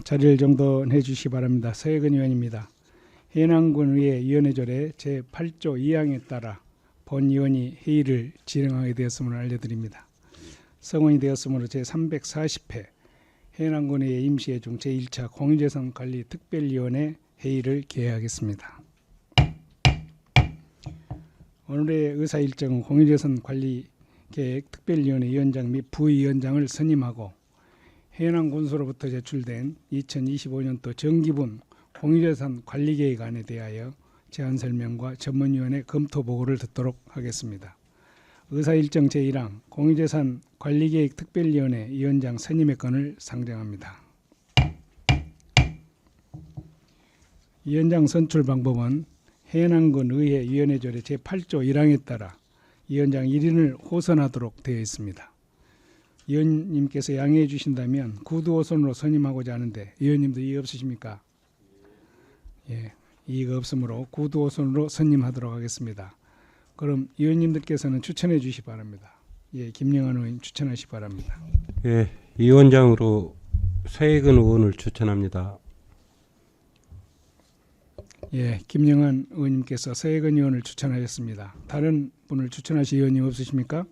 자리를 정돈해 주시기 바랍니다. 서혜근 의원입니다. 해남군의회 위원회조례 제8조 2항에 따라 본 의원이 회의를 진행하게 되었음을 알려드립니다. 성원이 되었으므로 제340회 해남군의회 임시회중 제1차 공유재산관리 특별위원회 회의를 개회하겠습니다. 오늘의 의사일정은 공유재산관리계획 특별위원회 위원장 및 부위원장을 선임하고 해남군수로부터 제출된 2025년도 정기분 공유재산관리계획안에 대하여 제안설명과 전문위원회 검토보고를 듣도록 하겠습니다. 의사일정 제1항 공유재산관리계획 특별위원회 위원장 선임의 건을 상정합니다. 위원장 선출 방법은 해남군 의회 위원회조례 제8조 1항에 따라 위원장 1인을 호선하도록 되어 있습니다. 위원님께서 양해해 주신다면 구두호선으로 선임하고자 하는데 위원님도 이의 없으십니까? 예, 이의가 없으므로 구두호선으로 선임하도록 하겠습니다. 그럼 위원님들께서는 추천해 주시기 바랍니다. 예, 김영환 의원 추천하시기 바랍니다. 예, 위원장으로 서혜근 의원을 추천합니다. 예, 김영환 의원님께서 서혜근 의원을 추천하셨습니다. 다른 분을 추천하실 의원님 없으십니까?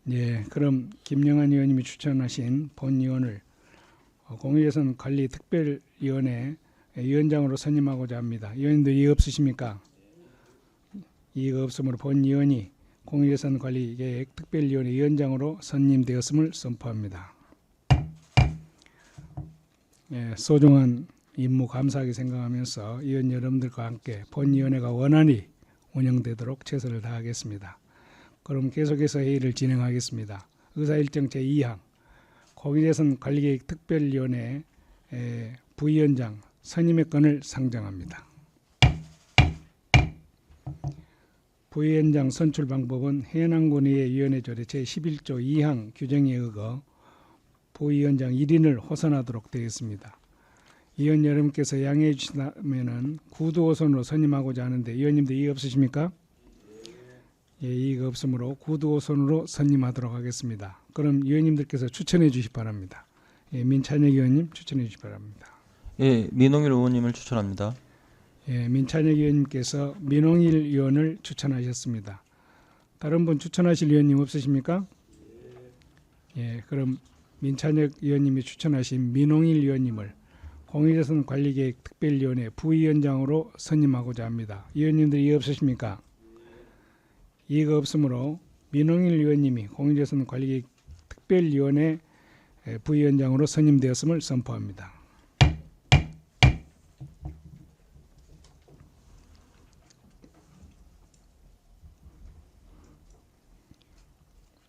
예, 그럼 김영환 의원님이 추천하신 본 의원을 공유재산관리특별위원회 위원장으로 선임하고자 합니다. 의원님도 이의 없으십니까? 이의가 없으므로 본 의원이 공유재산관리계획 특별위원회 위원장으로 선임되었음을 선포합니다. 예, 소중한 임무 감사하게 생각하면서 의원 여러분들과 함께 본 위원회가 원활히 운영되도록 최선을 다하겠습니다. 그럼 계속해서 회의를 진행하겠습니다. 의사일정 제2항 공유재산관리계획 특별위원회 부위원장 선임의 건을 상정합니다. 부위원장 선출 방법은 해남군의회 위원회조례 제11조 2항 규정에 의거 부위원장 1인을 호선하도록 되어 있습니다. 위원 여러분께서 양해해 주신다면 구두호선으로 선임하고자 하는데 위원님도 이의 없으십니까? 예, 이의가 없으므로 구두호선으로 선임하도록 하겠습니다. 그럼 위원님들께서 추천해 주시기 바랍니다. 예, 민찬혁 의원님 추천해 주시기 바랍니다. 예, 민홍일 의원님을 추천합니다. 예, 민찬혁 의원님께서 민홍일 의원을 추천하셨습니다. 다른 분 추천하실 의원님 없으십니까? 예, 그럼 민찬혁 의원님이 추천하신 민홍일 의원님을 공유재산관리계획 특별위원회 부위원장으로 선임하고자 합니다. 의원님들 이의 없으십니까? 이의가 없으므로 민홍일 의원님이 공유재산관리계획 특별위원회 부위원장으로 선임되었음을 선포합니다.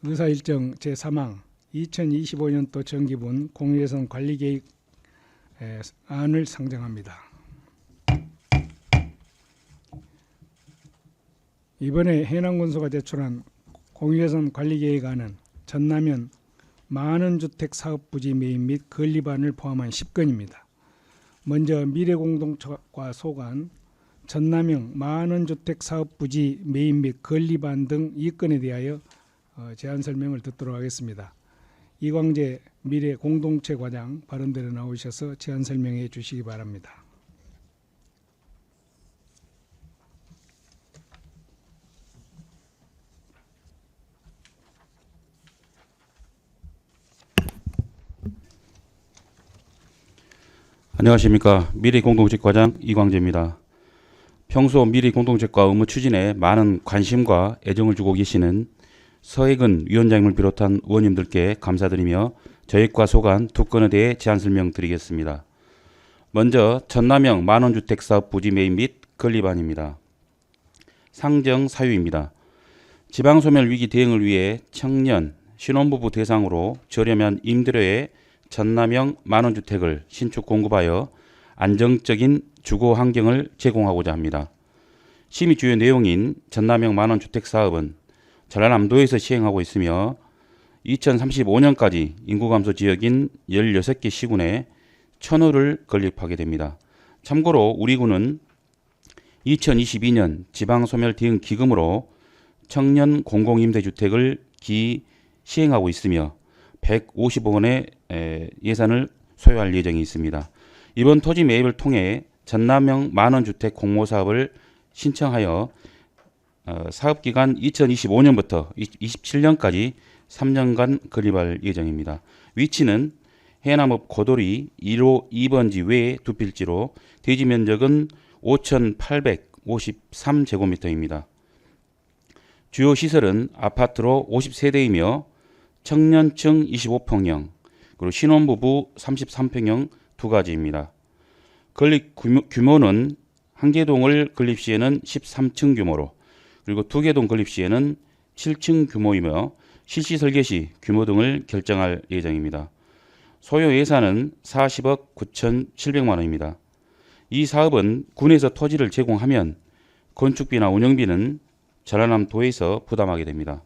의사일정 제3항 2025년도 정기분 공유재산관리계획 안을 상정합니다. 이번에 해남군수가 제출한 공유재산관리계획안은 전남현 만원주택사업부지 매입 및 건립안을 포함한 10건입니다. 먼저 미래공동체과 소관 전남형 만원주택사업부지 매입 및 건립안 등 2건에 대하여 제안 설명을 듣도록 하겠습니다. 이광재 미래공동체과장 발언대로 나오셔서 제안 설명해 주시기 바랍니다. 안녕하십니까. 미래공동체과장 이광재입니다. 평소 미래공동체과 업무 추진에 많은 관심과 애정을 주고 계시는 서혜근 위원장님을 비롯한 의원님들께 감사드리며 저희 과 소관 두 건에 대해 제안 설명드리겠습니다. 먼저 전남형 만원주택사업 부지 매입 및 건립안입니다. 상정 사유입니다. 지방소멸 위기 대응을 위해 청년, 신혼부부 대상으로 저렴한 임대료의 전남형 만원주택을 신축 공급하여 안정적인 주거 환경을 제공하고자 합니다. 심의 주요 내용인 전남형 만원주택사업은 전라남도에서 시행하고 있으며 2035년까지 인구 감소 지역인 16개 시군에 1000호를 건립하게 됩니다. 참고로 우리 군은 2022년 지방소멸 대응 기금으로 청년 공공임대주택을 시행하고 있으며 150억 원의 예산을 소유할 예정이 있습니다. 이번 토지 매입을 통해 전남형 만원주택 공모사업을 신청하여 사업기간 2025년부터 27년까지 3년간 건립할 예정입니다. 위치는 해남읍 고도리 1호 2번지 외 두 필지로 대지 면적은 5,853제곱미터입니다. 주요 시설은 아파트로 50세대이며 청년층 25평형, 그리고 신혼부부 33평형 두 가지입니다. 건립 규모는 한 개 동을 건립 시에는 13층 규모로, 그리고 두 개 동 건립 시에는 7층 규모이며 실시 설계 시 규모 등을 결정할 예정입니다. 소요 예산은 40억 9,700만 원입니다. 이 사업은 군에서 토지를 제공하면 건축비나 운영비는 전라남도에서 부담하게 됩니다.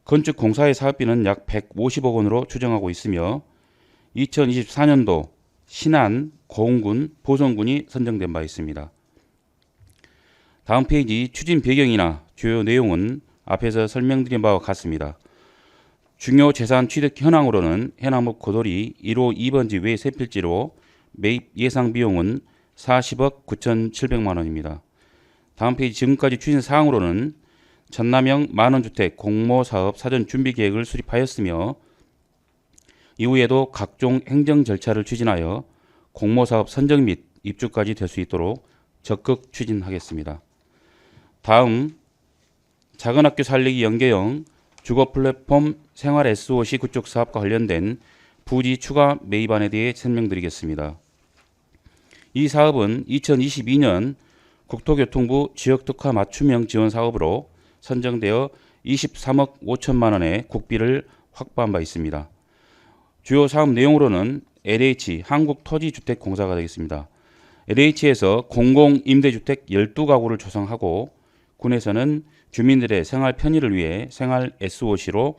건축 공사의 사업비는 약 150억 원으로 추정하고 있으며 2024년도 신안, 고흥군, 보성군이 선정된 바 있습니다. 다음 페이지 추진 배경이나 주요 내용은 앞에서 설명드린 바와 같습니다. 중요 재산 취득 현황으로는 해남읍 고도리 1호 2번지 외 세 필지로 매입 예상 비용은 40억 9,700만 원입니다. 다음 페이지 지금까지 추진 사항으로는 전남형 만원주택 공모사업 사전 준비 계획을 수립하였으며 이후에도 각종 행정 절차를 추진하여 공모사업 선정 및 입주까지 될 수 있도록 적극 추진하겠습니다. 다음 작은학교 살리기 연계형 주거 플랫폼 생활 SOC 구축 사업과 관련된 부지 추가 매입안에 대해 설명드리겠습니다. 이 사업은 2022년 국토교통부 지역특화 맞춤형 지원 사업으로 선정되어 23억 5천만 원의 국비를 확보한 바 있습니다. 주요 사업 내용으로는 LH 한국토지주택공사가 되겠습니다. LH에서 공공임대주택 12가구를 조성하고 군에서는 주민들의 생활 편의를 위해 생활 SOC로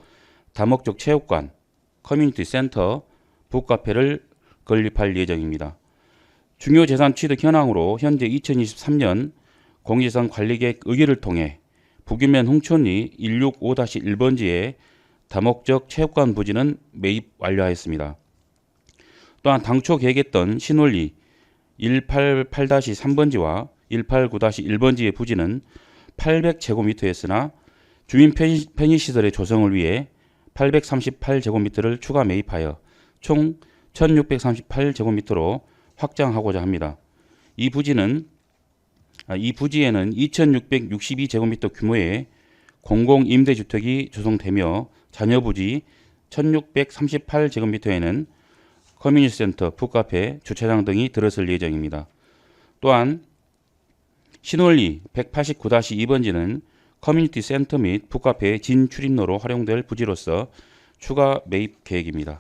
다목적 체육관, 커뮤니티 센터, 북카페를 건립할 예정입니다. 중요 재산 취득 현황으로 현재 2023년 공유재산 관리계획 의결을 통해 북유면 홍천리 165-1번지에 다목적 체육관 부지는 매입 완료하였습니다. 또한 당초 계획했던 신월리 188-3번지와 189-1번지의 부지는 800제곱미터였으나 주민 편의시설의 조성을 위해 838제곱미터를 추가 매입하여 총 1638제곱미터로 확장하고자 합니다. 이 부지에는 2662제곱미터 규모의 공공임대주택이 조성되며 잔여부지 1638제곱미터에는 커뮤니티 센터, 북카페, 주차장 등이 들어설 예정입니다. 또한 신월리 189-2번지는 커뮤니티 센터 및 북카페의 진출입로로 활용될 부지로서 추가 매입 계획입니다.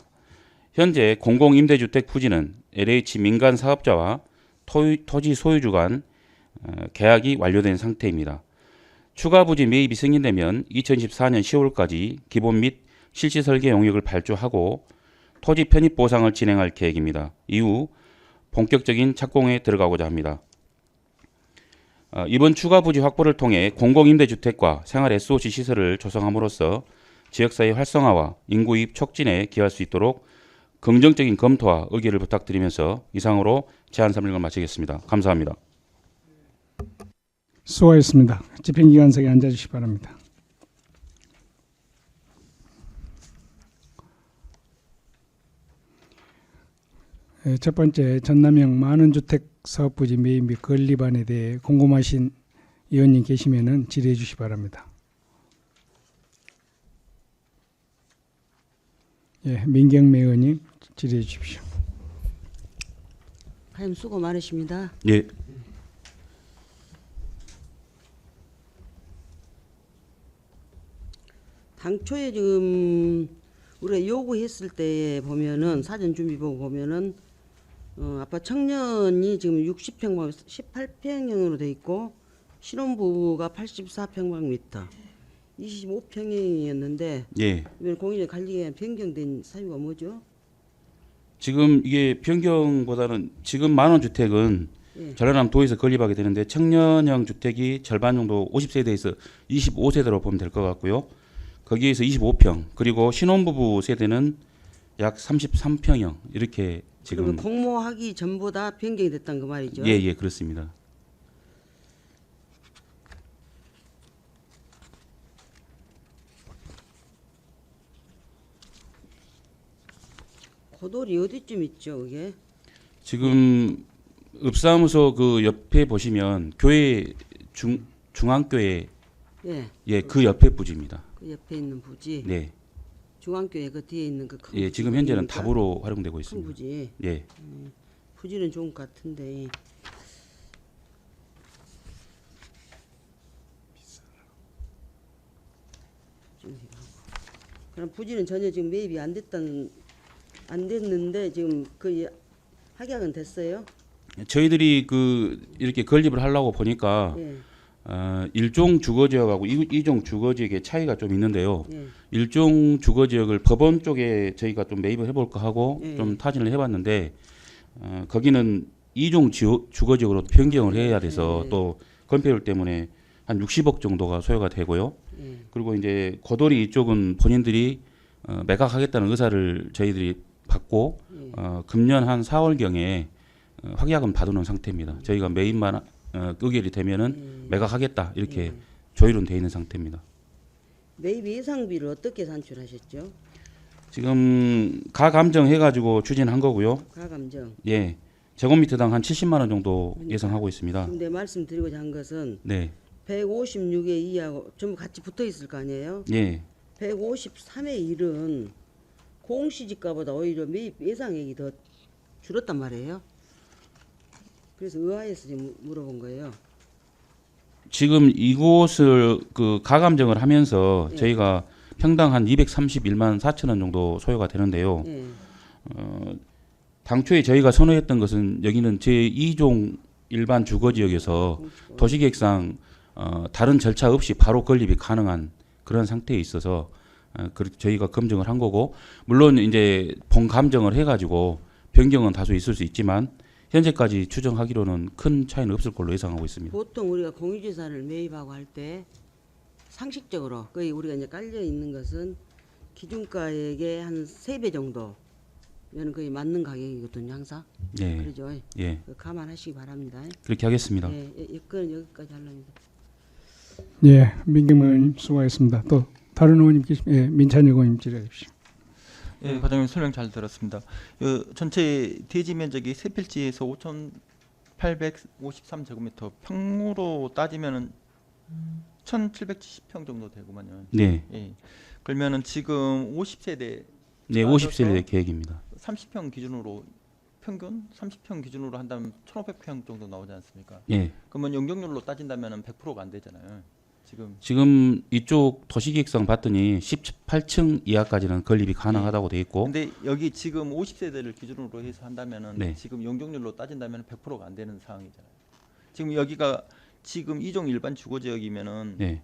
현재 공공임대주택 부지는 LH 민간 사업자와 토지 소유주 간 계약이 완료된 상태입니다. 추가 부지 매입이 승인되면 2024년 10월까지 기본 및 실시 설계 용역을 발주하고 토지 편입 보상을 진행할 계획입니다. 이후 본격적인 착공에 들어가고자 합니다. 이번 추가 부지 확보를 통해 공공임대주택과 생활 SOC 시설을 조성함으로써 지역사회 활성화와 인구이입 촉진에 기여할 수 있도록 긍정적인 검토와 의결을 부탁드리면서 이상으로 제안 설명을 마치겠습니다. 감사합니다. 수고하셨습니다. 집행기관석에 앉아주시기 바랍니다. 첫 번째 전남형 만원주택 사업부지 매입 및 건립안에 대해 궁금하신 의원님 계시면 질의해 주시기 바랍니다. 예, 민경매 의원님 질의해 주십시오. 하임 수고 많으십니다. 예. 당초에 지금 우리가 요구했을 때 보면은 사전 준비보고 보면은 아빠 청년이 지금 60평방 18평형으로 돼 있고 신혼부부가 84평방미터 25평형이었는데 예. 이번 공인의 관리계획 변경된 사유가 뭐죠? 지금 이게 변경보다는 지금 만원주택은 예. 전라남도에서 건립하게 되는데 청년형 주택이 절반 정도 50세대에서 25세대로 보면 될 것 같고요. 거기에서 25평 그리고 신혼부부 세대는 약 33평형 이렇게 지금 그러면 공모하기 전보다 변경이 됐다는 그 말이죠. 예, 그렇습니다. 고돌이 어디쯤 있죠, 그게? 지금 읍사무소 그 옆에 보시면 교회 중앙교회 예, 그 옆에 부지입니다. 그 옆에 있는 부지. 네. 중앙교회 그 뒤에 있는 그 큰 예, 지금 현재는 답으로 활용되고 큰 있습니다. 부지. 예. 부지는 좋은 것 같은데. 그럼 부지는 전혀 지금 매입이 안 됐는데 지금 그 확약은 됐어요? 저희들이 그 이렇게 건립을 하려고 보니까 예, 일종 주거 지역하고 이종 주거 지역의 차이가 좀 있는데요. 예, 일종 주거 지역을 법원 쪽에 저희가 좀 매입을 해볼까 하고 예. 좀 타진을 해봤는데 거기는 이종 주거 지역으로 변경을 해야 돼서 예. 또 건폐율 때문에 한 60억 정도가 소요가 되고요. 예. 그리고 이제 고돌이 이쪽은 본인들이 매각하겠다는 의사를 저희들이 받고 예. 금년 한 4월경에 확약은 받아놓은 상태입니다. 저희가 매입만 의결이 되면은 매각하겠다 이렇게 조율은 돼 있는 상태입니다. 매입 예상비를 어떻게 산출하셨죠? 지금 가감정 해가지고 추진한 거고요. 가감정. 예, 제곱미터당 한 70만 원 정도 예상하고 있습니다. 지금 내 말씀드리고자 한 것은 네, 156의 2하고 전부 같이 붙어 있을 거 아니에요? 예, 153의 1은 공시지가보다 오히려 매입 예상액이 더 줄었단 말이에요. 그래서 의아해서 지금 물어본 거예요. 지금 이곳을 그 가감정을 하면서 예. 저희가 평당 한 231만 4천 원 정도 소요가 되는데요. 예. 당초에 저희가 선호했던 것은 여기는 제2종 일반 주거 지역에서 도시계획상 다른 절차 없이 바로 건립이 가능한 그런 상태에 있어서 저희가 검증을 한 거고, 물론 이제 본감정을 해가지고 변경은 다소 있을 수 있지만 현재까지 추정하기로는 큰 차이는 없을 걸로 예상하고 있습니다. 보통 우리가 공유재산을 매입하고 할 때 상식적으로 거의 우리가 이제 깔려 있는 것은 기준가액의 한 3배 정도면 거의 맞는 가격이거든요, 항상. 예, 그러죠. 예, 그거 감안하시기 바랍니다. 그렇게 하겠습니다. 예, 여건 여기까지 하려니다. 예, 민경무 의원님 수고하셨습니다. 또 다른 의원님 민찬혁 의원님 질의해 주십시오. 예, 과장님 설명 잘 들었습니다. 전체 대지 면적이 세 필지에서 5,853제곱미터, 평으로 따지면은 1,770평 정도 되구만요. 네, 예. 그러면은 지금 50세대 네, 50세대 계획입니다. 30평 기준으로 평균 30평 기준으로 한다면 1,500평 정도 나오지 않습니까? 예, 그러면 용적률로 따진다면은 100%가 안 되잖아요. 지금 이쪽 도시계획상 봤더니 18층 이하까지는 건립이 가능하다고 돼 있고, 근데 여기 지금 50세대를 기준으로 해서 한다면은 네. 지금 용적률로 따진다면 100%가 안 되는 상황이잖아요. 지금 여기가 지금 이종 일반 주거 지역이면은 네,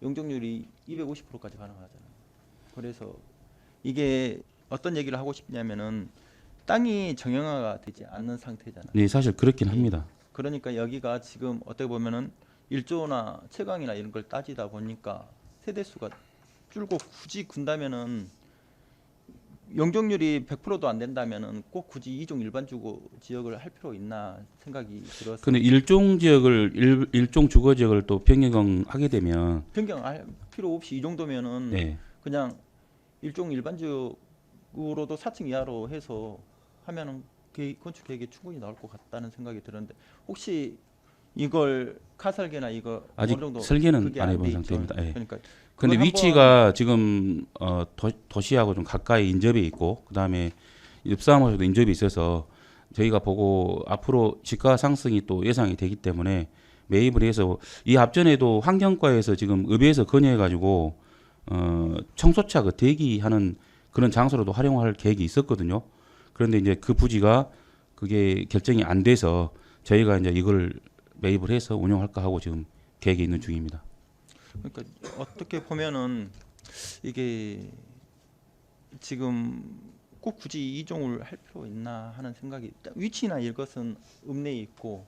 용적률이 250%까지 가능하잖아요. 그래서 이게 어떤 얘기를 하고 싶냐면은 땅이 정형화가 되지 않는 상태잖아요. 네, 사실 그렇긴 합니다. 그러니까 여기가 지금 어떻게 보면은 1조나 채광이나 이런 걸 따지다 보니까 세대 수가 줄고 굳이 군다면은 용적률이 100%도 안 된다면은 꼭 굳이 이종 일반 주거 지역을 할 필요 있나 생각이 들어서. 근데 일종 지역을 일종 주거 지역을 또 변경하게 되면 변경할 필요 없이 이 정도면은 네, 그냥 일종 일반 지역으로도 4층 이하로 해서 하면은 건축 계획에 충분히 나올 것 같다는 생각이 들었는데, 혹시 이걸 카설계나 이거 아직 어느 정도 설계는 그게 안 돼 해본 있죠. 상태입니다. 예. 그러니까 근데 그걸 위치가 지금 도시하고 좀 가까이 인접해 있고, 그다음에 읍사무소도 인접해 있어서 저희가 보고 앞으로 집가 상승이 또 예상이 되기 때문에 매입을 해서, 이 앞전에도 환경과에서 지금 읍에서 건의해 가지고 청소차 그 대기하는 그런 장소로도 활용할 계획이 있었거든요. 그런데 이제 그 부지가 그게 결정이 안 돼서 저희가 이제 이걸 매입을 해서 운영할까 하고 지금 계획에 있는 중입니다. 그러니까 어떻게 보면은 이게 지금 꼭 굳이 이종을 할 필요 있나 하는 생각이, 위치나 이것은 읍내에 있고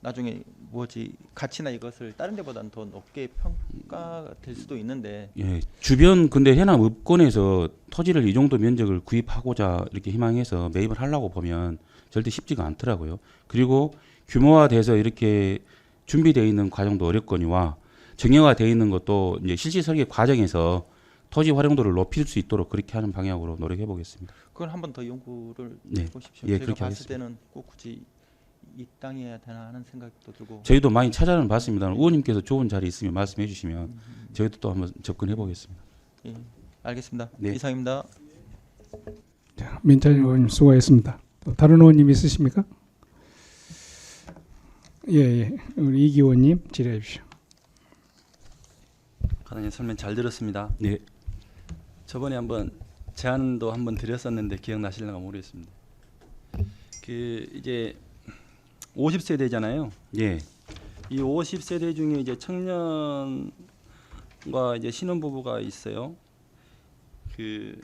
나중에 뭐지 가치나 이것을 다른 데보다는 더 높게 평가될 수도 있는데 예, 주변 근데 해남 읍권에서 토지를 이 정도 면적을 구입하고자 이렇게 희망해서 매입을 하려고 보면 절대 쉽지가 않더라고요. 그리고 규모화돼서 이렇게 준비되어 있는 과정도 어렵거니와 정형화되어 있는 것도 이제 실시 설계 과정에서 토지 활용도를 높일 수 있도록 그렇게 하는 방향으로 노력해 보겠습니다. 그건 한 번 더 연구를 네. 해보십시오. 예, 제가 그렇게 봤을 하겠습니다. 때는 꼭 굳이 이 땅이어야 되나 하는 생각도 들고 저희도 많이 찾아는 봤습니다. 의원님께서 좋은 자리 있으면 말씀해 주시면 저희도 또 한번 접근해 보겠습니다. 예, 알겠습니다. 네. 이상입니다. 자, 민찬 의원님 수고하셨습니다. 또 다른 의원님 있으십니까? 예. 우리 이기 의원님 질의해 주십시오. 과장님 설명 잘 들었습니다. 네. 저번에 한번 제안도 한번 드렸었는데 기억나실는가 모르겠습니다. 그 이제 50세대잖아요. 예. 이 50세대 중에 이제 청년과 이제 신혼부부가 있어요. 그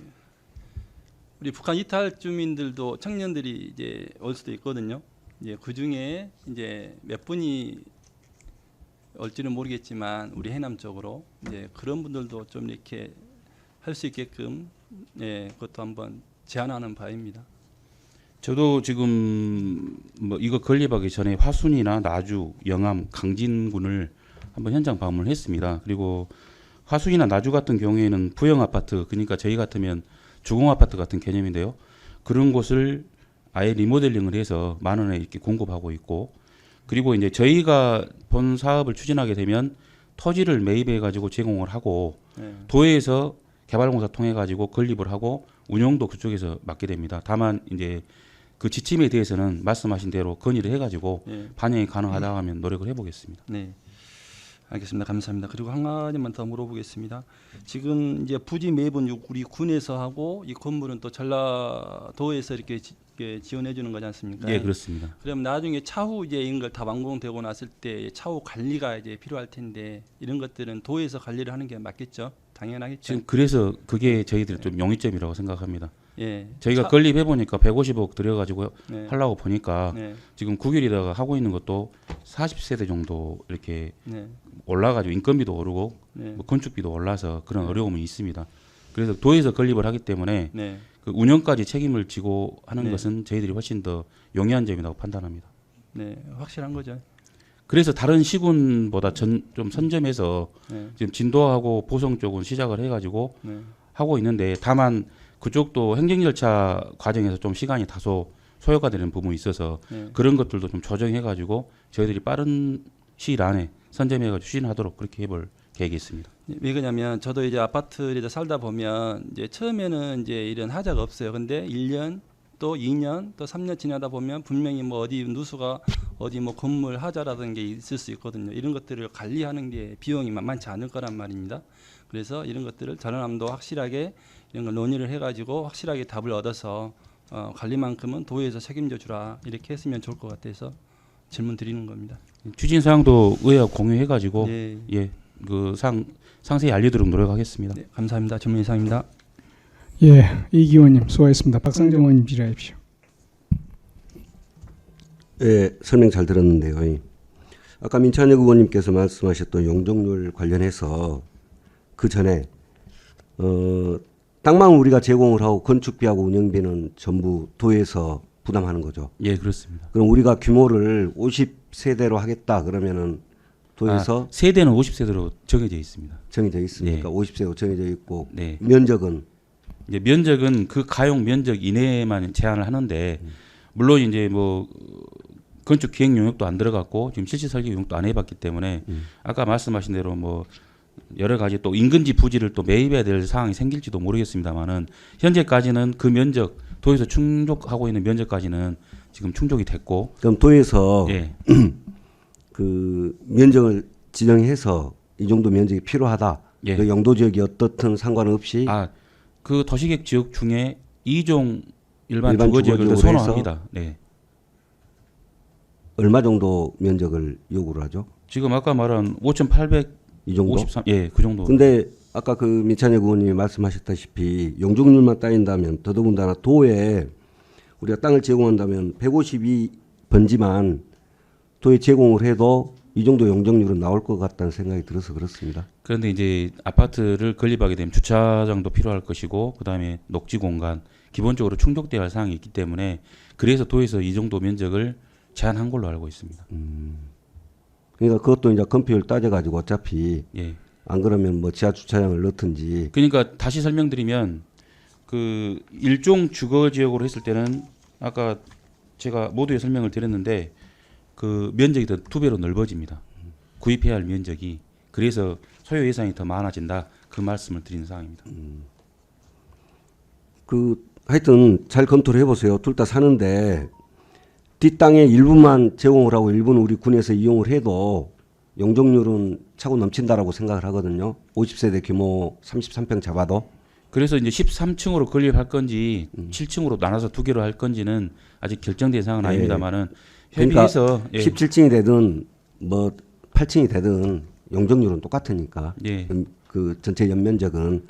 우리 북한 이탈 주민들도 청년들이 이제 올 수도 있거든요. 이제 그 중에 이제 몇 분이 올지는 모르겠지만 우리 해남 쪽으로 이제 그런 분들도 좀 이렇게 할 수 있게끔 그것도 한번 제안하는 바입니다. 저도 지금 뭐 이거 건립하기 전에 화순이나 나주, 영암, 강진군을 한번 현장 방문을 했습니다. 그리고 화순이나 나주 같은 경우에는 부영 아파트, 그러니까 저희 같으면 주공 아파트 같은 개념인데요. 그런 곳을 아예 리모델링을 해서 10,000원에 이렇게 공급하고 있고, 그리고 이제 저희가 본 사업을 추진하게 되면 토지를 매입해 가지고 제공을 하고 도에서 개발공사 통해 가지고 건립을 하고 운영도 그쪽에서 맡게 됩니다. 다만 이제 그 지침에 대해서는 말씀하신 대로 건의를 해가지고 반영이 가능하다 하면 노력을 해보겠습니다. 네, 알겠습니다. 감사합니다. 그리고 한 가지만 더 물어보겠습니다. 지금 이제 부지 매입은 우리 군에서 하고 이 건물은 또 전라도에서 이렇게 지원해 주는 거지 않습니까? 예, 그렇습니다. 그럼 나중에 차후 이제 이런 걸 다 완공되고 났을 때 차후 관리가 이제 필요할 텐데 이런 것들은 도에서 관리를 하는 게 맞겠죠? 당연하겠죠. 지금 그래서 그게 저희들의 좀 용이점이라고 생각합니다. 예, 저희가 건립해 보니까 150억 들여가지고 네. 하려고 보니까 네, 지금 국유리다가 하고 있는 것도 40세대 정도 이렇게 네, 올라가지고 인건비도 오르고 네, 뭐 건축비도 올라서 그런 어려움이 있습니다. 그래서 도에서 건립을 하기 때문에 네, 그 운영까지 책임을 지고 하는 네. 것은 저희들이 훨씬 더 용이한 점이라고 판단합니다. 네, 확실한 거죠. 그래서 다른 시군보다 좀 선점해서 네, 지금 진도하고 보성 쪽은 시작을 해가지고 네, 하고 있는데, 다만 그쪽도 행정 절차 과정에서 좀 시간이 다소 소요가 되는 부분이 있어서 네. 그런 것들도 좀 조정해가지고 저희들이 빠른 시일 안에 선점해가지고 추진하도록 그렇게 해볼 계획이 있습니다. 왜 그러냐면 저도 이제 아파트에 살다 보면 이제 처음에는 이제 이런 하자가 없어요. 근데 1년 또 2년 또 3년 지나다 보면 분명히 뭐 어디 누수가 어디 뭐 건물 하자라는 게 있을 수 있거든요. 이런 것들을 관리하는 게 비용이 만만치 않을 거란 말입니다. 그래서 이런 것들을 전원함도 확실하게 이런 걸 논의를 해가지고 확실하게 답을 얻어서 관리만큼은 도에서 책임져 주라 이렇게 했으면 좋을 것 같아서 질문 드리는 겁니다. 추진 사항도 의회와 공유해가지고 네, 예, 그 상세히 알려드리도록 노력하겠습니다. 네, 감사합니다. 질문 이상입니다. 예, 이기 의원님 수고하셨습니다. 박상정 의원님 질의하십시오. 예, 설명 잘 들었는데요. 아까 민찬혁 의원님께서 말씀하셨던 용적률 관련해서 그 전에 땅만 우리가 제공을 하고 건축비하고 운영비는 전부 도에서 부담하는 거죠. 예, 그렇습니다. 그럼 우리가 규모를 50세대로 하겠다 그러면은 도에서 세대는 50세대로 정해져 있습니다. 정해져 있으니까 네. 50세로 정해져 있고 네. 면적은 이제 면적은 그 가용 면적 이내에만 제한을 하는데, 물론 이제 뭐 건축 기획 용역도 안 들어갔고 지금 실시 설계 용역도 안 해봤기 때문에 아까 말씀하신 대로 뭐 여러 가지 또 인근지 부지를 또 매입해야 될 상황이 생길지도 모르겠습니다만은 현재까지는 그 면적 도에서 충족하고 있는 면적까지는 지금 충족이 됐고, 그럼 도에서 예, 그 면적을 지정해서 이 정도 면적이 필요하다. 예. 그 영도 지역이 어떻든 상관없이 그 도시계획 지역 중에 2종 일반 일반 주거 지역을 주거 지역으로 선호합니다. 네. 얼마 정도 면적을 요구를 하죠? 지금 아까 말한 5,853, 이 정도? 예, 그 정도. 근데 아까 그 민찬혁 의원님이 말씀하셨다시피 용적률만 따진다면 더더군다나 도에 우리가 땅을 제공한다면 152번지만 도에 제공을 해도 이 정도 용적률은 나올 것 같다는 생각이 들어서 그렇습니다. 그런데 이제 아파트를 건립하게 되면 주차장도 필요할 것이고 그다음에 녹지 공간 기본적으로 충족돼야 할 사항이 있기 때문에 그래서 도에서 이 정도 면적을 제한한 걸로 알고 있습니다. 그러니까 그것도 이제 건폐율 따져가지고 어차피 예. 안 그러면 뭐 지하 주차장을 넣든지. 그러니까 다시 설명드리면 그 일종 주거 지역으로 했을 때는 아까 제가 모두의 설명을 드렸는데 그 면적이 더 2배로 넓어집니다. 구입해야 할 면적이. 그래서 소요 예산이 더 많아진다. 그 말씀을 드리는 사항입니다. 그 하여튼 잘 검토를 해보세요. 둘 다 사는데 뒷땅의 일부만 제공을 하고 일부는 우리 군에서 이용을 해도 용적률은 차고 넘친다라고 생각을 하거든요. 50세대 규모 33평 잡아도. 그래서 이제 13층으로 건립할 건지 7층으로 나눠서 2개로 할 건지는 아직 결정된 사항은 예. 아닙니다만은 그러니까 협의해서 17층이 되든 뭐 8층이 되든 용적률은 똑같으니까. 예. 그 전체 연면적은.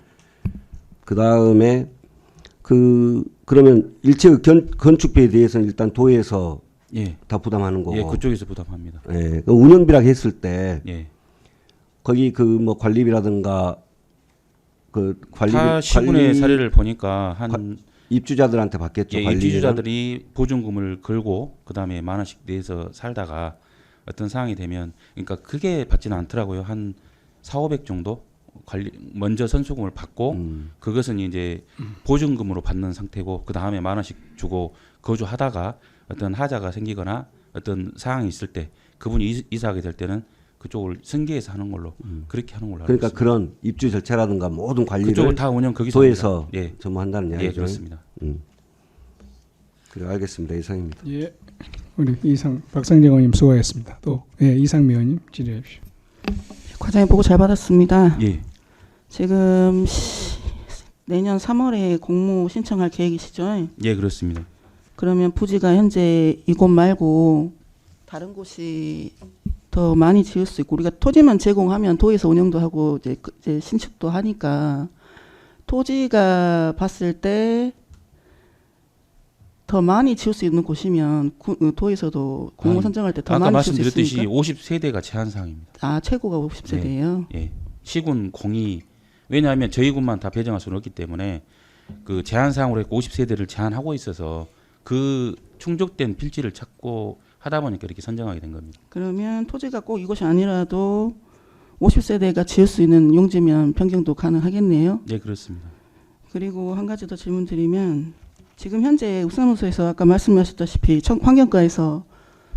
그 다음에 그러면 일체의 건축비에 대해서는 일단 도에서 예. 다 부담하는 거고. 예, 그쪽에서 부담합니다. 예, 그 운영비라고 했을 때 예. 거기 그 뭐 관리비라든가 그 타 시군의 사례를 보니까 한 입주자들한테 받겠죠. 예, 관리비는. 입주자들이 보증금을 걸고 그다음에 10,000원씩 내서 살다가 어떤 상황이 되면 그러니까 크게 받지는 않더라고요. 한 4,500 정도 관리 먼저 선수금을 받고 그것은 이제 보증금으로 받는 상태고 그다음에 10,000원씩 주고 거주하다가 어떤 하자가 생기거나 어떤 상황이 있을 때 그분이 이사하게 될 때는 그쪽을 승계해서 하는 걸로 그렇게 하는 걸로 알고 그러니까 있습니다. 그런 입주 절차라든가 모든 관리를 그쪽을 다 운영 거기서 도에서 합니다. 예. 전무한다는 예, 이야기죠. 그렇습니다. 그래 알겠습니다. 이상입니다. 예. 우리 박상정 의원님 수고하셨습니다. 또 이상미 의원님 질의해 주십시오. 과장님 보고 잘 받았습니다. 예. 지금 내년 3월에 공모 신청할 계획이시죠? 예, 그렇습니다. 그러면 부지가 현재 이곳 말고 다른 곳이 더 많이 지을 수 있고 우리가 토지만 제공하면 도에서 운영도 하고 이제 신축도 하니까 토지가 봤을 때 더 많이 지을 수 있는 곳이면 도에서도 공모 선정할 때 더 아까 많이 지을 수 말씀드렸듯이 있으니까 50세대가 제한 사항입니다. 아 최고가 50세대예요. 예. 시군 공이 왜냐하면 저희 군만 다 배정할 수는 없기 때문에 그 제한 사항으로 했고 50세대를 제한하고 있어서 그 충족된 필지를 찾고 하다 보니까 이렇게 선정하게 된 겁니다. 그러면 토지가 꼭 이곳이 아니라도 50세대가 지을 수 있는 용지면 변경도 가능하겠네요. 예, 그렇습니다. 그리고 한 가지 더 질문드리면 지금 현재 읍사무소에서 아까 말씀하셨다시피 환경과에서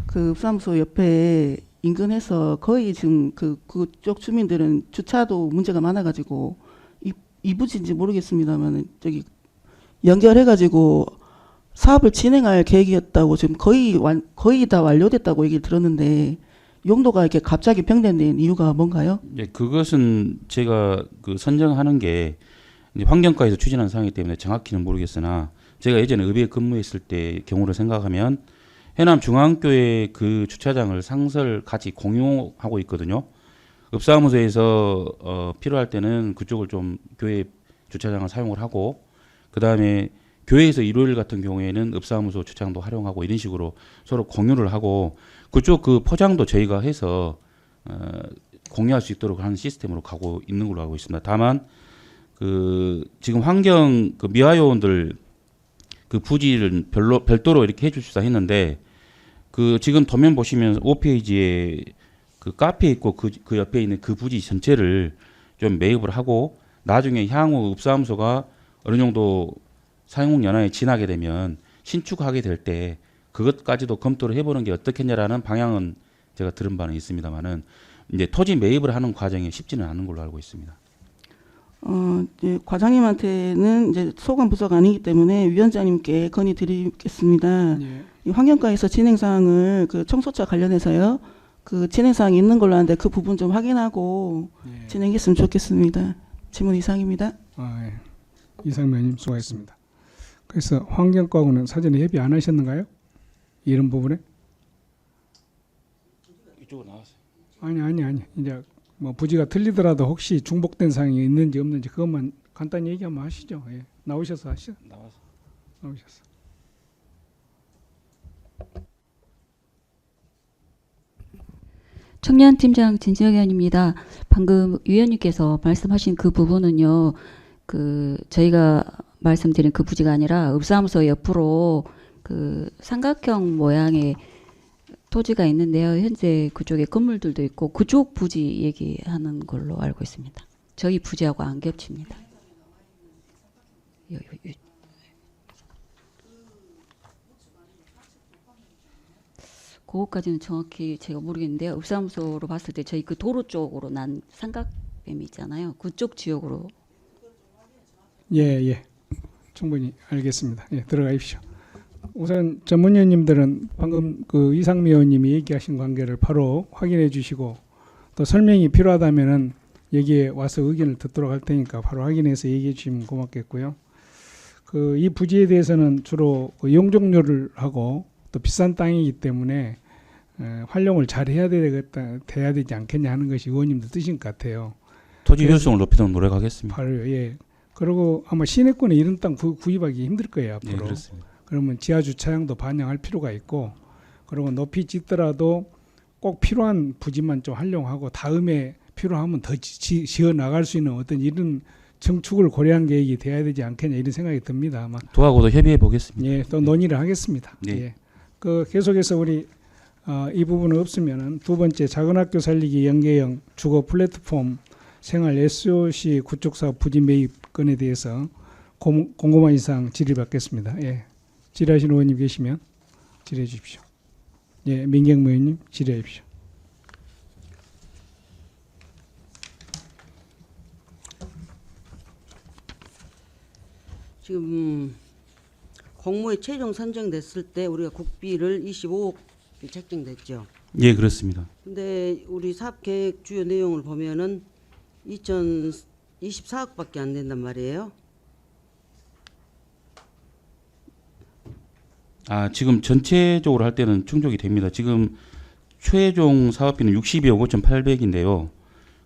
그 읍사무소 옆에 인근에서 거의 지금 그쪽 주민들은 주차도 문제가 많아가지고 이 부지인지 모르겠습니다만 저기 연결해가지고 사업을 진행할 계획이었다고 지금 거의 다 완료됐다고 얘기를 들었는데 용도가 이렇게 갑자기 변경된 이유가 뭔가요? 예, 그것은 제가 그 선정하는 게 이제 환경과에서 추진한 사항이기 때문에 정확히는 모르겠으나 제가 예전에 의회에 근무했을 때 경우를 생각하면 해남 중앙교회 그 주차장을 상설 같이 공유하고 있거든요. 읍사무소에서 필요할 때는 그쪽을 좀 교회 주차장을 사용을 하고 그 다음에 교회에서 일요일 같은 경우에는 읍사무소 주차장도 활용하고 이런 식으로 서로 공유를 하고 그쪽 그 포장도 저희가 해서 공유할 수 있도록 하는 시스템으로 가고 있는 걸로 알고 있습니다. 다만 그 지금 환경 그 미화요원들 그 부지를 별도로 이렇게 해주시다 했는데 그 지금 도면 보시면 5페이지에 그 카페 있고 그 옆에 있는 그 부지 전체를 좀 매입을 하고 나중에 향후 읍사무소가 어느 정도 사용 연한에 지나게 되면 신축하게 될 때 그것까지도 검토를 해보는 게 어떻겠냐라는 방향은 제가 들은 바는 있습니다만은 이제 토지 매입을 하는 과정이 쉽지는 않은 걸로 알고 있습니다. 이제 과장님한테는 이제 소관 부서가 아니기 때문에 위원장님께 건의드리겠습니다. 예. 이 환경과에서 진행 사항을 그 청소차 관련해서요. 그 진행 사항이 있는 걸로 아는데 그 부분 좀 확인하고 예. 진행했으면 좋겠습니다. 질문 이상입니다. 예. 이상미 의원님 수고하셨습니다. 그래서 환경과하고는 사전에 협의 안 하셨는가요? 이런 부분에? 이쪽으로 나왔어요. 아니. 이제 뭐 부지가 틀리더라도 혹시 중복된 사항이 있는지 없는지 그것만 간단히 얘기 한번 하시죠. 예. 나오셔서 하시죠. 나오셨어. 청년팀장 진지혁 의원입니다. 방금 위원님께서 말씀하신 그 부분은요, 그 저희가 말씀드린 그 부지가 아니라 읍사무소 옆으로 그 삼각형 모양의 토지가 있는데요. 현재 그쪽에 건물들도 있고 그쪽 부지 얘기하는 걸로 알고 있습니다. 저희 부지하고 안 겹칩니다. 그것까지는 정확히 제가 모르겠는데요. 읍사무소로 봤을 때 저희 그 도로 쪽으로 난 삼각뱀이 있잖아요. 그쪽 지역으로. 예. 충분히 알겠습니다. 예, 들어가십시오. 우선 전문위원님들은 방금 그 이상미 의원님이 얘기하신 관계를 바로 확인해 주시고 또 설명이 필요하다면은 여기에 와서 의견을 듣도록 할 테니까 바로 확인해서 얘기해 주시면 고맙겠고요. 그 이 부지에 대해서는 주로 그 용적률을 하고 또 비싼 땅이기 때문에 활용을 잘 해야 돼야 되지 않겠냐 하는 것이 의원님들 뜻인 것 같아요. 토지 효율성을 높이도록 노력하겠습니다. 바로 예. 그리고 아마 시내권에 이런 땅 구입하기 힘들 거예요 앞으로. 네, 그렇습니다. 그러면 지하 주차장도 반영할 필요가 있고, 그리고 높이 짓더라도 꼭 필요한 부지만 좀 활용하고 다음에 필요하면 더 지어 나갈 수 있는 어떤 이런 정축을 고려한 계획이 돼야 되지 않겠냐 이런 생각이 듭니다. 아마. 도하고도 협의해 보겠습니다. 예, 또 논의를 하겠습니다. 네. 예. 그 계속해서 우리 이 부분은 없으면은 두 번째 작은 학교 살리기 연계형 주거 플랫폼 생활 SOC 구축 사업 부지 매입 건에 대해서 궁금한 이상 질의받겠습니다. 예. 질의하시는 의원님 계시면 질의해 주십시오. 예, 민경무 의원님 질의해 주십시오. 지금 공모에 최종 선정됐을 때 우리가 국비를 25억 책정됐죠. 예, 그렇습니다. 근데 우리 사업 계획 주요 내용을 보면은 2024억밖에 안 된단 말이에요. 지금 전체적으로 할 때는 충족이 됩니다. 지금 최종 사업비는 62억 5,800인데요.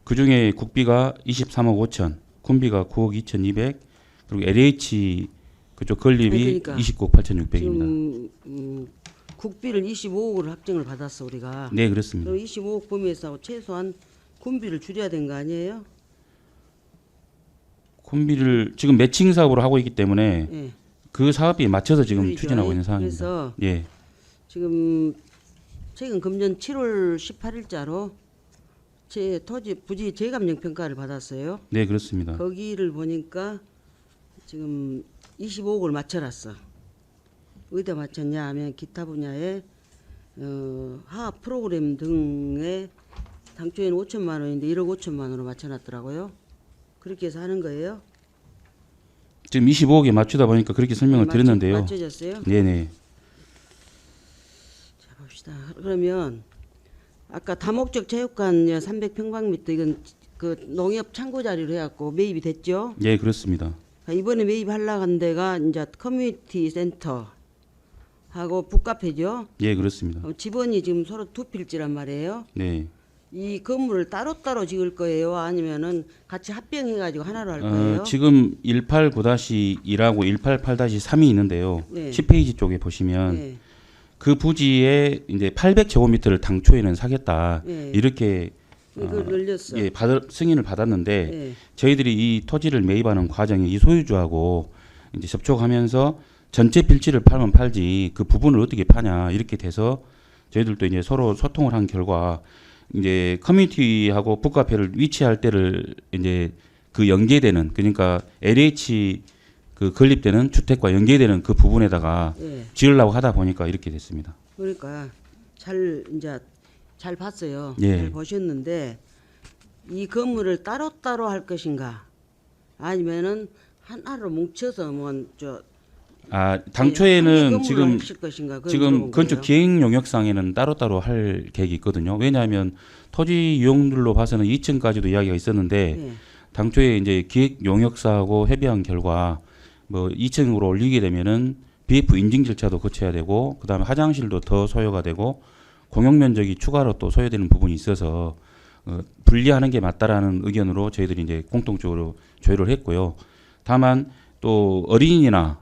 그중에 국비가 23억 5천, 군비가 9억 2,200, 그리고 LH 그쪽 건립이 그러니까 29억 8,600입니다. 지금 국비를 25억을 확정을 받았어 우리가. 네, 그렇습니다. 그럼 25억 범위에서 최소한 군비를 줄여야 되는 거 아니에요? 군비를 지금 매칭 사업으로 하고 있기 때문에 예. 그 사업비에 맞춰서 지금 그러죠. 추진하고 있는 상황입니다. 그래서 예. 지금 최근 금년 7월 18일자로 제 토지 부지 재감정 평가를 받았어요. 네, 그렇습니다. 거기를 보니까 지금 25억을 맞춰놨어. 어디다 맞췄냐 하면 기타 분야의 화합 프로그램 등에 당초에는 5천만 원인데 1억 5천만 원으로 맞춰놨더라고요. 그렇게 해서 하는 거예요. 지금 25억에 맞추다 보니까 그렇게 설명을 드렸는데요. 맞춰졌어요? 네네. 자 봅시다. 그러면 아까 다목적 체육관 300평방미터 이건 그 농협 창고 자리로 해갖고 매입이 됐죠. 예, 그렇습니다. 이번에 매입하려고 한 데가 이제 커뮤니티 센터 하고 북카페죠. 예, 그렇습니다. 집원이 지금 서로 두 필지란 말이에요. 네. 이 건물을 따로따로 지을 거예요? 아니면은 같이 합병해가지고 하나로 할 거예요? 지금 189-2하고 188-3이 있는데요. 네. 10페이지 쪽에 보시면 네. 그 부지에 이제 800제곱미터를 당초에는 사겠다. 네. 이렇게 이걸 늘렸어. 예, 승인을 받았는데 네. 저희들이 이 토지를 매입하는 과정에 이 소유주하고 이제 접촉하면서 전체 필지를 팔면 팔지 그 부분을 어떻게 파냐 이렇게 돼서 저희들도 이제 서로 소통을 한 결과 이제 커뮤니티하고 북카페를 위치할 때를 이제 그 연계되는 그러니까 LH 그 건립되는 주택과 연계되는 그 부분에다가 네. 지으려고 하다 보니까 이렇게 됐습니다. 그러니까 잘 봤어요. 예. 잘 보셨는데 이 건물을 따로따로 할 것인가 아니면은 하나로 뭉쳐서 당초에는 지금 지금 건축 기획 용역상에는 따로따로 할 계획이 있거든요. 왜냐하면 토지 유형들로 봐서는 2층까지도 이야기가 있었는데 네. 당초에 이제 기획 용역사하고 협의한 결과 뭐 2층으로 올리게 되면은 BF 인증 절차도 거쳐야 되고 그다음에 화장실도 더 소요가 되고 공용 면적이 추가로 또 소요되는 부분이 있어서 분리하는 게 맞다라는 의견으로 저희들이 이제 공통적으로 조율을 했고요. 다만 또 어린이나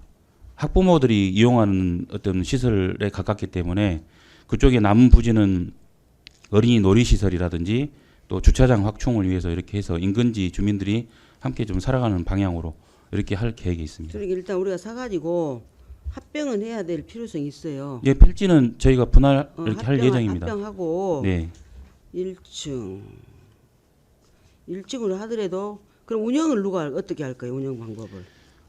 학부모들이 이용하는 어떤 시설에 가깝기 때문에 그쪽에 남은 부지는 어린이 놀이시설이라든지 또 주차장 확충을 위해서 이렇게 해서 인근지 주민들이 함께 좀 살아가는 방향으로 이렇게 할 계획이 있습니다. 그러니까 일단 우리가 사가지고 합병은 해야 될 필요성이 있어요. 예, 필지는 저희가 분할 이렇게 할 예정입니다. 합병하고 네. 1층으로 하더라도 그럼 운영을 누가 어떻게 할 거예요? 운영 방법을.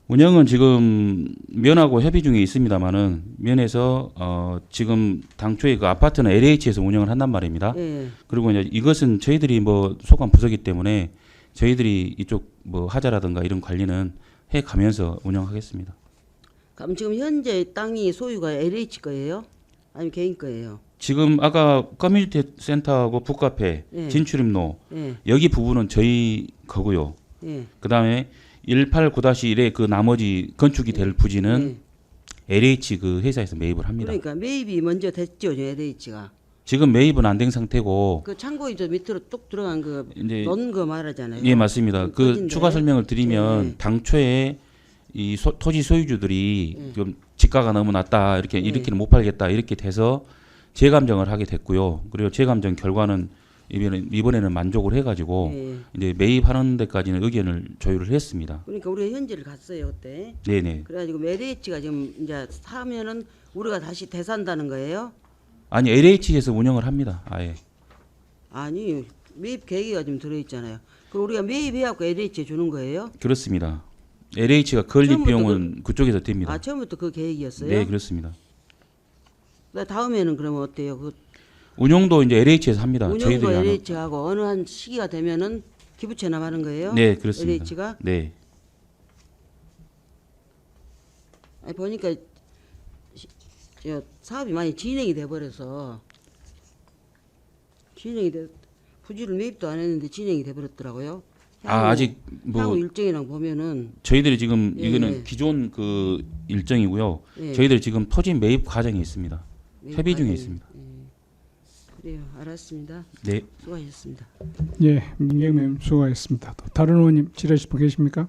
운영은 지금 면하고 협의 중에 있습니다만은 면에서 지금 당초에 그 아파트는 LH에서 운영을 한단 말입니다. 예. 그리고 이제 이것은 저희들이 뭐 소관 부서기 때문에 저희들이 이쪽 뭐 하자라든가 이런 관리는 해 가면서 운영하겠습니다. 그럼 지금 현재 땅이 소유가 LH 거예요? 아니면 개인 거예요? 지금 아까 커뮤니티 센터하고 북카페, 예. 진출입로 예. 여기 부분은 저희 거고요. 예. 그다음에 189-1의 그 나머지 건축이 될 부지는 LH 그 회사에서 매입을 합니다. 그러니까 매입이 먼저 됐죠, LH가. 지금 매입은 안 된 상태고 그 창고 이제 밑으로 뚝 들어간 그 이제 넣은 거 말하잖아요. 예 맞습니다. 그 토지인데. 추가 설명을 드리면 네. 당초에 이 토지 소유주들이 네. 좀 지가가 너무 낮다 이렇게 네. 이렇게는 못 팔겠다 이렇게 돼서 재감정을 하게 됐고요. 그리고 재감정 결과는 이번에는 만족을 해가지고 예. 이제 매입하는 데까지는 의견을 조율을 했습니다. 그러니까 우리가 현지를 갔어요 그때. 네네. 그래가지고 LH가 지금 이제 사면은 우리가 다시 대산다는 거예요? 아니 LH에서 운영을 합니다. 아예. 아니 매입 계획이 지금 들어있잖아요. 그럼 우리가 매입해갖고 LH에 주는 거예요? 그렇습니다. LH가 건립 처음부터 비용은 그쪽에서 됩니다. 아 처음부터 그 계획이었어요? 네 그렇습니다. 다음에는 그러면 어때요? 그 운영도 이제 LH에서 합니다. 운영도 저희들이 안 하고. LH하고 어느 한 시기가 되면은 기부 체납하는 거예요? 네 그렇습니다. LH가? 네. 아니 보니까 저 사업이 많이 진행이 돼 버려서 부지를 매입도 안 했는데 진행이 돼 버렸더라고요. 아직 뭐 향후 일정이랑 보면은 저희들이 지금 예, 이거는 예. 기존 그 일정이고요. 예. 저희들이 지금 토지 매입 과정에 있습니다. 매입 협의 중에 과정이- 있습니다. 그래요, 알았습니다. 네. 수고하셨습니다. 예, 민경님 수고하셨습니다. 또 다른 의원님 질의하실 분 계십니까?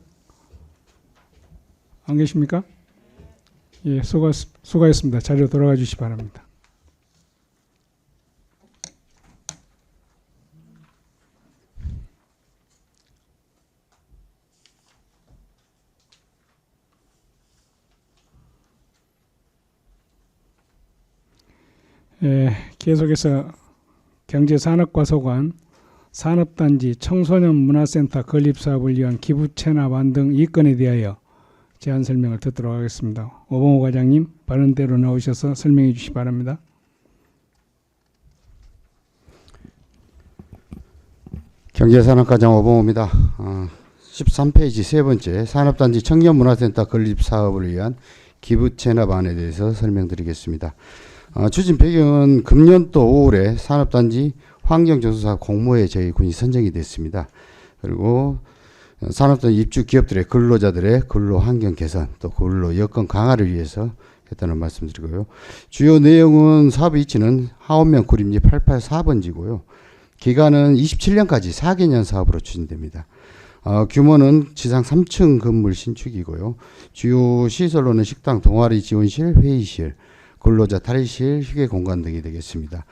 안 계십니까? 예, 수고하셨습니다. 자리로 돌아가 주시기 바랍니다. 예, 계속해서 경제산업과소관 산업단지 청소년 문화센터 건립사업을 위한 기부 체납안 등 이건에 대하여 제안 설명을 듣도록 하겠습니다. 오봉호 과장님 발언대로 나오셔서 설명해 주시기 바랍니다. 경제산업과장 오봉호입니다. 13페이지 세 번째 산업단지 청년문화센터 건립사업을 위한 기부 체납안에 대해서 설명드리겠습니다. 추진 배경은 금년도 5월에 산업단지 환경정수사 공모에 저희 군이 선정이 됐습니다. 그리고 산업단지 입주 기업들의 근로자들의 근로 환경 개선 또 근로 여건 강화를 위해서 했다는 말씀드리고요. 주요 내용은 사업 위치는 하원면 구림리 884번지고요. 기간은 27년까지 4개년 사업으로 추진됩니다. 규모는 지상 3층 건물 신축이고요. 주요 시설로는 식당, 동아리 지원실, 회의실, 근로자 탈의실, 휴게 공간 등이 되겠습니다.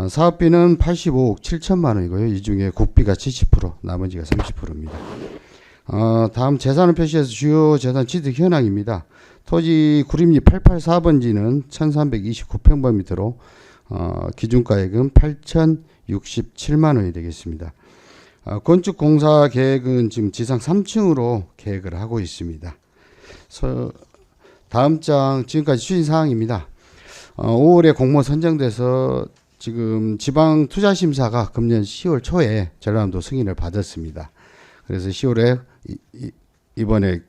사업비는 85억 7천만 원이고요. 이 중에 국비가 70%, 나머지가 30%입니다. 다음 재산을 표시해서 주요 재산 취득 현황입니다. 토지 구림리 884번지는 1329평방미터로 기준가액은 8,067만 원이 되겠습니다. 건축 공사 계획은 지금 지상 3층으로 계획을 하고 있습니다. 다음 장 지금까지 추진 사항입니다. 5월에 공모 선정돼서 지금 지방 투자 심사가 금년 10월 초에 전라남도 승인을 받았습니다. 그래서 10월에 이번에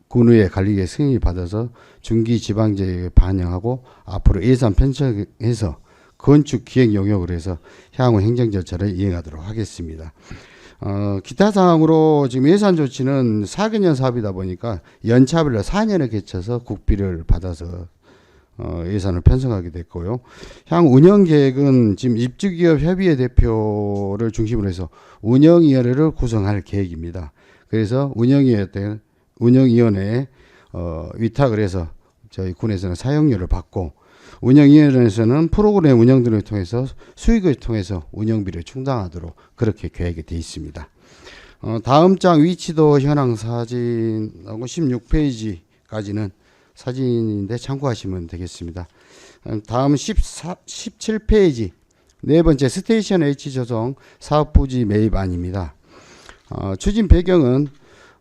군의회 관리계 승인을 받아서 중기 지방제에 반영하고 앞으로 예산 편성해서 건축 기획 용역을 해서 향후 행정 절차를 이행하도록 하겠습니다. 기타 사항으로 지금 예산 조치는 4개년 사업이다 보니까 연차별로 4년을 거쳐서 국비를 받아서 예산을 편성하게 됐고요. 향후 운영 계획은 지금 입주기업 협의회 대표를 중심으로 해서 운영위원회를 구성할 계획입니다. 그래서 운영위원회에 위탁을 해서 저희 군에서는 사용료를 받고 운영위원회에서는 프로그램 운영 등을 통해서 수익을 통해서 운영비를 충당하도록 그렇게 계획이 되어 있습니다. 다음 장 위치도 현황 사진하고 16페이지까지는 사진인데 참고하시면 되겠습니다. 다음 17페이지 네 번째 스테이션 H 조성 사업 부지 매입안입니다. 추진 배경은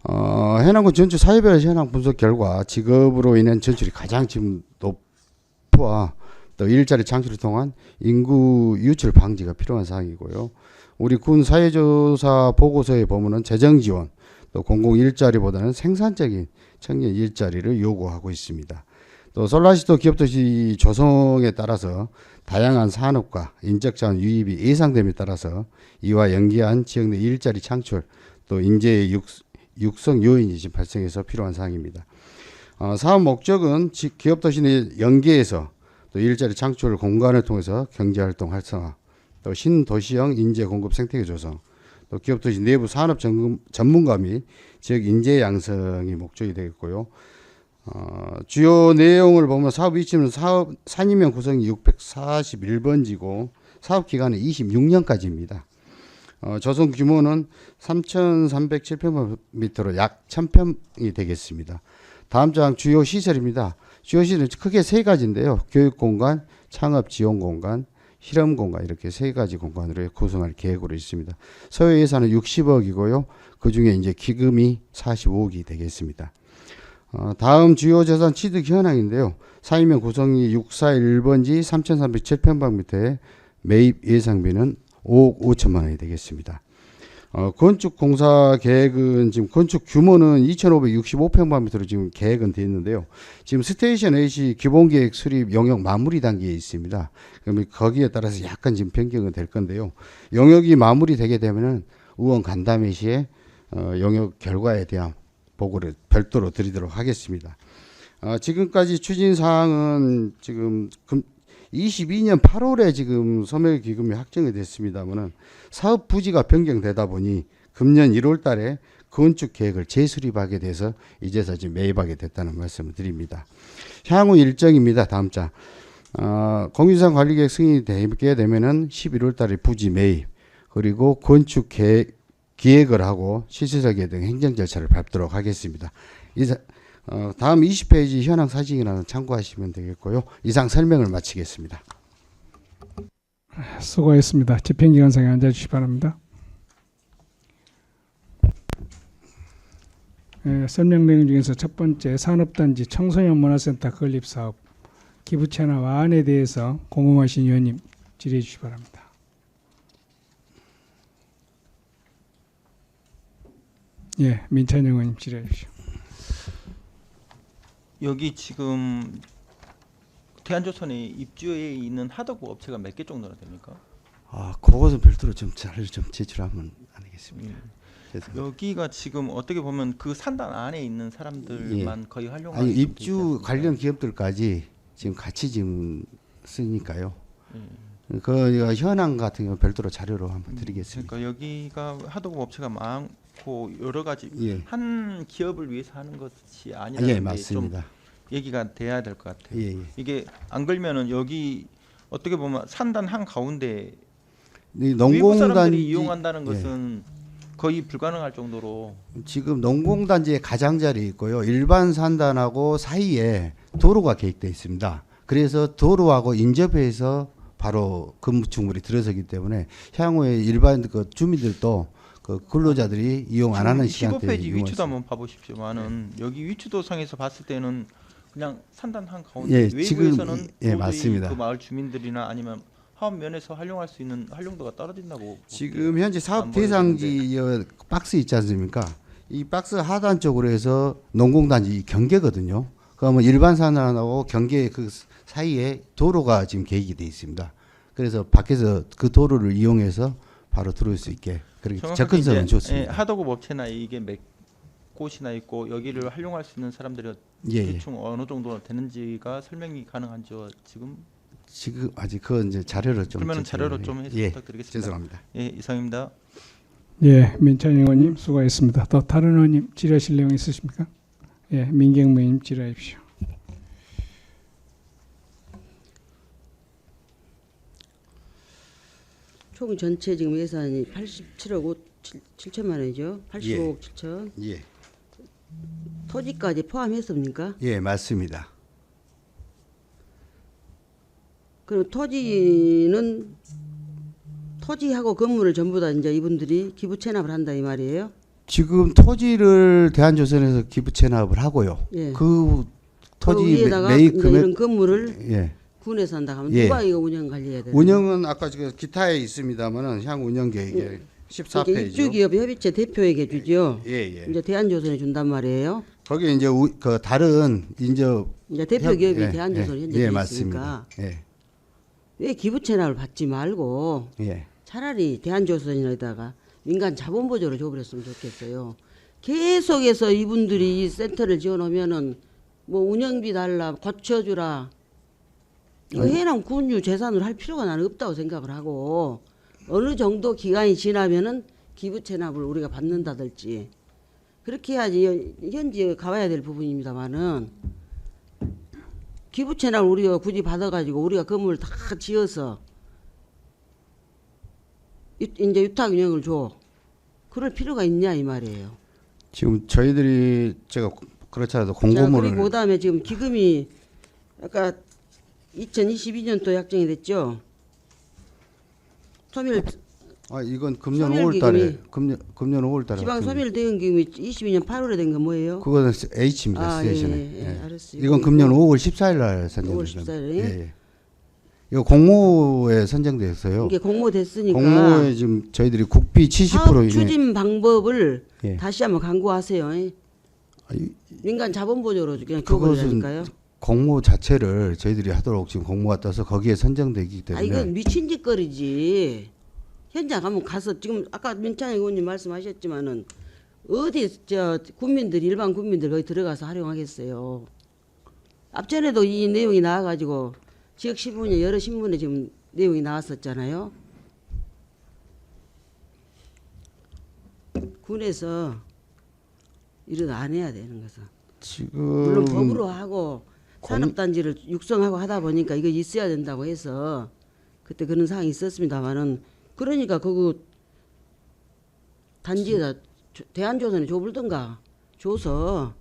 해남군 전주 사회별 현황 분석 결과 직업으로 인한 전출이 가장 지금 높아 또 일자리 창출을 통한 인구 유출 방지가 필요한 사항이고요. 우리 군 사회조사 보고서에 보면은 재정 지원 또 공공 일자리보다는 생산적인 청년 일자리를 요구하고 있습니다. 또 솔라시도 기업도시 조성에 따라서 다양한 산업과 인적자원 유입이 예상됨에 따라서 이와 연계한 지역 내 일자리 창출 또 인재 육성 요인이 지금 발생해서 필요한 사항입니다. 사업 목적은 기업도시 내 연계해서 또 일자리 창출 공간을 통해서 경제활동 활성화 또 신도시형 인재 공급 생태계 조성 또 기업도시 내부 산업 전문가 및 지역 인재 양성이 목적이 되겠고요. 주요 내용을 보면 사업 위치는 산임명 구성이 641번지고 사업 기간은 26년까지입니다. 조성 규모는 3,307평방미터로 약 1,000평이 되겠습니다. 다음 장 주요 시설입니다. 주요 시설은 크게 세 가지인데요. 교육공간, 창업지원공간, 실험공간 이렇게 세 가지 공간으로 구성할 계획으로 있습니다. 소요 예산은 60억이고요. 그중에 이제 기금이 45억이 되겠습니다. 다음 주요 재산 취득 현황인데요. 사임명 구성이 641번지 3,307평방미터에 매입 예상비는 5억 5천만 원이 되겠습니다. 건축 공사 계획은 지금 건축 규모는 2,565평방미터로 지금 계획은 되어 있는데요. 지금 스테이션 H 기본 계획 수립 영역 마무리 단계에 있습니다. 그러면 거기에 따라서 약간 지금 변경은 될 건데요. 영역이 마무리되게 되면은 의원 간담회 시에 영역 결과에 대한 보고를 별도로 드리도록 하겠습니다. 지금까지 추진 사항은 지금 22년 8월에 지금 소멸 기금이 확정이 됐습니다만은 사업 부지가 변경되다 보니 금년 1월 달에 건축 계획을 재수립하게 돼서 이제서 지금 매입하게 됐다는 말씀을 드립니다. 향후 일정입니다. 다음 장. 공유상 관리계획 승인이 되게 되면은 11월 달에 부지 매입 그리고 건축 기획을 하고 시세설계 등 행정 절차를 밟도록 하겠습니다. 다음 20페이지 현황 사진이라는 참고하시면 되겠고요. 이상 설명을 마치겠습니다. 수고했습니다. 집행기관상에 앉아주시기 바랍니다. 설명 내용 중에서 첫 번째 산업단지 청소년 문화센터 건립사업 기부채나 와안에 대해서 공범하신 위원님 질의해 주시기 바랍니다. 예, 민찬영 의원님 질의해 주시오. 여기 지금 대한조선에 입주해 있는 하덕구 업체가 몇 개 정도나 됩니까? 그것은 별도로 좀 자료를 좀 제출하면 안 되겠습니다. 여기가 지금 어떻게 보면 그 산단 안에 있는 사람들만 거의 활용하는 입주 관련 기업들까지 지금 같이 지금 쓰니까요. 그 현황 같은 경우 별도로 자료로 한번 드리겠습니다. 그러니까 여기가 하덕구 업체가 많고 여러 가지 한 기업을 위해서 하는 것이 아니라는 게 맞습니다. 좀 얘기가 돼야 될 것 같아요. 이게 안 그러면은 여기 어떻게 보면 산단 한 가운데 외부 사람들이 이용한다는 것은 거의 불가능할 정도로 지금 농공단지의 가장자리에 있고요. 일반 산단하고 사이에 도로가 계획되어 있습니다. 그래서 도로하고 인접해서 바로 건축물이 들어서기 때문에 향후에 일반 그 주민들도 그 근로자들이 이용 안 하는 시간대에 15페이지 위치도 한번 봐보십시오만은 여기 위치도상에서 봤을 때는 그냥 산단 한 가운데 외부에서는 도저히 맞습니다. 그 마을 주민들이나 아니면 사업 면에서 활용할 수 있는 활용도가 떨어진다고 지금 현재 사업 대상지 박스 있지 않습니까? 이 박스 하단 쪽으로 해서 농공단지 경계거든요. 그러면 일반 산단하고 경계 그 사이에 도로가 지금 계획이 되어 있습니다. 그래서 밖에서 그 도로를 이용해서 바로 들어올 수 있게 그렇게 접근성은 좋습니다. 하덕구 업체나 이게 몇 곳이나 있고 여기를 활용할 수 있는 사람들이 대충 어느 정도 되는지가 설명이 가능한지요 지금 아직 그 이제 자료를 좀 그러면 자료로 좀 해서 부탁드리겠습니다. 죄송합니다. 이상입니다. 예, 민찬영 의원님 수고했습니다. 또 다른 의원님 질의하실 내용 있으십니까? 예, 민경무 의원님 질의하십시오. 총 전체 지금 예산이 87억 7천만 원이죠. 85억 7천. 예. 토지까지 포함했습니까? 예, 맞습니다. 그럼 토지하고 건물을 전부 다 이제 이분들이 기부 체납을 한다 이 말이에요? 지금 토지를 대한조선에서 기부 체납을 하고요. 예. 그 토지 위에다가 매입 이제 금액 이런 건물을 예. 군에서 한다 하면 예. 누가 이거 운영 관리해야 돼요? 운영은 아까 그 기타에 있습니다만은 향 운영 계획에 14페이지죠. 입주기업 협의체 대표에게 주죠. 예, 예. 이제 대한조선에 준단 말이에요. 거기 이제 그 다른 이제 대표 기업이 예, 대한조선 예, 현재 예, 돼 맞습니다. 있으니까 예. 왜 기부 체납을 받지 말고 예. 차라리 대한조선에다가 민간 자본 보조를 줘버렸으면 좋겠어요. 계속해서 이분들이 이 센터를 지어놓으면은 뭐 운영비 달라 고쳐주라 이거 해남 군유 재산으로 할 필요가 나는 없다고 생각을 하고 어느 정도 기간이 지나면은 기부 체납을 우리가 받는다든지 그렇게 해야지 현지에 가봐야 될 부분입니다만은 기부 체납을 우리가 굳이 받아가지고 우리가 건물을 다 지어서 이제 유탁 운영을 줘 그럴 필요가 있냐 이 말이에요. 지금 저희들이 제가 그렇지 않아도 자, 공고문을 그리고 그다음에 지금 기금이 아까 2022년도 약정이 됐죠. 소멸 이건 금년 소멸 5월달에 기금이 금년 5월달에 지방 소멸 대응 기금이 22년 8월에 된 건 뭐예요? 그거는 H입니다. 아, 스테이션에. 예, 알았어요. 이건 금년 5월 14일 날 5월 선정됐습니다. 14일. 예, 예. 이거 공모에 선정됐어요. 이게 공모됐으니까 공모에 지금 저희들이 국비 70% 사업 이내 추진 방법을 예. 다시 한번 강구하세요. 민간 자본 보조로 그냥 그것은 줘버리라니까요. 공모 자체를 저희들이 하도록 지금 공모가 떠서 거기에 선정되기 때문에 이건 미친 짓거리지. 현장 가면 가서 지금 아까 민찬 의원님 말씀하셨지만은 어디 국민들 일반 국민들 거기 들어가서 활용하겠어요. 앞전에도 이 내용이 나와가지고 지역 신문에 여러 신문에 지금 내용이 나왔었잖아요. 군에서 이런 안 해야 되는 것은 지금 물론 법으로 하고 산업단지를 육성하고 하다 보니까 이거 있어야 된다고 해서 그때 그런 상황이 있었습니다만은 그러니까 그거 단지에다 대한조선에 줘불던가 줘서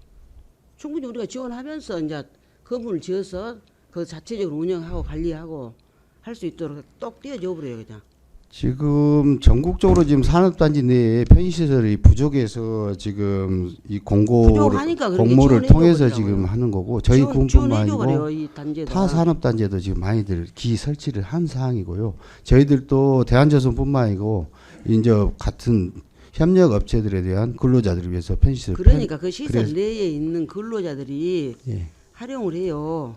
충분히 우리가 지원하면서 이제 건물을 지어서 그 자체적으로 운영하고 관리하고 할 수 있도록 똑 띄워줘 버려요 그냥. 지금 전국적으로 지금 산업단지 내에 편의시설이 부족해서 지금 이 부족하니까 그런 게 공모를 지원해줘 통해서 버리라고요. 지금 하는 거고 저희 군뿐만 지원해줘 버려요 아니고 이 단지에다. 타 산업단지에도 지금 많이들 기 설치를 한 사항이고요. 저희들도 대한조선뿐만 아니고 이제 같은 협력 업체들에 대한 근로자들을 위해서 편의시설 그러니까 그 시설 그래서- 내에 있는 근로자들이 예. 활용을 해요.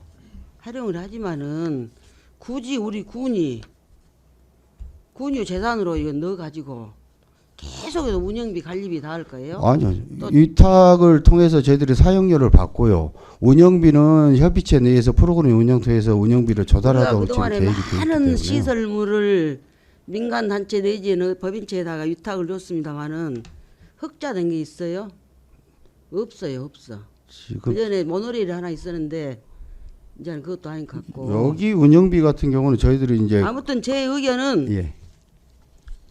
활용을 하지만은 굳이 우리 군유 재산으로 이거 넣어가지고 계속해서 운영비 관리비 다 할 거예요? 아니요. 또- 위탁을 통해서 저희들이 사용료를 받고요. 운영비는 협의체 내에서 프로그램 운영 통해서 운영비를 우리가 조달하도록 지금 그동안에 계획이 되어 있기 많은 때문에 시설물을 민간 단체 내지는 법인체에다가 위탁을 줬습니다마는 흑자된 게 있어요? 없어요, 없어. 지금 그 전에 모노레일 하나 있었는데 이제는 그것도 아닌 것 같고. 여기 운영비 같은 경우는 저희들이 이제 아무튼 제 의견은 예,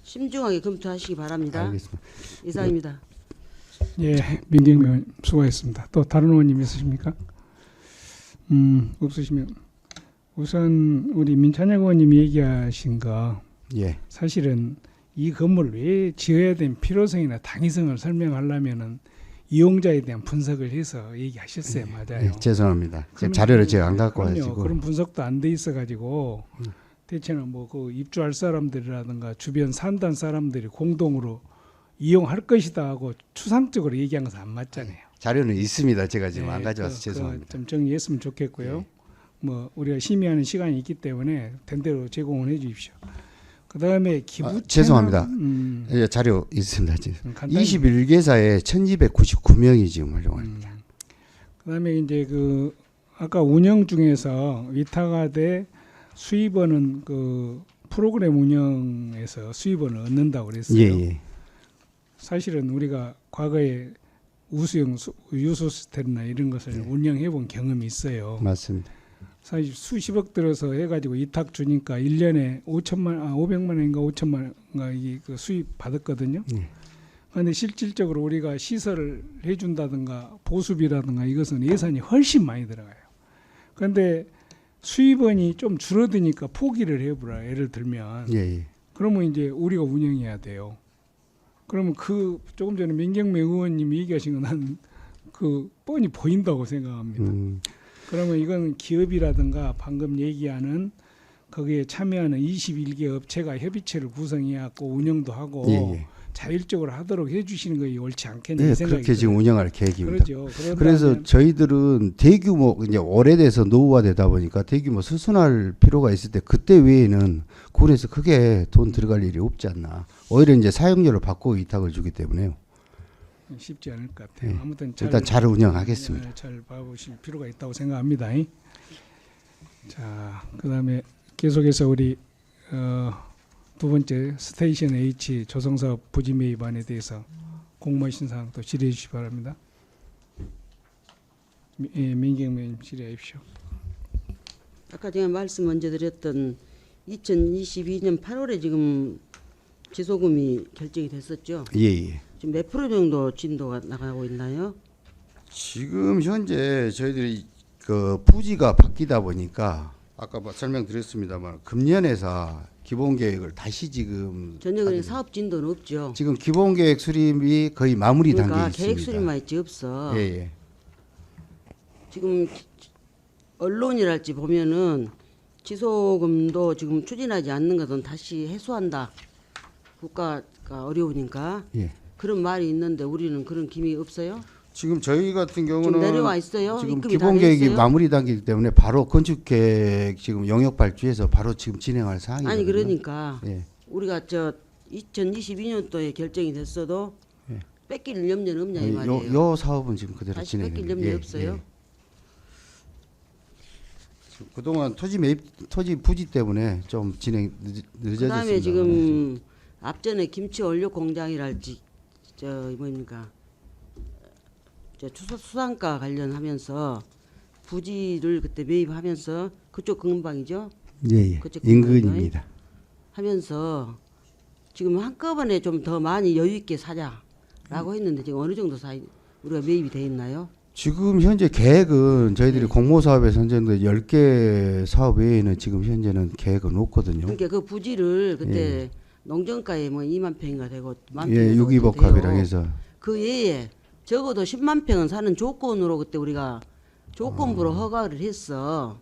심중하게 검토하시기 바랍니다. 알겠습니다. 이상입니다. 예, 민경 의원 수고했습니다. 또 다른 의원님 있으십니까? 없으시면 우선 우리 민찬혁 의원님이 얘기하신 거 예, 사실은 이 건물을 왜 지어야 된 필요성이나 당위성을 설명하려면은 이용자에 대한 분석을 해서 얘기하셨어요. 맞아요. 예, 죄송합니다. 그러면 자료를 제가 안 갖고 그럼요. 와가지고 그런 분석도 안 돼 있어가지고 대체는 뭐 그 입주할 사람들이라든가 주변 산단 사람들이 공동으로 이용할 것이다 하고 추상적으로 얘기한 것은 안 맞잖아요. 자료는 있습니다. 제가 지금 안 네, 가져와서 그 죄송합니다. 좀 정리했으면 좋겠고요. 네. 뭐 우리가 심의하는 시간이 있기 때문에 된 대로 제공을 해주십시오. 그 다음에 기부 죄송합니다. 예, 자료 있습니다. 지금. 21개사에 1,299명이 지금 활용합니다. 그다음에 이제 그 아까 운영 중에서 위탁하되 수입원은 그 프로그램 운영에서 수입원을 얻는다고 그랬어요. 예, 예. 사실은 우리가 과거에 우수형 유소스텔이나 이런 것을 운영해 본 경험이 있어요. 맞습니다. 사실 수십억 들어서 해가지고 위탁 주니까 1년에 500만 원인가 5천만 원인가 이게 그 수입 받았거든요. 그런데 실질적으로 우리가 시설을 해준다든가 보수비라든가 이것은 예산이 훨씬 많이 들어가요. 그런데 수입원이 좀 줄어드니까 포기를 해보라. 예를 들면 예. 그러면 이제 우리가 운영해야 돼요. 그러면 그 조금 전에 민경매 의원님이 얘기하신 건 난 그 뻔히 보인다고 생각합니다. 그러면 이건 기업이라든가 방금 얘기하는 거기에 참여하는 21개 업체가 협의체를 구성해 갖고 운영도 하고 예. 자율적으로 하도록 해주시는 것이 옳지 않겠냐 네, 생각이 그렇게 지금 들어요. 운영할 계획입니다. 그렇죠. 그래서 저희들은 대규모 이제 오래돼서 노후화되다 보니까 대규모 수순할 필요가 있을 때 그때 외에는 군에서 크게 돈 들어갈 일이 없지 않나. 오히려 이제 사용료를 받고 위탁을 주기 때문에요. 쉽지 않을 것 같아요. 네. 아무튼 일단 잘 운영하겠습니다. 잘 봐보실 필요가 있다고 생각합니다. 자, 그다음에 계속해서 우리 두 번째 스테이션 H 조성사업 부지 매입안에 대해서 공모하신 사항 또 질의해 주시기 바랍니다. 민경매 의원님 질의하십시오. 아까 제가 말씀 먼저 드렸던 2022년 8월에 지금 지소금이 결정이 됐었죠. 예. 지금 몇 프로 정도 진도가 나가고 있나요? 지금 현재 저희들이 그 부지가 바뀌다 보니까 아까 설명드렸습니다만 금년에서 기본 계획을 다시 지금 전혀 사업 진도는 없죠. 지금 기본 계획 수립이 거의 마무리 그러니까 단계에 있습니다. 계획 수립만 있지 없어. 예. 지금 언론이랄지 보면은 지소금도 지금 추진하지 않는 것은 다시 해소한다. 국가가 어려우니까 예. 그런 말이 있는데 우리는 그런 기미 없어요. 지금 저희 같은 경우는 좀 내려와 있어요. 지금 입금이 기본 다 계획이 됐어요? 마무리 단계이기 때문에 바로 건축 계획 지금 영역 발주해서 바로 지금 진행할 사항이거든요. 아니 그러니까 예. 우리가 저 2022년도에 결정이 됐어도 예. 뺏길 염려는 없냐 이 말이에요. 요 사업은 지금 그대로 다시 진행. 뺏길 염려 없어요. 지금 그동안 토지 부지 때문에 좀 진행 늦어졌습니다. 그다음에 지금 앞전에 김치 원료 공장이랄지 저 뭡니까 저 수산가 관련하면서 부지를 그때 매입하면서 그쪽 근방이죠. 예. 그쪽 인근입니다. 하면서 지금 한꺼번에 좀 더 많이 여유 있게 사자라고 했는데 지금 어느 정도 우리가 매입이 돼 있나요? 지금 현재 계획은 저희들이 공모 사업에 선정된 10개 사업 외에는 지금 현재는 계획은 없거든요. 그러니까 그 부지를 그때 농정가에 뭐 2만 평인가 되고 만 예, 평인가 유기복합이랑 해서 그 외에 적어도 10만 평은 사는 조건으로 그때 우리가 조건부로 허가를 했어.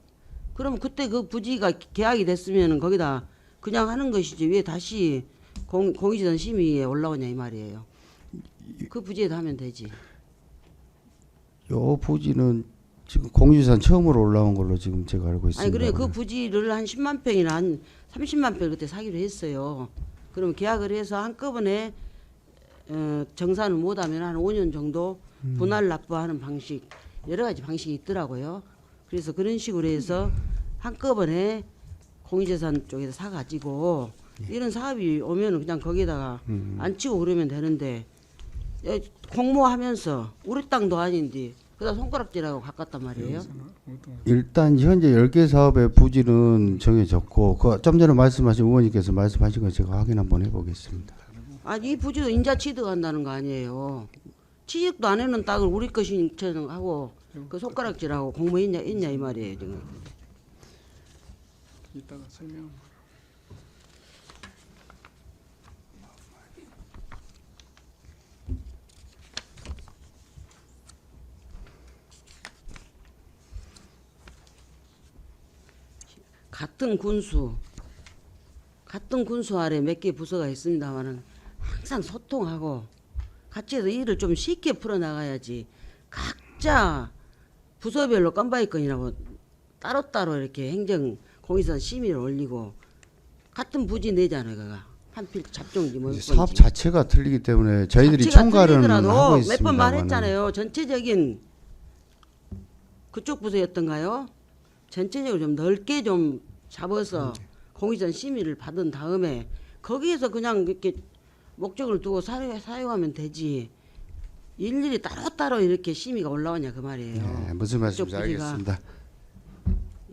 그럼 그때 그 부지가 계약이 됐으면 거기다 그냥 하는 것이지 왜 다시 공유지단 심의에 올라오냐 이 말이에요. 그 부지에도 하면 되지. 요 부지는 지금 공유산 처음으로 올라온 걸로 지금 제가 알고 있습니다. 아니 그래 그 부지를 한 10만 평이나 한 30만 평 그때 사기로 했어요. 그러면 계약을 해서 한꺼번에 정산을 못하면 한 5년 정도 분할 납부하는 방식 여러 가지 방식이 있더라고요. 그래서 그런 식으로 해서 한꺼번에 공유재산 쪽에서 사가지고 이런 사업이 오면은 그냥 거기다가 안 치고 그러면 되는데 공모하면서 우리 땅도 아닌데 그다 손가락질하고 가깝단 말이에요. 일단 현재 10개 사업의 부지는 정해졌고 그 좀 전에 말씀하신 의원님께서 말씀하신 거 제가 확인 한번 해보겠습니다. 아니 이 부지도 인자 취득한다는 거 아니에요. 취득도 안 해놓은 땅을 우리 것인 척 하고 그 손가락질하고 공모했냐 이 말이에요 지금. 이따가 설명. 같은 군수 아래 몇 개 부서가 있습니다만은 항상 소통하고 같이 해서 일을 좀 쉽게 풀어나가야지 각자 부서별로 건바이건이라고 따로따로 이렇게 행정 공유선 심의를 올리고 같은 부지 내잖아요. 그가 한필 잡종지 뭐 사업 자체가 틀리기 때문에 저희들이 총괄은 하고 있습니다만 몇 번 말했잖아요. 전체적인 그쪽 부서였던가요? 전체적으로 좀 넓게 좀 잡아서 공유선 심의를 받은 다음에 거기에서 그냥 이렇게 목적을 두고 사용하면 되지 일일이 따로따로 이렇게 심의가 올라오냐 그 말이에요. 네, 무슨 말씀인지 그쪽 부지가. 알겠습니다.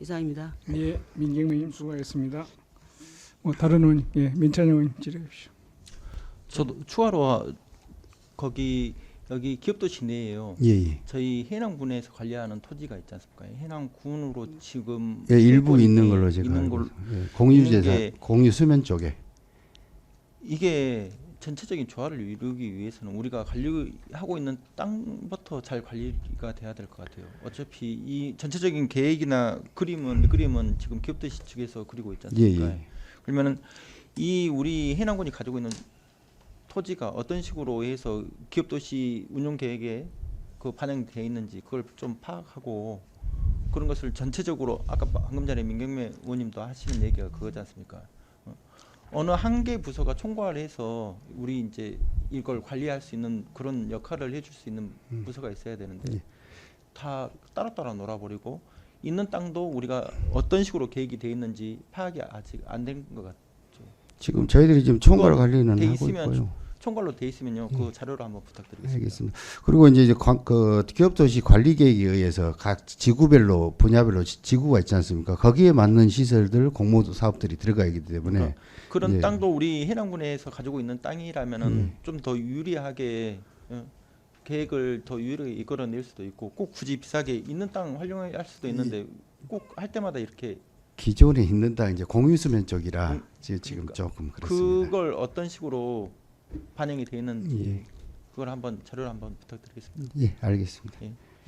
이상입니다. 예, 민경님 수고하셨습니다. 뭐 다른 의원, 예, 민찬영 의원 질의하십시오. 저도 추가로 거기 여기 기업도시 내에요. 예, 예. 저희 해남군에서 관리하는 토지가 있지 않습니까? 해남군으로 지금 예, 일부 소유권이 있는 걸로 제가 있는 알고 걸 있어요. 예, 공유재산, 있는 게- 공유 수면 쪽에. 이게 전체적인 조화를 이루기 위해서는 우리가 관리하고 있는 땅부터 잘 관리가 돼야 될 것 같아요. 어차피 이 전체적인 계획이나 그림은 지금 기업도시 측에서 그리고 있지 않습니까? 예, 예. 그러면은 이 우리 해남군이 가지고 있는 토지가 어떤 식으로 해서 기업도시 운영 계획에 그 반영되어 있는지 그걸 좀 파악하고 그런 것을 전체적으로 아까 방금 전에 민경매 의원님도 하시는 얘기가 그거지 않습니까? 어느 한 개 부서가 총괄을 해서 우리 이제 이걸 관리할 수 있는 그런 역할을 해줄 수 있는 부서가 있어야 되는데 예. 다 따로따로 놀아버리고 있는 땅도 우리가 어떤 식으로 계획이 돼 있는지 파악이 아직 안 된 것 같아요. 지금 저희들이 지금 총괄 그거 관리는 돼 하고 있으면 있고요. 총괄로 돼 있으면요. 그 자료를 한번 부탁드리겠습니다. 알겠습니다. 그리고 이제 그 기업도시 관리 계획에 의해서 각 지구별로 분야별로 지구가 있지 않습니까? 거기에 맞는 시설들 공모 사업들이 들어가 있기 때문에 그런 예. 땅도 우리 해남군에서 가지고 있는 땅이라면은 좀 더 유리하게 계획을 더 유리하게 이끌어낼 수도 있고 꼭 굳이 비싸게 있는 땅 활용할 수도 있는데 꼭 할 때마다 이렇게 기존에 있는 땅 이제 공유수면 쪽이라 지금 그러니까 조금 그렇습니다. 그걸 어떤 식으로 반영이 돼 있는지 예. 그걸 한번 자료를 한번 부탁드리겠습니다. 예, 알겠습니다.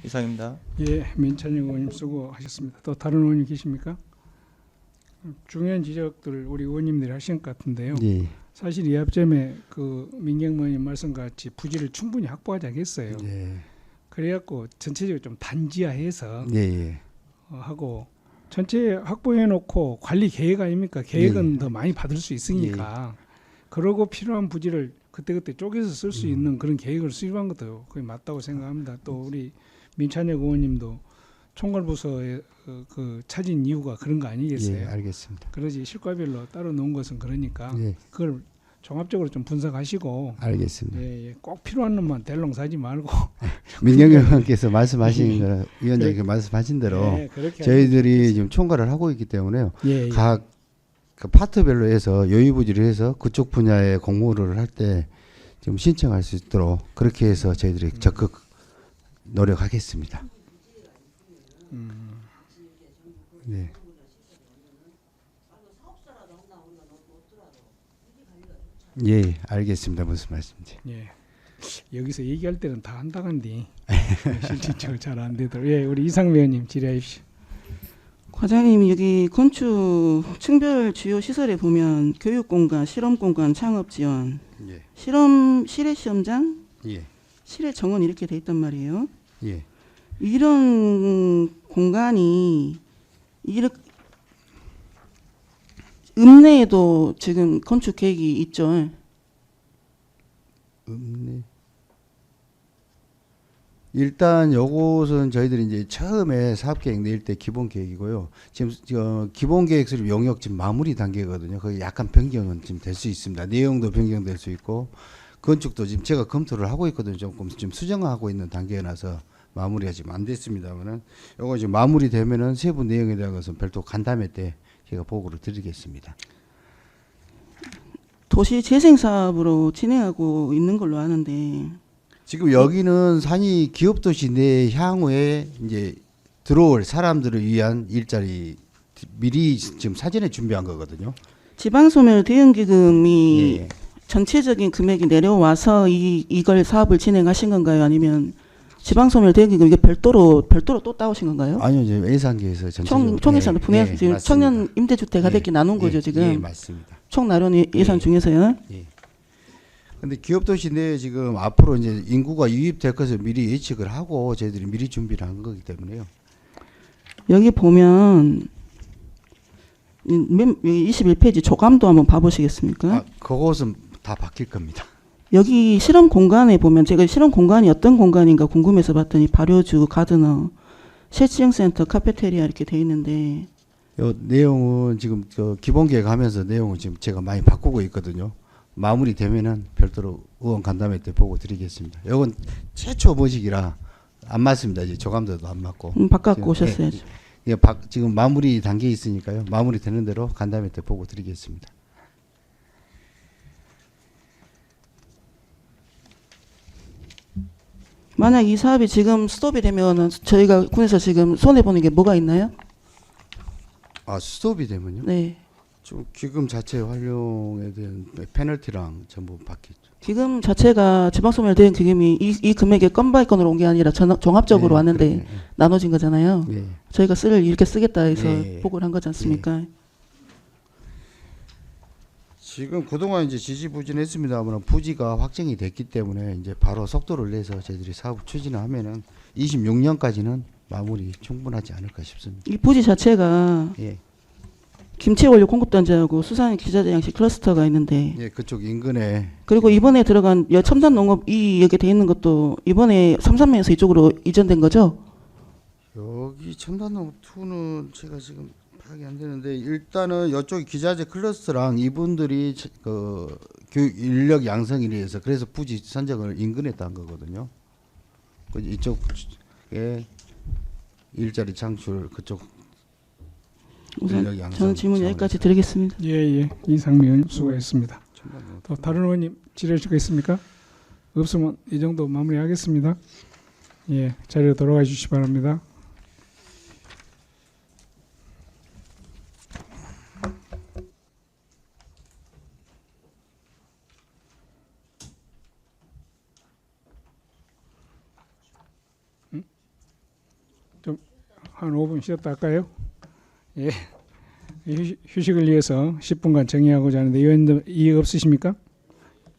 이상입니다. 예, 민찬영 의원님 수고하셨습니다. 또 다른 의원님 계십니까? 중요한 지적들 우리 의원님들이 하신 것 같은데요. 예, 사실 이 앞점에 그 민경 의원님 말씀같이 부지를 충분히 확보하자겠어요. 예, 그래갖고 전체적으로 좀 단지화해서 예, 예. 하고 전체 확보해놓고 관리 계획 아닙니까? 계획은 더 많이 받을 수 있으니까 그러고 필요한 부지를 그때그때 쪼개서 쓸 수 있는 그런 계획을 수립한 것도 거의 맞다고 생각합니다. 또 우리 민찬혁 의원님도 총괄부서에 그 찾은 이유가 그런 거 아니겠어요? 예, 알겠습니다. 그러지 실과별로 따로 놓은 것은 그러니까 예, 그걸 종합적으로 좀 분석하시고 알겠습니다. 꼭 필요한 놈만 델롱 사지 말고 민경영 의원께서 말씀하신 거 위원장님께 말씀하신 대로 그렇게 저희들이 지금 총괄을 하고 있기 때문에요. 예, 예. 각 그 파트별로 해서 여유부지를 해서 그쪽 분야의 공모를 할 때 지금 신청할 수 있도록 그렇게 해서 저희들이 적극 노력하겠습니다. 네. 예, 알겠습니다. 무슨 말씀인지. 예. 여기서 얘기할 때는 다 한다간디 실질적으로 잘 안 되더라고요. 예, 우리 이상미 의원님 질의하십시오. 과장님 여기 건축 층별 주요 시설에 보면 교육공간, 실험공간, 창업지원, 예, 실외 시험장, 예, 실외 정원 이렇게 돼 있단 말이에요. 예. 이런 공간이 이렇게 읍내에도 지금 건축 계획이 있죠. 없네. 일단 요것은 저희들이 이제 처음에 사업계획 낼 때 기본 계획이고요. 지금 기본 계획 수립 용역 지금 마무리 단계거든요. 거기 약간 변경은 지금 될 수 있습니다. 내용도 변경될 수 있고 건축도 지금 제가 검토를 하고 있거든요. 조금 지금 수정하고 있는 단계라서 마무리가 지금 안 됐습니다만은 요거 지금 마무리되면은 세부 내용에 대한 것은 별도 간담회 때 제가 보고를 드리겠습니다. 도시 재생 사업으로 진행하고 있는 걸로 아는데 지금 여기는 산이 기업도시 내 향후에 이제 들어올 사람들을 위한 일자리 미리 지금 사전에 준비한 거거든요. 지방소멸 대응기금이 예. 전체적인 금액이 내려와서 이걸 사업을 진행하신 건가요? 아니면 지방소멸 대응기금 이게 별도로 또 따오신 건가요? 아니요, 이제 예산계에서 전체적으로 총예산 분야 지금 맞습니다. 청년 임대주택 가대기 나눈 거죠 지금 예, 맞습니다. 총 나눈 예산 중에서요. 근데 기업도시 내에 지금 앞으로 이제 인구가 유입될 것을 미리 예측을 하고 저희들이 미리 준비를 한 거기 때문에요. 여기 보면 여기 21페이지 조감도 한번 봐보시겠습니까? 아, 그것은 다 바뀔 겁니다. 여기 실험 공간에 보면 제가 실험 공간이 어떤 공간인가 궁금해서 봤더니 발효주, 가드너, 실지형센터, 카페테리아 이렇게 돼 있는데 요 내용은 지금 기본 계획하면서 내용을 지금 제가 많이 바꾸고 있거든요. 마무리되면은 별도로 의원 간담회 때 보고 드리겠습니다. 이건 최초 모식이라 안 맞습니다. 이제 조감도도 안 맞고. 바꿔 오셨어야죠. 예, 지금 마무리 단계에 있으니까요. 마무리 되는 대로 간담회 때 보고 드리겠습니다. 만약 이 사업이 지금 스톱이 되면은 저희가 군에서 지금 손해 보는 게 뭐가 있나요? 아, 스톱이 되면요? 네. 좀 기금 자체 활용에 대한 페널티랑 전부 받겠죠. 기금 자체가 지방소멸 대응 기금이 이 금액의 건바이 건으로 온 게 아니라 종합적으로 네, 왔는데 그러네. 나눠진 거잖아요. 네. 저희가 이렇게 쓰겠다 해서 네. 보고를 한 거지 않습니까? 지금 그동안 이제 지지부진했습니다만 부지가 확정이 됐기 때문에 이제 바로 속도를 내서 저희들이 사업 추진을 하면은 26년까지는 마무리 충분하지 않을까 싶습니다. 이 부지 자체가 예, 김치 원료 공급단지하고 수산 기자재 양식 클러스터가 있는데 예, 그쪽 인근에 그리고 이번에 들어간 첨단 농업 이 여기 돼 있는 것도 이번에 삼산면에서 이쪽으로 이전된 거죠? 여기 첨단농업 2는 제가 지금 파악이 안 되는데 일단은 이쪽 기자재 클러스터랑 이분들이 그 교육 인력 양성을 위해서 그래서 부지 선정을 인근에 딴 거거든요. 그 이쪽에 일자리 창출 그쪽 인력 우선 양성 저는 질문 여기까지 차원에서. 드리겠습니다. 예, 이상미 의원님 수고했습니다. 첨단농업 또 다른 의원님 질의하실 거 있습니까? 없으면 이 정도 마무리하겠습니다. 예, 자리로 돌아가 주시기 바랍니다. 좀 한 5분 쉬었다 할까요? 예. 휴식을 위해서 10분간 정의하고자 하는데 의원님들 이의 없으십니까?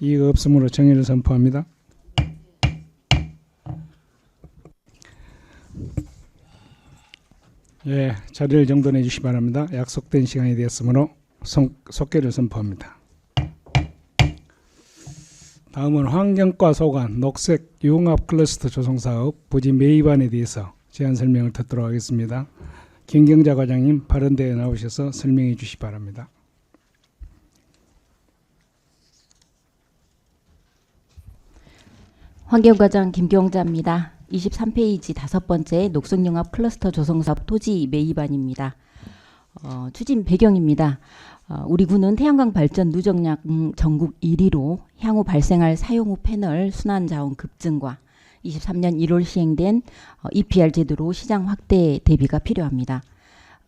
이의가 없으므로 정의를 선포합니다. 예, 자리를 정돈해 주시기 바랍니다. 약속된 시간이 되었으므로 속개를 선포합니다. 다음은 환경과 소관 녹색 융합 클러스터 조성 사업 부지 매입안에 대해서 제안 설명을 듣도록 하겠습니다. 김경자 과장님 발언대에 나오셔서 설명해 주시기 바랍니다. 환경과장 김경자입니다. 23페이지 5번째 녹색융합 클러스터 조성사업 토지 매입안입니다. 추진 배경입니다. 우리 군은 태양광 발전 누적량 전국 1위로 향후 발생할 사용 후 패널 순환 자원 급증과 23년 1월 시행된 EPR 제도로 시장 확대 대비가 필요합니다.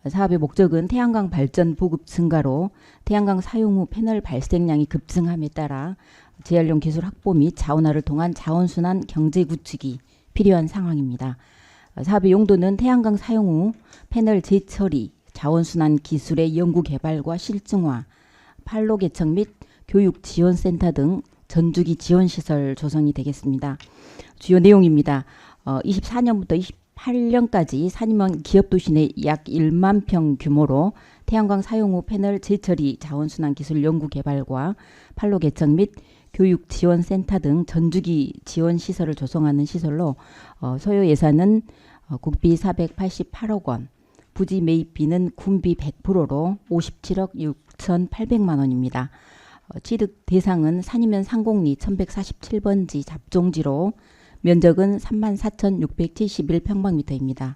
사업의 목적은 태양광 발전 보급 증가로 태양광 사용 후 패널 발생량이 급증함에 따라 재활용 기술 확보 및 자원화를 통한 자원순환 경제 구축이 필요한 상황입니다. 사업의 용도는 태양광 사용 후 패널 재처리, 자원순환 기술의 연구 개발과 실증화, 판로 개척 및 교육 지원센터 등 전주기 지원시설 조성이 되겠습니다. 주요 내용입니다. 24년부터 28년까지 산림형 기업도시 내 약 1만 평 규모로 태양광 사용 후 패널 재처리 자원순환 기술 연구 개발과 판로 개척 및 교육 지원센터 등 전주기 지원시설을 조성하는 시설로 소요 예산은 국비 488억 원, 부지 매입비는 군비 100%로 57억 6,800만 원입니다. 취득 대상은 산이면 상곡리 1147번지 잡종지로 면적은 34,671평방미터입니다.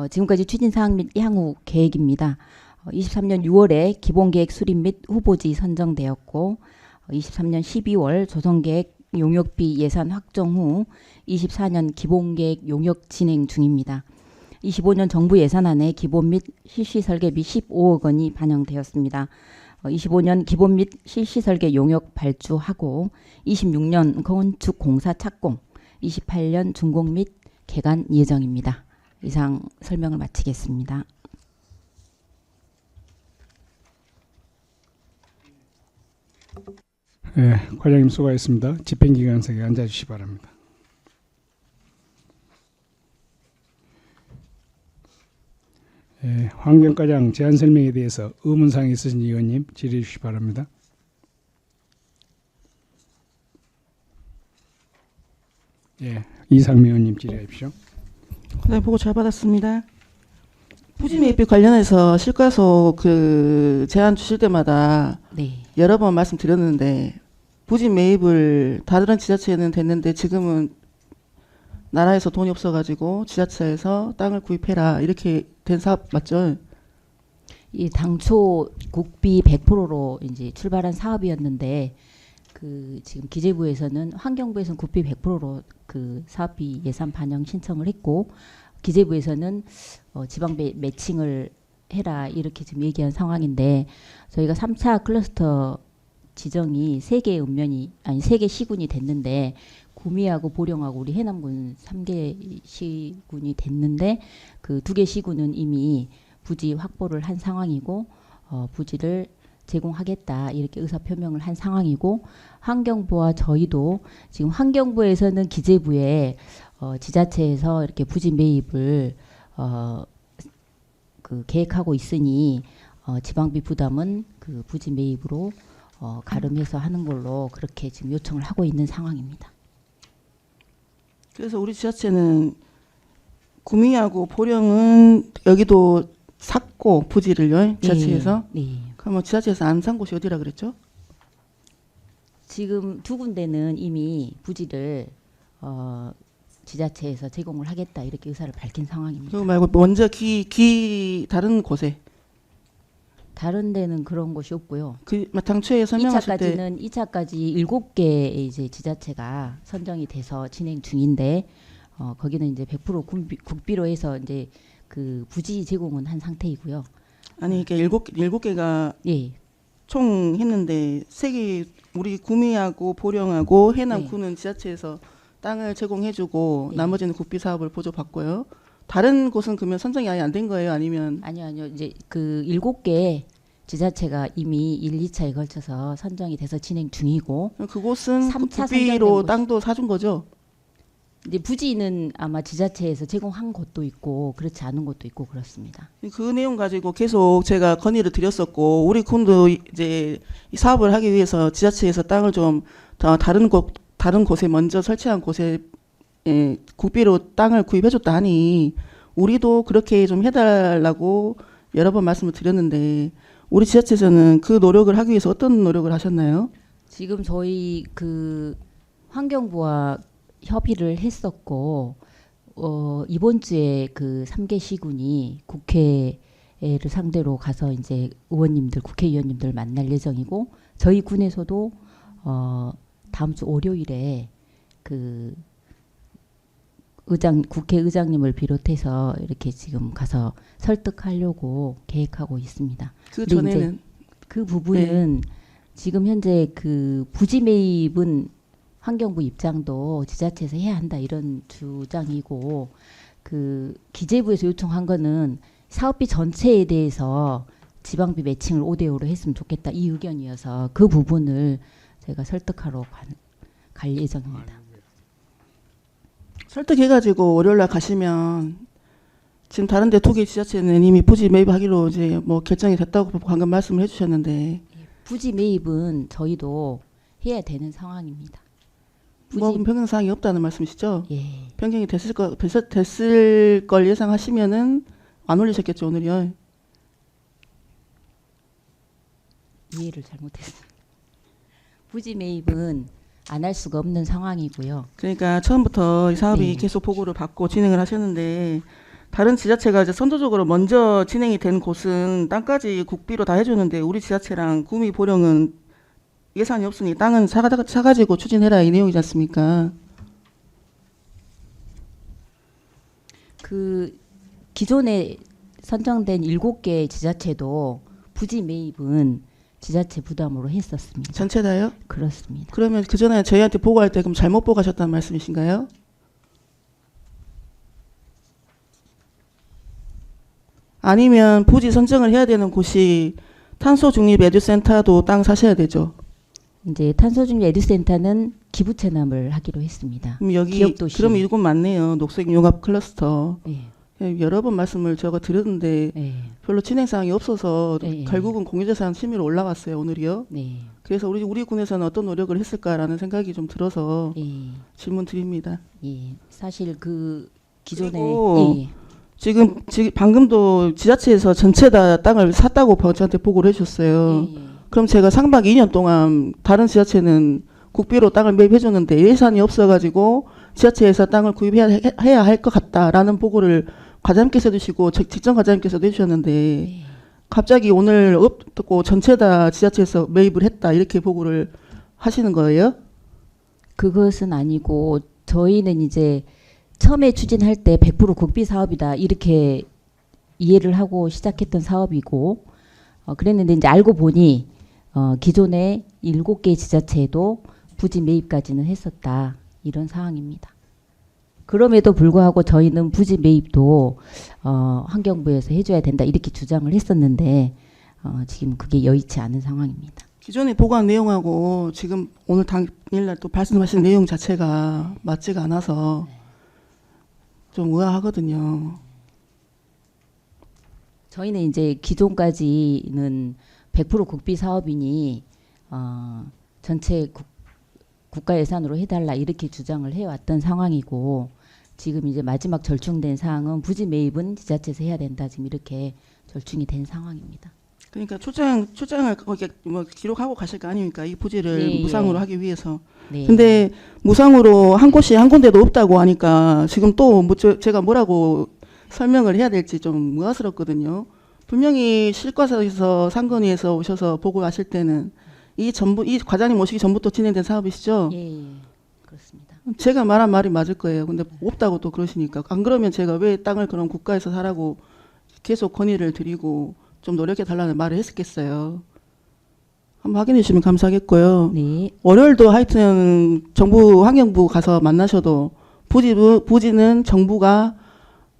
지금까지 추진사항 및 향후 계획입니다. 23년 6월에 기본계획 수립 및 후보지 선정되었고 23년 12월 조성계획 용역비 예산 확정 후 24년 기본계획 용역 진행 중입니다. 25년 정부 예산안에 기본 및 실시 설계비 15억 원이 반영되었습니다. 25년 기본 및 실시 설계 용역 발주하고 26년 건축 공사 착공, 28년 준공 및 개관 예정입니다. 이상 설명을 마치겠습니다. 예, 과장님 수고하셨습니다. 집행기관석에 앉아주시기 바랍니다. 예, 환경과장 제안 설명에 대해서 의문사항이 있으신 의원님 질의해 주시기 바랍니다. 예, 이상미 의원님 질의하십시오. 네, 보고 잘 받았습니다. 부지 매입비 관련해서 실과소 그 제안 주실 때마다 네. 여러 번 말씀드렸는데 부지 매입을 다른 지자체는 됐는데 지금은 나라에서 돈이 없어가지고 지자체에서 땅을 구입해라 이렇게 된 사업 맞죠? 이 당초 국비 100%로 이제 출발한 사업이었는데 그 지금 기재부에서는 환경부에서는 국비 100%로 그 사업비 예산 반영 신청을 했고 기재부에서는 지방 매칭을 해라 이렇게 지금 얘기한 상황인데 저희가 3차 클러스터 지정이 3개 읍면이 아니 3개 시군이 됐는데 구미하고 보령하고 우리 해남군 3개 시군이 됐는데 그 2개 시군은 이미 부지 확보를 한 상황이고 부지를 제공하겠다 이렇게 의사 표명을 한 상황이고 환경부와 저희도 지금 환경부에서는 기재부에 지자체에서 이렇게 부지 매입을 그 계획하고 있으니 지방비 부담은 그 부지 매입으로 가름해서 하는 걸로 그렇게 지금 요청을 하고 있는 상황입니다. 그래서 우리 지자체는 구미하고 보령은 여기도 샀고 부지를요 지자체에서. 네. 그러면 지자체에서 안 산 곳이 어디라 그랬죠? 지금 2군데는 이미 부지를 지자체에서 제공을 하겠다 이렇게 의사를 밝힌 상황입니다. 그거 말고 먼저 다른 곳에 다른 데는 그런 곳이 없고요. 그 당초에 설명하실 때 2차까지 7개 이제 지자체가 선정이 돼서 진행 중인데 거기는 이제 100% 국비로 해서 이제 그 부지 제공은 한 상태이고요. 아니 이게 7개가 예. 총 했는데 3개 우리 구미하고 보령하고 해남 네. 구는 지자체에서 땅을 제공해주고 네. 나머지는 국비 사업을 보조받고요. 다른 곳은 그러면 선정이 아예 안 된 거예요? 아니면 아니요. 이제 그 7개 지자체가 이미 1, 2차에 걸쳐서 선정이 돼서 진행 중이고 그곳은 3차 국비로 선정된 땅도 사준 거죠? 이제 부지는 아마 지자체에서 제공한 곳도 있고 그렇지 않은 곳도 있고 그렇습니다. 그 내용 가지고 계속 제가 건의를 드렸었고 우리 군도 이제 이 사업을 하기 위해서 지자체에서 땅을 좀 다른 곳에 먼저 설치한 곳에 국비로 땅을 구입해줬다 하니 우리도 그렇게 좀 해달라고 여러 번 말씀을 드렸는데 우리 지자체에서는 그 노력을 하기 위해서 어떤 노력을 하셨나요? 지금 저희 그 환경부와 협의를 했었고 이번 주에 그 3개 시군이 국회를 상대로 가서 이제 의원님들 국회의원님들 만날 예정이고 저희 군에서도 다음 주 월요일에 그 국회의장님을 비롯해서 이렇게 지금 가서 설득하려고 계획하고 있습니다. 그 근데 전에는 이제 그 부분은 지금 현재 그 부지 매입은 환경부 입장도 지자체에서 해야 한다 이런 주장이고 그 기재부에서 요청한 거는 사업비 전체에 대해서 지방비 매칭을 5대5로 했으면 좋겠다 이 의견이어서 그 부분을 제가 설득하러 갈 예정입니다. 설득해가지고 월요일날 가시면 지금 다른데 2개 지자체는 이미 부지 매입하기로 이제 뭐 결정이 됐다고 방금 말씀을 해주셨는데 부지 매입은 저희도 해야 되는 상황입니다. 뭐 변경 사항이 없다는 말씀이시죠? 예. 변경이 됐을 걸 예상하시면은 안 올리셨겠죠 오늘이요? 이해를 잘못했습니다. 부지 매입은 안 할 수가 없는 상황이고요. 그러니까 처음부터 이 사업이 네. 계속 보고를 받고 진행을 하셨는데 다른 지자체가 이제 선도적으로 먼저 진행이 된 곳은 땅까지 국비로 다 해주는데 우리 지자체랑 구미 보령은 예산이 없으니 땅은 사가지고 추진해라 이 내용이지 않습니까? 그 기존에 선정된 7개 지자체도 부지 매입은 지자체 부담으로 했었습니다. 전체 다요? 그렇습니다. 그러면 그 전에 저희한테 보고할 때 그럼 잘못 보고하셨다는 말씀이신가요? 아니면 부지 선정을 해야 되는 곳이 탄소 중립 에듀센터도 땅 사셔야 되죠. 이제 탄소중립 에듀센터는 기부 체납을 하기로 했습니다. 그럼 여기 기업도시. 그럼 이곳 맞네요. 녹색 융합 클러스터. 예. 여러 번 말씀을 제가 드렸는데 예. 별로 진행 사항이 없어서 예. 결국은 공유재산 심의로 올라왔어요 오늘이요. 네. 그래서 우리 군에서는 어떤 노력을 했을까라는 생각이 좀 들어서 예. 질문 드립니다. 예. 사실 그 기존에 그리고 예. 지금 방금도 지자체에서 전체 다 땅을 샀다고 저한테 보고를 해주셨어요. 예. 그럼 제가 상박 2년 동안 다른 지자체는 국비로 땅을 매입해줬는데 예산이 없어가지고 지자체에서 땅을 구입해야 할 것 같다라는 보고를 과장님께서 주시고 직전 과장님께서도 해주셨는데 갑자기 오늘 없고 전체 다 지자체에서 매입을 했다 이렇게 보고를 하시는 거예요? 그것은 아니고 저희는 이제 처음에 추진할 때 100% 국비 사업이다 이렇게 이해를 하고 시작했던 사업이고 그랬는데 이제 알고 보니 기존의 7개 지자체도 부지 매입까지는 했었다 이런 상황입니다. 그럼에도 불구하고 저희는 부지 매입도 환경부에서 해줘야 된다 이렇게 주장을 했었는데 지금 그게 여의치 않은 상황입니다. 기존에 보고한 내용하고 지금 오늘 당일날 또 말씀하신 내용 자체가 맞지가 않아서 좀 의아하거든요. 저희는 이제 기존까지는 100% 국비 사업이니 전체 국가 예산으로 해달라 이렇게 주장을 해왔던 상황이고 지금 이제 마지막 절충된 사항은 부지 매입은 지자체에서 해야 된다 지금 이렇게 절충이 된 상황입니다. 그러니까 초장을 거기에 뭐 기록하고 가실 거 아닙니까? 이 부지를 네, 무상으로 예. 하기 위해서. 네. 근데 무상으로 한 곳이 한 군데도 없다고 하니까 지금 또 뭐 제가 뭐라고 설명을 해야 될지 좀 의아스럽거든요. 분명히 실과서에서 상건위에서 오셔서 보고하실 때는 이 과장님 오시기 전부터 진행된 사업이시죠? 예, 그렇습니다. 제가 말한 말이 맞을 거예요. 근데 없다고 또 그러시니까 안 그러면 제가 왜 땅을 그럼 국가에서 사라고 계속 건의를 드리고 좀 노력해 달라는 말을 했었겠어요. 한번 확인해 주시면 감사하겠고요. 네. 월요일도 하여튼 정부 환경부 가서 만나셔도 부지는 정부가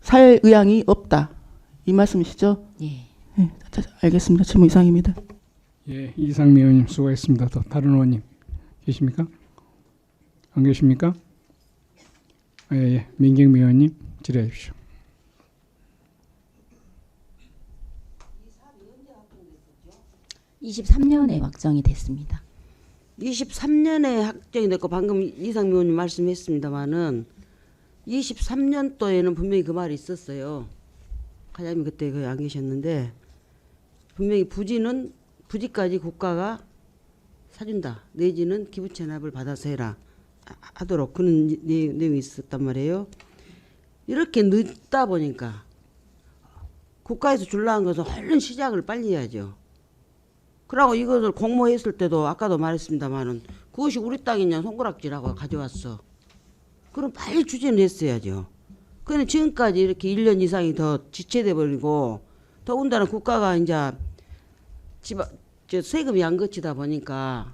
살 의향이 없다. 이 말씀이시죠? 예. 네, 알겠습니다. 질문 이상입니다. 예, 이상미 의원님 수고했습니다. 또 다른 의원님 계십니까? 안 계십니까? 예, 민경미 의원님 질의해 주십시오. (23년에) 확정이 됐습니다. 23년에 확정이 됐고 방금 이상미 의원님 말씀했습니다마는 23년도에는 분명히 그 말이 있었어요. 과장님 그때 거기 안 계셨는데 분명히 부지까지 국가가 사준다. 내지는 기부채납을 받아서 해라 하도록 그런 내용이 있었단 말이에요. 이렇게 늦다 보니까 국가에서 줄라는 것은 얼른 시작을 빨리 해야죠. 그러고 이것을 공모했을 때도 아까도 말했습니다마는 그것이 우리 땅이냐 손가락질하고 가져왔어. 그럼 빨리 추진을 했어야죠. 그런데 지금까지 이렇게 1년 이상이 더 지체돼 버리고 더군다나 국가가 이제 세금이 안 거치다 보니까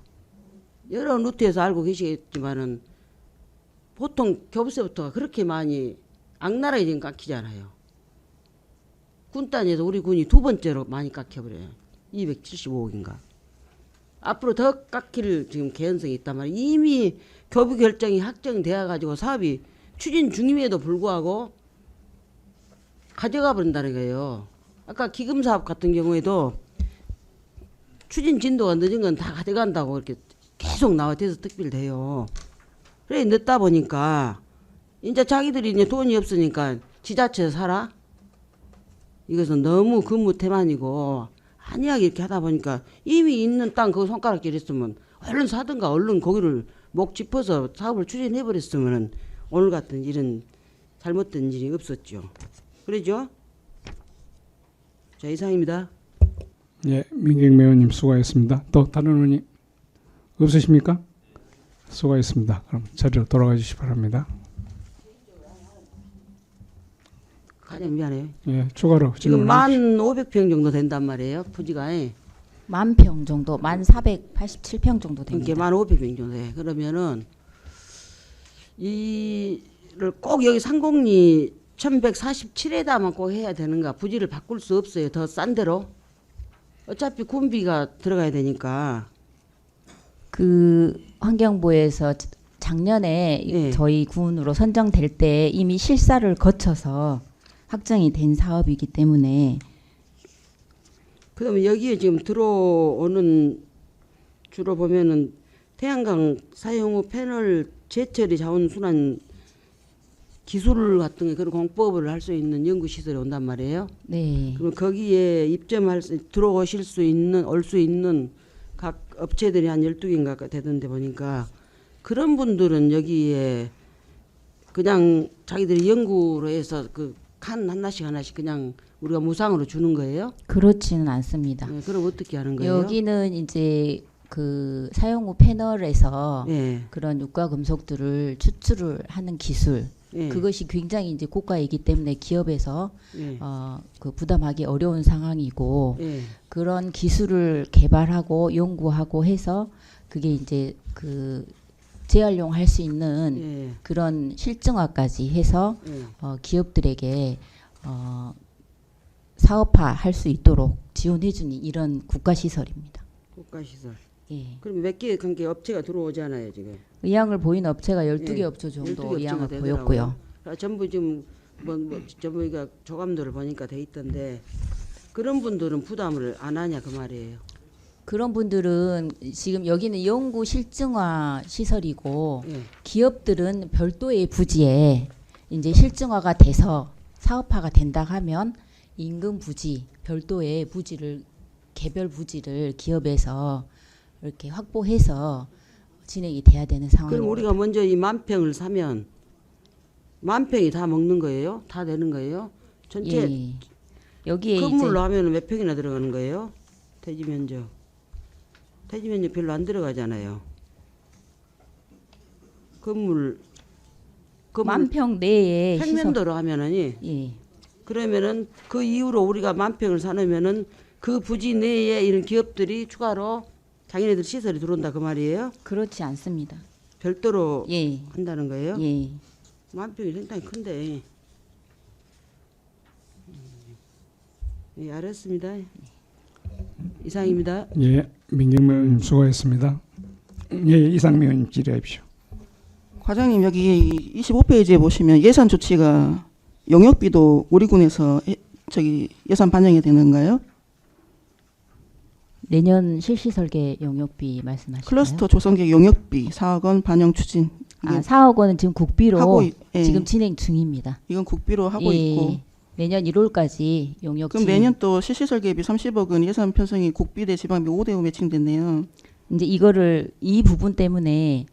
여러 루트에서 알고 계시겠지만은 보통 교부세부터가 그렇게 많이 악랄하게 지금 깎이잖아요. 군 단위에서 우리 군이 두 번째로 많이 깎여버려요. 275억인가. 앞으로 더 깎일 지금 개연성이 있단 말이에요. 이미 교부 결정이 확정되어 가지고 사업이 추진 중임에도 불구하고 가져가 버린다는 거예요. 아까 기금 사업 같은 경우에도 추진 진도가 늦은 건 다 가져간다고 이렇게 계속 나와 대서 특별돼요. 그래 늦다 보니까 이제 자기들이 이제 돈이 없으니까 지자체에서 사라. 이것은 너무 근무태만이고 한이하게 이렇게 하다 보니까 이미 있는 땅 그 손가락질 했으면 얼른 사든가 얼른 거기를 목 짚어서 사업을 추진해 버렸으면 오늘 같은 이런 잘못된 일이 없었죠. 그러죠? 자 이상입니다. 예, 민경미 의원님 수고하셨습니다. 또 다른 의원님 없으십니까? 수고하셨습니다. 그럼 자리로 돌아가 주시기 바랍니다. 가장 미안해요. 예, 추가로 지금 질문을 1,500평 정도 된단 말이에요. 부지가. 10,000평 정도, 1,487평 정도 그러니까 됩니다. 1,500평 정도 돼. 그러면은 이를 꼭 여기 상공리 1147에다만 꼭 해야 되는가? 부지를 바꿀 수 없어요. 더 싼 데로. 어차피 군비가 들어가야 되니까. 그 환경부에서 작년에 예. 저희 군으로 선정될 때 이미 실사를 거쳐서 확정이 된 사업이기 때문에 그러면 여기에 지금 들어오는 주로 보면은 태양광 사용 후 패널 재처리 자원순환 기술 같은 게 그런 공법을 할 수 있는 연구 시설이 온단 말이에요. 네. 그럼 거기에 들어오실 수 있는 올 수 있는 각 업체들이 한 12개인가 되던데 보니까 그런 분들은 여기에 그냥 자기들이 연구로 해서 그 칸 하나씩 그냥 우리가 무상으로 주는 거예요? 그렇지는 않습니다. 네, 그럼 어떻게 하는 거예요? 여기는 이제 그 사용 후 패널에서 예. 그런 육과 금속들을 추출을 하는 기술, 예. 그것이 굉장히 이제 고가이기 때문에 기업에서 예. 그 부담하기 어려운 상황이고, 예. 그런 기술을 개발하고 연구하고 해서 그게 이제 그 재활용할 수 있는 예. 그런 실증화까지 해서 예. 기업들에게 사업화할 수 있도록 지원해주는 이런 국가시설입니다. 국가시설. 예. 그럼 몇 개 관계 업체가 들어오잖아요 지금. 의향을 보인 업체가 12개 예. 업체 12개 정도 업체가 의향을 되더라고요. 보였고요. 전부 지금 전부 이가 조감도를 보니까 돼 있던데 그런 분들은 부담을 안 하냐 그 말이에요. 그런 분들은 지금 여기는 연구 실증화 시설이고 예. 기업들은 별도의 부지에 이제 실증화가 돼서 사업화가 된다 하면 임금 부지, 별도의 부지를 개별 부지를 기업에서 이렇게 확보해서 진행이 돼야 되는 상황입니다. 그럼 우리가 먼저 이 10,000평을 사면 10,000평이 다 먹는 거예요? 다 되는 거예요? 전체 예. 여기에 건물로 이제 하면 몇 평이나 들어가는 거예요? 대지 면적. 대지 면적 별로 안 들어가잖아요. 건물 10,000평 내에 시설, 평면도로 하면은 예. 그러면은 그 이후로 우리가 10,000평을 사놓으면은 그 부지 내에 이런 기업들이 추가로 자기네들 시설이 들어온다 그 말이에요? 그렇지 않습니다. 별도로 예. 한다는 거예요? 예. 10,000평이 상당히 큰데. 예, 알았습니다. 이상입니다. 예, 민경명 의원님 수고했습니다. 예, 이상명 의원님 질의하십시오. 과장님 여기 25페이지에 보시면 예산 조치가 용역비도 우리 군에서 예산 반영이 되는가요? 내년 실시 설계 용역비 말씀하시나요? 클러스터 조성계획 용역비 4억 원 반영 추진. 이게 4억 원은 지금 국비로 예. 지금 진행 중입니다. 이건 국비로 하고 예. 있고. 내년 1월까지 용역 그럼 진행. 내년 또 실시설계비 30억 원 예산 편성이 국비 대 지방비 5대5 매칭됐네요. 이제 이거를 이 부분 때문에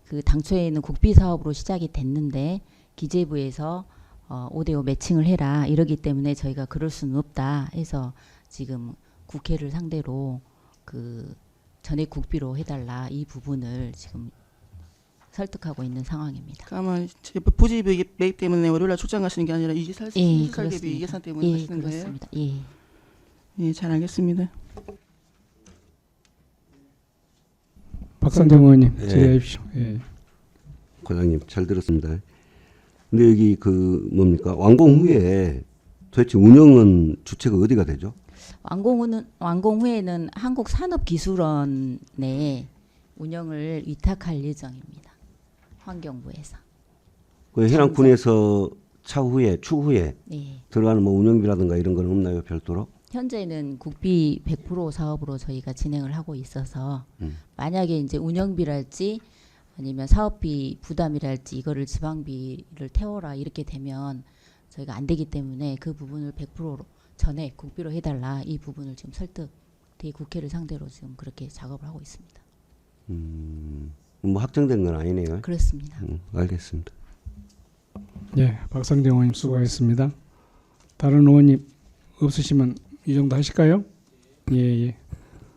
그 당초에는 국비 사업으로 시작이 됐는데 기재부에서 5대5 매칭을 해라 이러기 때문에 저희가 그럴 수는 없다 해서 지금 국회를 상대로 그 전액 국비로 해달라 이 부분을 지금 설득하고 있는 상황입니다. 아마 부지 매입 때문에 월요일날 출장 가시는 게 아니라 이 예, 설계비 그렇습니다. 예산 때문에 예, 가시는 거예요? 그렇습니다. 예. 예, 잘 알겠습니다. 박상정 의원님 예. 질의하십시오. 예. 과장님 잘 들었습니다. 근데 여기 그 뭡니까 완공 후에 도대체 운영은 주체가 어디가 되죠? 완공 후에는 한국산업기술원에 운영을 위탁할 예정입니다. 환경부에서. 그 해남군에서 추후에 네. 들어가는 뭐 운영비라든가 이런 건 없나요 별도로? 현재는 국비 100% 사업으로 저희가 진행을 하고 있어서 만약에 이제 운영비랄지 아니면 사업비 부담이랄지 이거를 지방비를 태워라 이렇게 되면 저희가 안 되기 때문에 그 부분을 100%로 전에 국비로 해달라 이 부분을 지금 설득 국회를 상대로 지금 그렇게 작업을 하고 있습니다. 뭐 확정된 건 아니네요. 그렇습니다. 알겠습니다. 예, 박상정 의원님 수고하셨습니다. 다른 의원님 없으시면 이 정도 하실까요? 예, 예.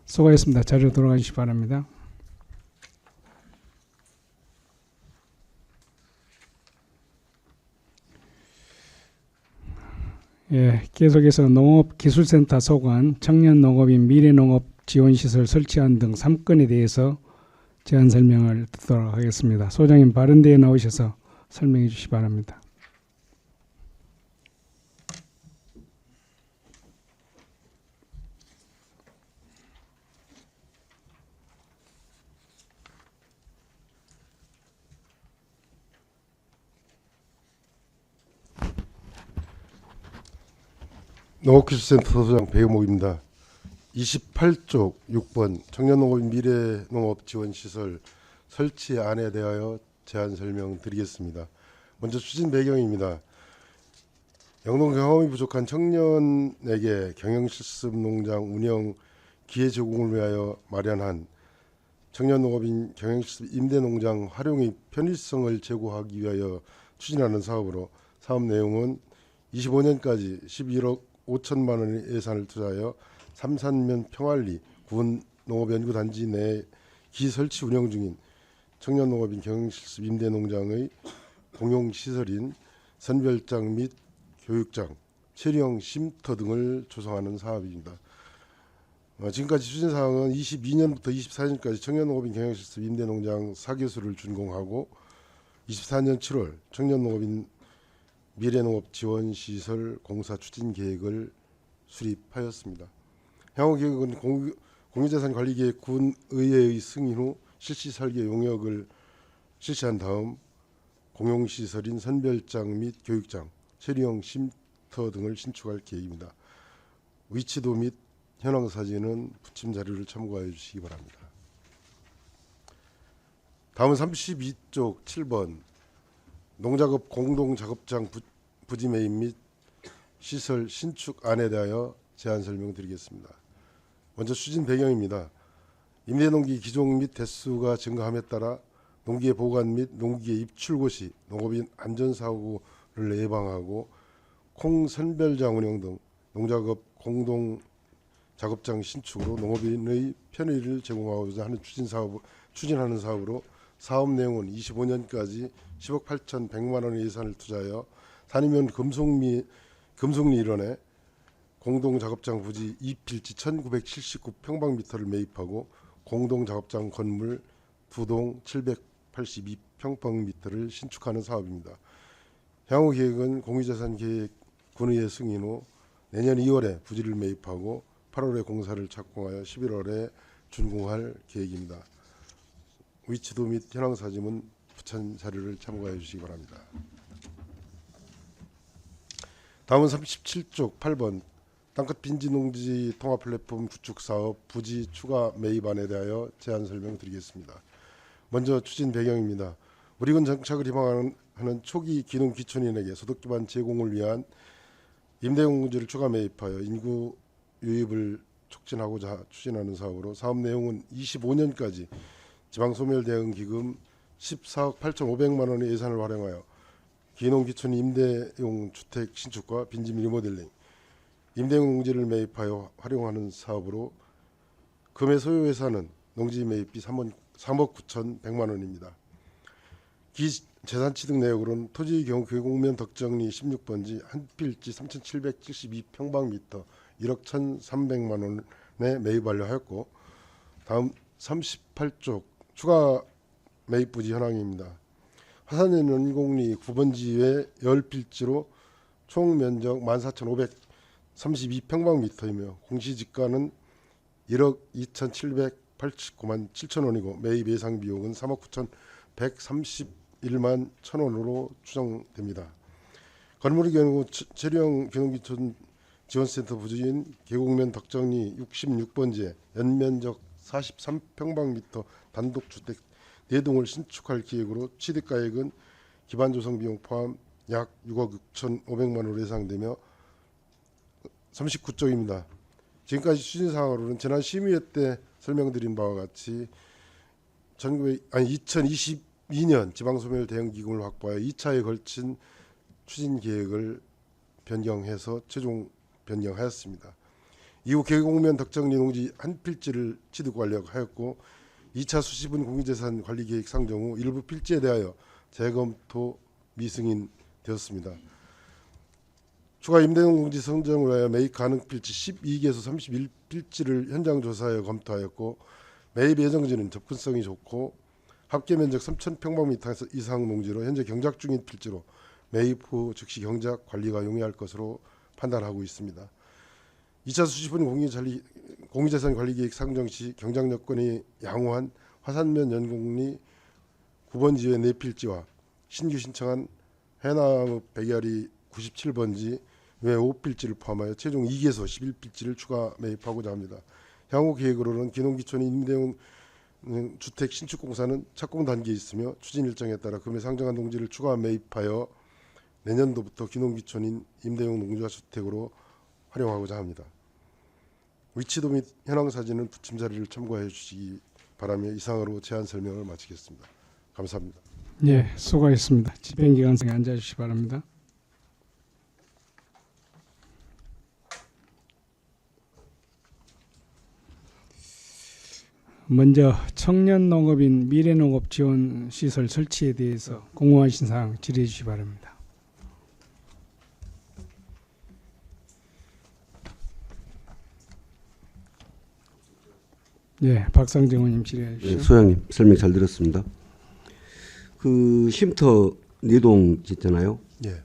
수고하셨습니다. 자리로 돌아가 주시기 바랍니다. 예, 계속해서 농업기술센터 소관, 청년농업인 미래농업지원시설 설치안 등 3건에 대해서 제안 설명을 듣도록 하겠습니다. 소장님 바른데에 나오셔서 설명해 주시기 바랍니다. 농업기술센터 소장 배우목입니다. 28쪽 6번 청년농업인 미래농업지원시설 설치안에 대하여 제안 설명드리겠습니다. 먼저 추진 배경입니다. 영농 경험이 부족한 청년에게 경영실습농장 운영 기회 제공을 위하여 마련한 청년농업인 경영실습 임대농장 활용의 편의성을 제고하기 위하여 추진하는 사업으로 사업 내용은 25년까지 11억 5천만 원의 예산을 투자하여 삼산면 평안리 군 농업연구단지 내 기설치 운영 중인 청년농업인 경영실습 임대농장의 공용시설인 선별장 및 교육장, 체리형 쉼터 등을 조성하는 사업입니다. 지금까지 추진사항은 22년부터 24년까지 청년농업인 경영실습 임대농장 4개소를 준공하고 24년 7월 청년농업인 미래농업지원시설 공사 추진계획을 수립하였습니다. 향후 계획은 공유재산관리계획 군의회의 승인 후 실시 설계 용역을 실시한 다음 공용시설인 선별장 및 교육장, 체리형 쉼터 등을 신축할 계획입니다. 위치도 및 현황 사진은 부침 자료를 참고하여 주시기 바랍니다. 다음은 32쪽 7번 농작업 공동작업장 부지 매입 및 시설 신축안에 대하여 제안 설명드리겠습니다. 먼저 추진 배경입니다. 임대농기 기종 및 대수가 증가함에 따라 농기의 보관 및 농기의 입출고 시 농업인 안전사고를 예방하고 콩 선별장 운영 등 농작업 공동 작업장 신축으로 농업인의 편의를 제공하고자 하는 추진하는 사업으로 사업 내용은 25년까지 10억 8,100만 원의 예산을 투자하여 산이면 금속리 일원에 공동작업장 부지 2필지 1979평방미터를 매입하고 공동작업장 건물 2동 782평방미터를 신축하는 사업입니다. 향후 계획은 공유재산계획 군의회 승인 후 내년 2월에 부지를 매입하고 8월에 공사를 착공하여 11월에 준공할 계획입니다. 위치도 및 현황 사진은 부천 자료를 참고해 주시기 바랍니다. 다음은 37쪽 8번 땅끝 빈지 농지 통합 플랫폼 구축 사업 부지 추가 매입안에 대하여 제안 설명드리겠습니다. 먼저 추진 배경입니다. 우리군 정착을 희망하는 초기 기농 기촌인에게 소득 기반 제공을 위한 임대용 농지를 추가 매입하여 인구 유입을 촉진하고자 추진하는 사업으로 사업 내용은 25년까지 지방소멸대응기금 14억 8,500만 원의 예산을 활용하여 기농기촌 임대용 주택 신축과 빈집 리모델링, 임대용 농지를 매입하여 활용하는 사업으로 금의 소요 예산은 농지 매입비 3억 9,100만 원입니다. 재산취득 내역으로는 토지 경우 계곡면 덕정리 16번지 한 필지 3,772평방미터 1억 1,300만 원에 매입 완료하였고 다음 38쪽 추가 매입 부지 현황입니다. 화산연 연공리 9번지의 10필지로 총 면적 14,532평방미터이며 공시지가는 1억 2,789만 7천 원이고 매입 예상 비용은 3억 9,131만 1천 원으로 추정됩니다. 건물의 경우 체리형 기농기촌 지원센터 부지인 계곡면 덕정리 66번지에 연면적 43평방미터 단독주택 4동을 신축할 계획으로 취득가액은 기반조성 비용 포함 약 6억 6,500만 원으로 예상되며 39쪽입니다. 지금까지 추진사항으로는 지난 심의회 때 설명드린 바와 같이 2022년 지방소멸 대응기금을 확보하여 2차에 걸친 추진계획을 변경해서 최종 변경하였습니다. 이후 계곡면 덕정리 농지 한 필지를 취득 완료하였고 2차 수시분 공유재산관리계획 상정 후 일부 필지에 대하여 재검토 미승인 되었습니다. 추가 임대용 농지 선정을 위하여 매입 가능 필지 12개소 31필지를 현장 조사하여 검토하였고 매입 예정지는 접근성이 좋고 합계 면적 3,000평방미터 이상 농지로 현재 경작 중인 필지로 매입 후 즉시 경작 관리가 용이할 것으로 판단하고 있습니다. 2차 수시분 공유재산관리계획 상정 시 경작 여건이 양호한 화산면 연공리 9번지의 4필지와 신규 신청한 해남읍 백야리 97번지 외 5필지를 포함하여 최종 2개소 11필지를 추가 매입하고자 합니다. 향후 계획으로는 기농기촌 임대용 주택 신축 공사는 착공 단계에 있으며 추진 일정에 따라 금에 상정한 농지를 추가 매입하여 내년도부터 기농기촌인 임대용 농지화 주택으로 활용하고자 합니다. 위치도 및 현황 사진은 부침 자료를 참고해 주시기 바라며 이상으로 제안 설명을 마치겠습니다. 감사합니다. 예, 수고하셨습니다. 집행기관석에 앉아주시기 바랍니다. 먼저 청년농업인 미래농업지원시설 설치에 대해서 공무하신 사항 질의해 주시기 바랍니다. 예, 박상정 의원님 질의해 주시죠. 네, 소장님 설명 잘 들었습니다. 그 쉼터 내동 짓잖아요. 예.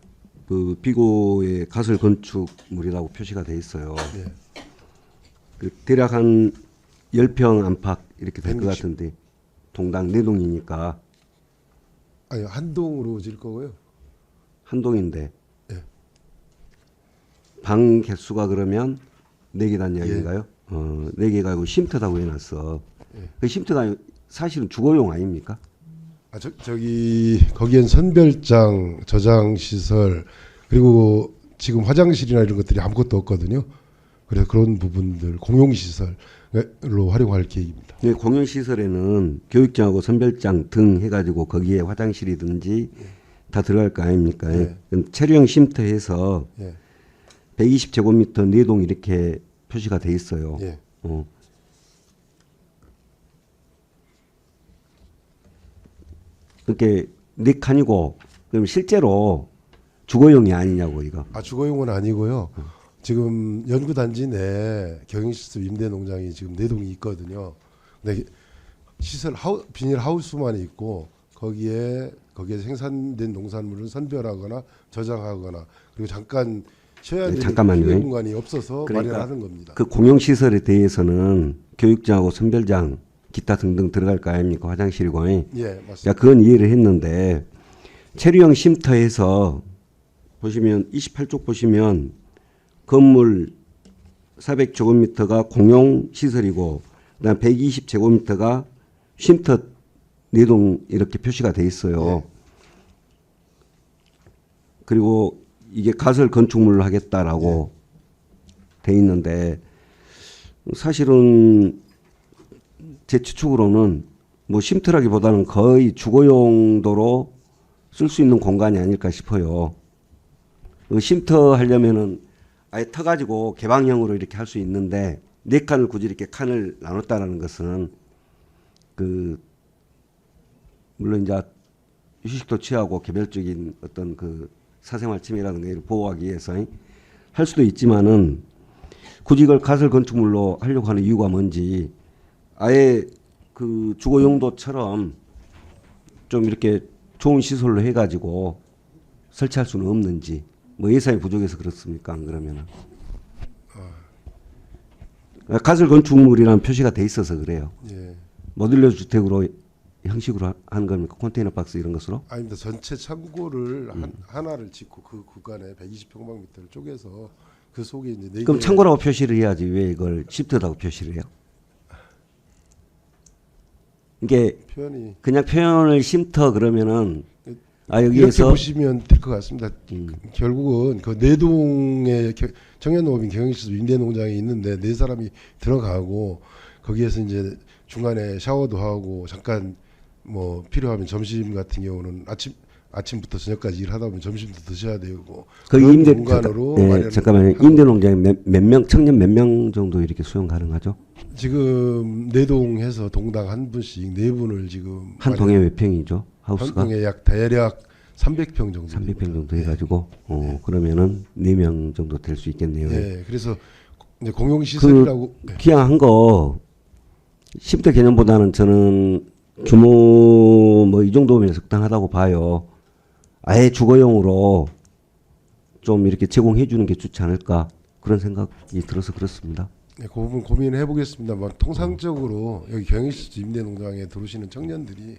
그 비고의 가설 건축물이라고 표시가 돼 있어요. 예. 그 대략 한 10평 안팎 이렇게 될 것 160. 같은데 동당 내동이니까 아니 한 동으로 질 거고요. 한 동인데 예. 방 개수가 그러면 4개단 예. 이야기인가요? 4개가 아니고 쉼터라고 해놨어. 예. 그 쉼터가 사실은 주거용 아닙니까? 아, 저기 거기엔 선별장, 저장 시설 그리고 지금 화장실이나 이런 것들이 아무것도 없거든요. 그래서 그런 부분들 공용 시설로 활용할 계획입니다. 네, 공용 시설에는 교육장하고 선별장 등 해가지고 거기에 화장실이든지 다 들어갈 거 아닙니까? 예. 그럼 체류형 쉼터에서 예. 120제곱미터 4동 이렇게 표시가 돼 있어요. 예. 그렇게 4칸이고 그럼 실제로 주거용이 아니냐고 이거. 아 주거용은 아니고요. 지금 연구 단지 내 경영시설 임대 농장이 지금 4동이 있거든요. 근데 시설 비닐 하우스만 있고 거기에 생산된 농산물을 선별하거나 저장하거나 그리고 잠깐 쉬어야 되는 잠깐만요. 휴게 공간이 없어서 그러니까 마련하는 겁니다. 그 공용 시설에 대해서는 교육장하고 선별장 기타 등등 들어갈 거 아닙니까? 화장실이고. 예, 맞습니다. 야, 그건 이해를 했는데 체류형 쉼터에서 보시면 28쪽 보시면 건물 400제곱미터가 공용 시설이고 그다음 120제곱미터가 쉼터 4동 이렇게 표시가 돼 있어요. 예. 그리고 이게 가설 건축물을 하겠다라고 돼 있는데 사실은 제 추측으로는 뭐 쉼터라기보다는 거의 주거 용도로 쓸 수 있는 공간이 아닐까 싶어요. 쉼터 하려면은 아예 터가지고 개방형으로 이렇게 할 수 있는데 4칸을 굳이 이렇게 칸을 나눴다라는 것은 그 물론 이제 휴식도 취하고 개별적인 어떤 그 사생활 침해라든가 이를 보호하기 위해서 할 수도 있지만은 굳이 이걸 가설 건축물로 하려고 하는 이유가 뭔지 아예 그 주거 용도처럼 좀 이렇게 좋은 시설로 해가지고 설치할 수는 없는지 뭐 예산이 부족해서 그렇습니까? 안 그러면은 가설 건축물이라는 표시가 돼 있어서 그래요. 예. 모듈러 주택으로 형식으로 하는 겁니까? 컨테이너 박스 이런 것으로? 아닙니다. 전체 창고를 하나를 짓고 그 구간에 120평방미터를 쪼개서 그 속에 이제 4개. 그럼 창고라고 표시를 해야지 왜 이걸 쉼터라고 표시를 해요? 이게 표현이 그냥 표현을 쉼터 그러면은 아 이렇게 여기에서 보시면 될 것 같습니다. 결국은 그 4동의 청년농업인 경영시설 임대농장이 있는데 4사람이 들어가고 거기에서 이제 중간에 샤워도 하고 잠깐 뭐 필요하면 점심 같은 경우는 아침부터 저녁까지 일하다 보면 점심도 드셔야 되고 그 그런 임대 공간으로 잠깐만요. 임대농장에 몇 명 청년 몇 명 정도 이렇게 수용 가능하죠? 지금 4동해서 동당 한 분씩 4분을 지금 한 동에 몇 평이죠? 하우스가? 한 동에 대략 300평 정도. 300평 정도 해가지고 그러면은 4명 정도 될 수 있겠네요. 네, 그래서 이제 공용 시설이라고 기왕한 거 쉼터 개념보다는 저는 규모 뭐 이 정도면 적당하다고 봐요. 아예 주거용으로 좀 이렇게 제공해 주는 게 좋지 않을까 그런 생각이 들어서 그렇습니다. 네, 그 부분 고민해 보겠습니다만 통상적으로 여기 경영시설 임대농장에 들어오시는 청년들이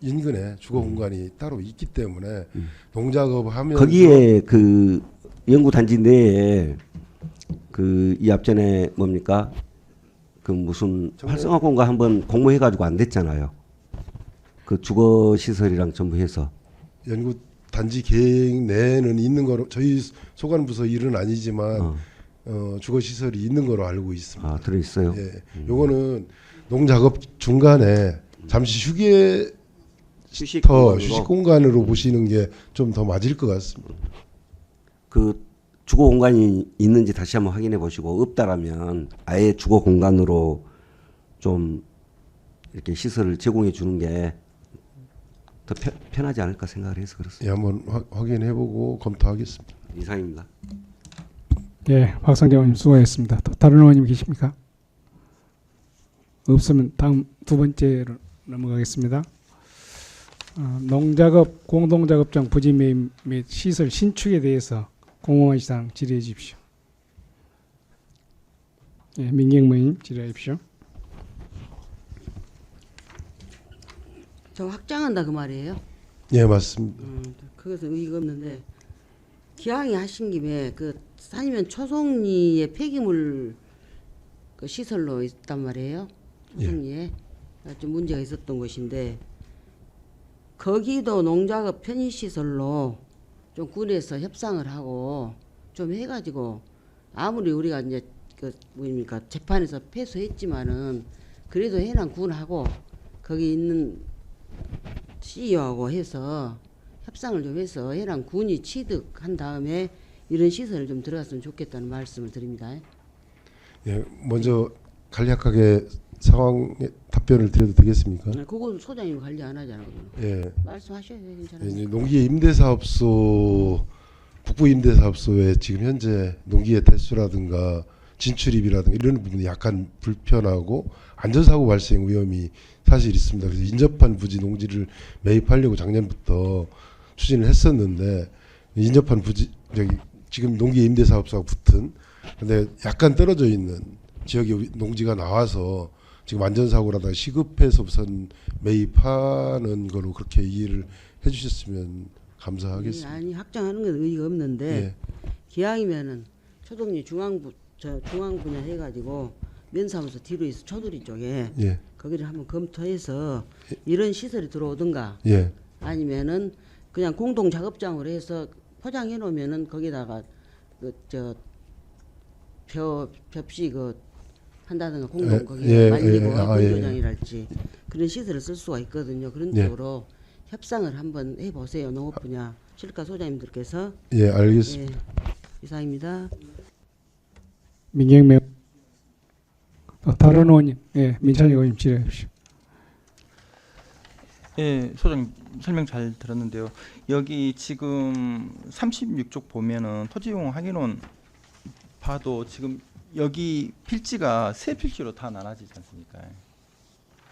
인근에 주거 공간이 따로 있기 때문에 농작업 하면서 거기에 그 연구 단지 내에 그 이 앞전에 뭡니까 그 무슨 활성화공가 한번 공모해 가지고 안 됐잖아요. 그 주거 시설이랑 전부 해서 연구 단지 계획 내에는 있는 거로 저희 소관 부서 일은 아니지만 주거 시설이 있는 거로 알고 있습니다. 아 들어 있어요. 예, 요거는 농작업 중간에 잠시 휴게 휴식 공간으로 보시는 게 좀 더 맞을 것 같습니다. 그 주거 공간이 있는지 다시 한번 확인해 보시고 없다라면 아예 주거 공간으로 좀 이렇게 시설을 제공해 주는 게 더 편하지 않을까 생각을 해서 그렇습니다. 예, 한번 확인해 보고 검토하겠습니다. 이상입니다. 예, 박성재 의원님 수고했습니다. 또 다른 의원님 계십니까? 없으면 다음 두 번째로 넘어가겠습니다. 농작업 공동작업장 부지 매입 및 시설 신축에 대해서 공공한 시장 질의해 주십시오. 예, 민경모 의원님 질의해 주십시오. 저 확장한다 그 말이에요? 예, 맞습니다. 그것은 의의가 없는데 기왕이 하신 김에 그 산이면 초송리의 폐기물 그 시설로 있단 말이에요. 초송리에 좀 문제가 있었던 곳인데 거기도 농작업 편의 시설로 좀 군에서 협상을 하고 좀 해가지고 아무리 우리가 이제 그 뭐입니까 재판에서 패소했지만은 그래도 해당 군하고 거기 있는 CEO하고 해서 협상을 좀 해서 해당 군이 취득한 다음에 이런 시설을 좀 들어갔으면 좋겠다는 말씀을 드립니다. 예, 먼저 간략하게 상황 답변을 드려도 되겠습니까? 그건 소장님 관리 안 하잖아요. 예. 말씀하셔야 돼요. 괜찮아요. 예, 농기계 임대사업소 국부 임대사업소에 지금 현재 농기계 대수라든가 진출입이라든가 이런 부분이 약간 불편하고 안전사고 발생 위험이 사실 있습니다. 그래서 인접한 부지 농지를 매입하려고 작년부터 추진을 했었는데 인접한 부지 지금 농기계 임대사업소가 붙은 근데 약간 떨어져 있는 지역에 농지가 나와서 지금 안전사고라든가 시급해서 우선 매입하는 거로 그렇게 이해를 해주셨으면 감사하겠습니다. 아니 확장하는 건 의의가 없는데 예. 기왕이면은 초동리 중앙분야 해가지고 면사무소 뒤로 있어 초두리 쪽에 예. 거기를 한번 검토해서 이런 시설이 들어오든가 예. 아니면은 그냥 공동 작업장으로 해서 포장해 놓으면은 거기다가 벽시 한다든가 공동 거기 말리고 건조장이랄지 그런 시설을 쓸 수가 있거든요. 그런 쪽으로 협상을 한번 해보세요. 농업 분야 실가 소장님들께서. 예, 알겠습니다. 예, 이상입니다. 민경매 다른 의원님, 예, 민찬희 의원님 질의해 주십시오. 예, 소장님 설명 잘 들었는데요. 여기 지금 36쪽 보면은 토지용 확인원 봐도 지금 여기 필지가 세 필지로 다 나눠지지 않습니까?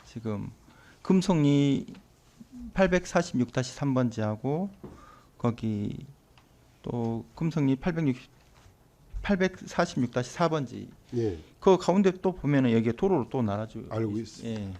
지금 금속리 846-3번지하고 거기 또 금속리 846-4번지. 예. 그 가운데 또 보면은 여기에 도로로 또 나눠지고 알고 있습니다. 예.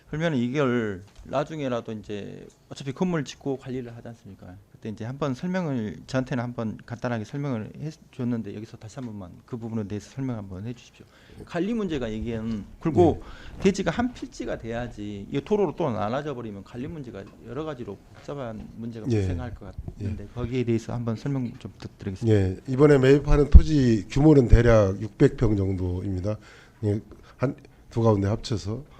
그러면 이걸 나중에라도 이제 어차피 건물 짓고 관리를 하지 않습니까? 그때 이제 한번 설명을 저한테는 한번 간단하게 설명을 해줬는데 여기서 다시 한 번만 그 부분에 대해서 설명 한번 해주십시오. 관리 문제가 이게는 그리고 대지가 한 필지가 돼야지 이 도로로 또 나눠져 버리면 관리 문제가 여러 가지로 복잡한 문제가 발생할 것 같은데 거기에 대해서 한번 설명 좀 부탁드리겠습니다. 예, 이번에 매입하는 토지 규모는 대략 600평 정도입니다. 예, 한 두 가운데 합쳐서.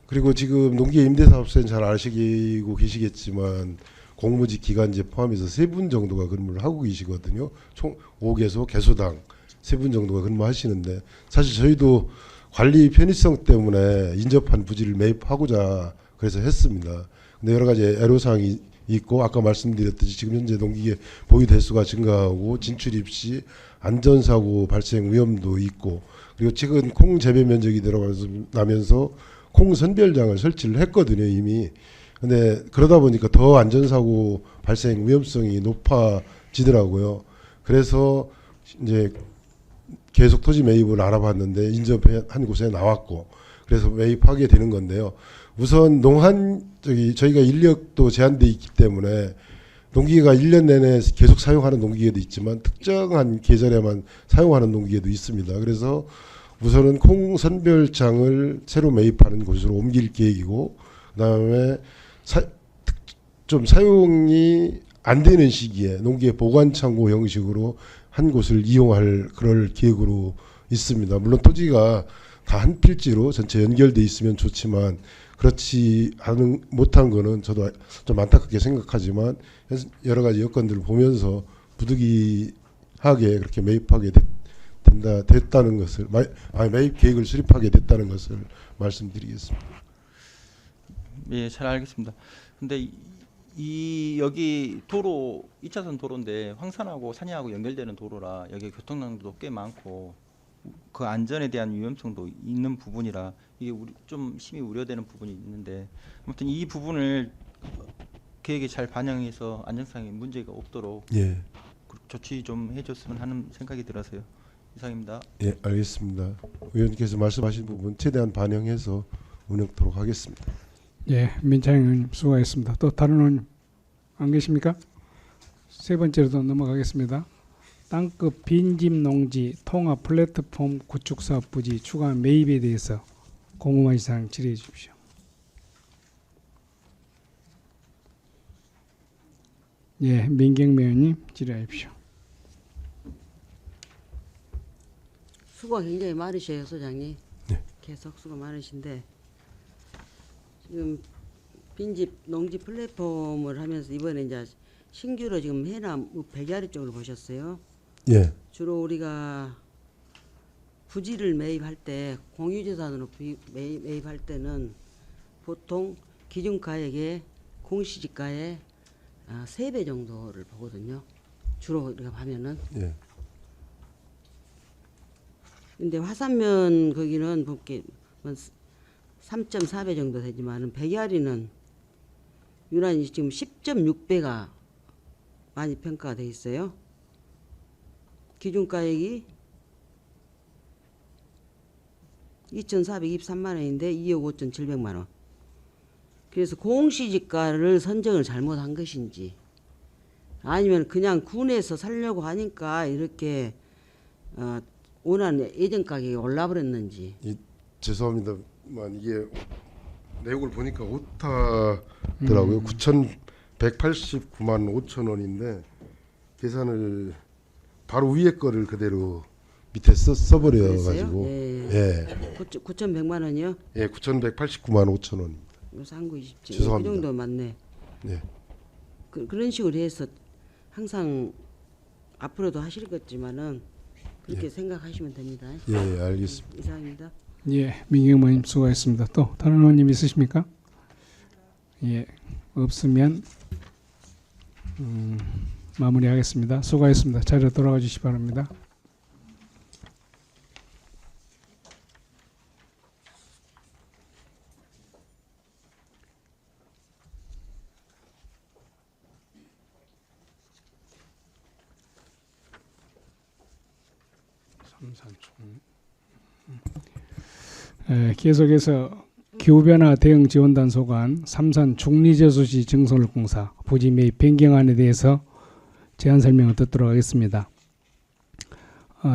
그리고 지금 농기계 임대사업소는 잘 아시고 계시겠지만 공무직 기간제 포함해서 3분 정도가 근무를 하고 계시거든요. 총 5개소 개소당 3분 정도가 근무하시는데 사실 저희도 관리 편의성 때문에 인접한 부지를 매입하고자 그래서 했습니다. 근데 여러 가지 애로사항이 있고 아까 말씀드렸듯이 지금 현재 농기계 보유 대수가 증가하고 진출입 시 안전사고 발생 위험도 있고 그리고 최근 콩 재배 면적이 늘어나면서 콩 선별장을 설치를 했거든요 이미. 근데 그러다 보니까 더 안전사고 발생 위험성이 높아지더라고요. 그래서 이제 계속 토지 매입을 알아봤는데 인접한 곳에 나왔고 그래서 매입하게 되는 건데요. 우선 저희가 인력도 제한돼 있기 때문에 농기계가 1년 내내 계속 사용하는 농기계도 있지만 특정한 계절에만 사용하는 농기계도 있습니다. 그래서 우선은 콩 선별장을 새로 매입하는 곳으로 옮길 계획이고 그다음에 좀 사용이 안 되는 시기에 농기계 보관 창고 형식으로 한 곳을 이용할 그럴 계획으로 있습니다. 물론 토지가 다 한 필지로 전체 연결돼 있으면 좋지만 그렇지 못한 거는 저도 좀 안타깝게 생각하지만 여러 가지 여건들을 보면서 부득이하게 그렇게 매입하게 됐다는 것을 매입 계획을 수립하게 됐다는 것을 말씀드리겠습니다. 예, 잘 알겠습니다. 근데 여기 도로 2차선 도로인데 황산하고 산야하고 연결되는 도로라 여기 교통량도 꽤 많고 그 안전에 대한 위험성도 있는 부분이라 이게 좀 심히 우려되는 부분이 있는데 아무튼 이 부분을 계획에 잘 반영해서 안전상에 문제가 없도록 예. 조치 좀 해줬으면 하는 생각이 들어서요. 이상입니다. 예, 알겠습니다. 의원님께서 말씀하신 부분 최대한 반영해서 운영토록 하겠습니다. 예, 민창희 의원님 수고하셨습니다. 또 다른 의원님 안 계십니까? 세 번째로도 넘어가겠습니다. 땅끝 빈집 농지 통합 플랫폼 구축 사업 부지 추가 매입에 대해서 궁금한 사항 질의해 주십시오. 예, 민경미 의원님 질의하십시오. 수고가 굉장히 많으셔요, 소장님. 네. 계속 수고 많으신데 지금 빈집 농지 플랫폼을 하면서 이번에 이제 신규로 지금 해남 백야리 쪽을 보셨어요. 예. 주로 우리가 부지를 매입할 때 공유재산으로 매입할 때는 보통 기준가액의 공시지가의 3배 정도를 보거든요. 주로 우리가 하면은. 예. 근데 화산면 거기는 볼게 3.4배 정도 되지만은 백야리는 유난히 지금 10.6배가 많이 평가가 돼 있어요. 기준가액이 2,423만 원인데 2억 5,700만 원. 그래서 공시지가를 선정을 잘못한 것인지 아니면 그냥 군에서 살려고 하니까 이렇게 원하는 예전 가격이 올라버렸는지. 죄송합니다만 이게 내용을 보니까 오타더라고요. 9,189만 5천 원인데 계산을 바로 위에 거를 그대로 밑에 써버려가지고 예. 9,100만 원이요? 예, 9,189만 5천 원. 상구 27. 죄송합니다. 그 정도 맞네. 네. 그런 식으로 해서 항상 앞으로도 하실 것지만은 그렇게 생각하시면 됩니다. 예, 알겠습니다. 이상입니다. 예, 민경미 의원님 수고하셨습니다. 또 다른 의원님 있으십니까? 예, 없으면 마무리하겠습니다. 수고하셨습니다. 자리로 돌아가 주시기 바랍니다. 계속해서 기후변화 대응 지원단 소관 삼산 중리저수지 증설공사 부지 매입 변경안에 대해서 제안 설명을 듣도록 하겠습니다.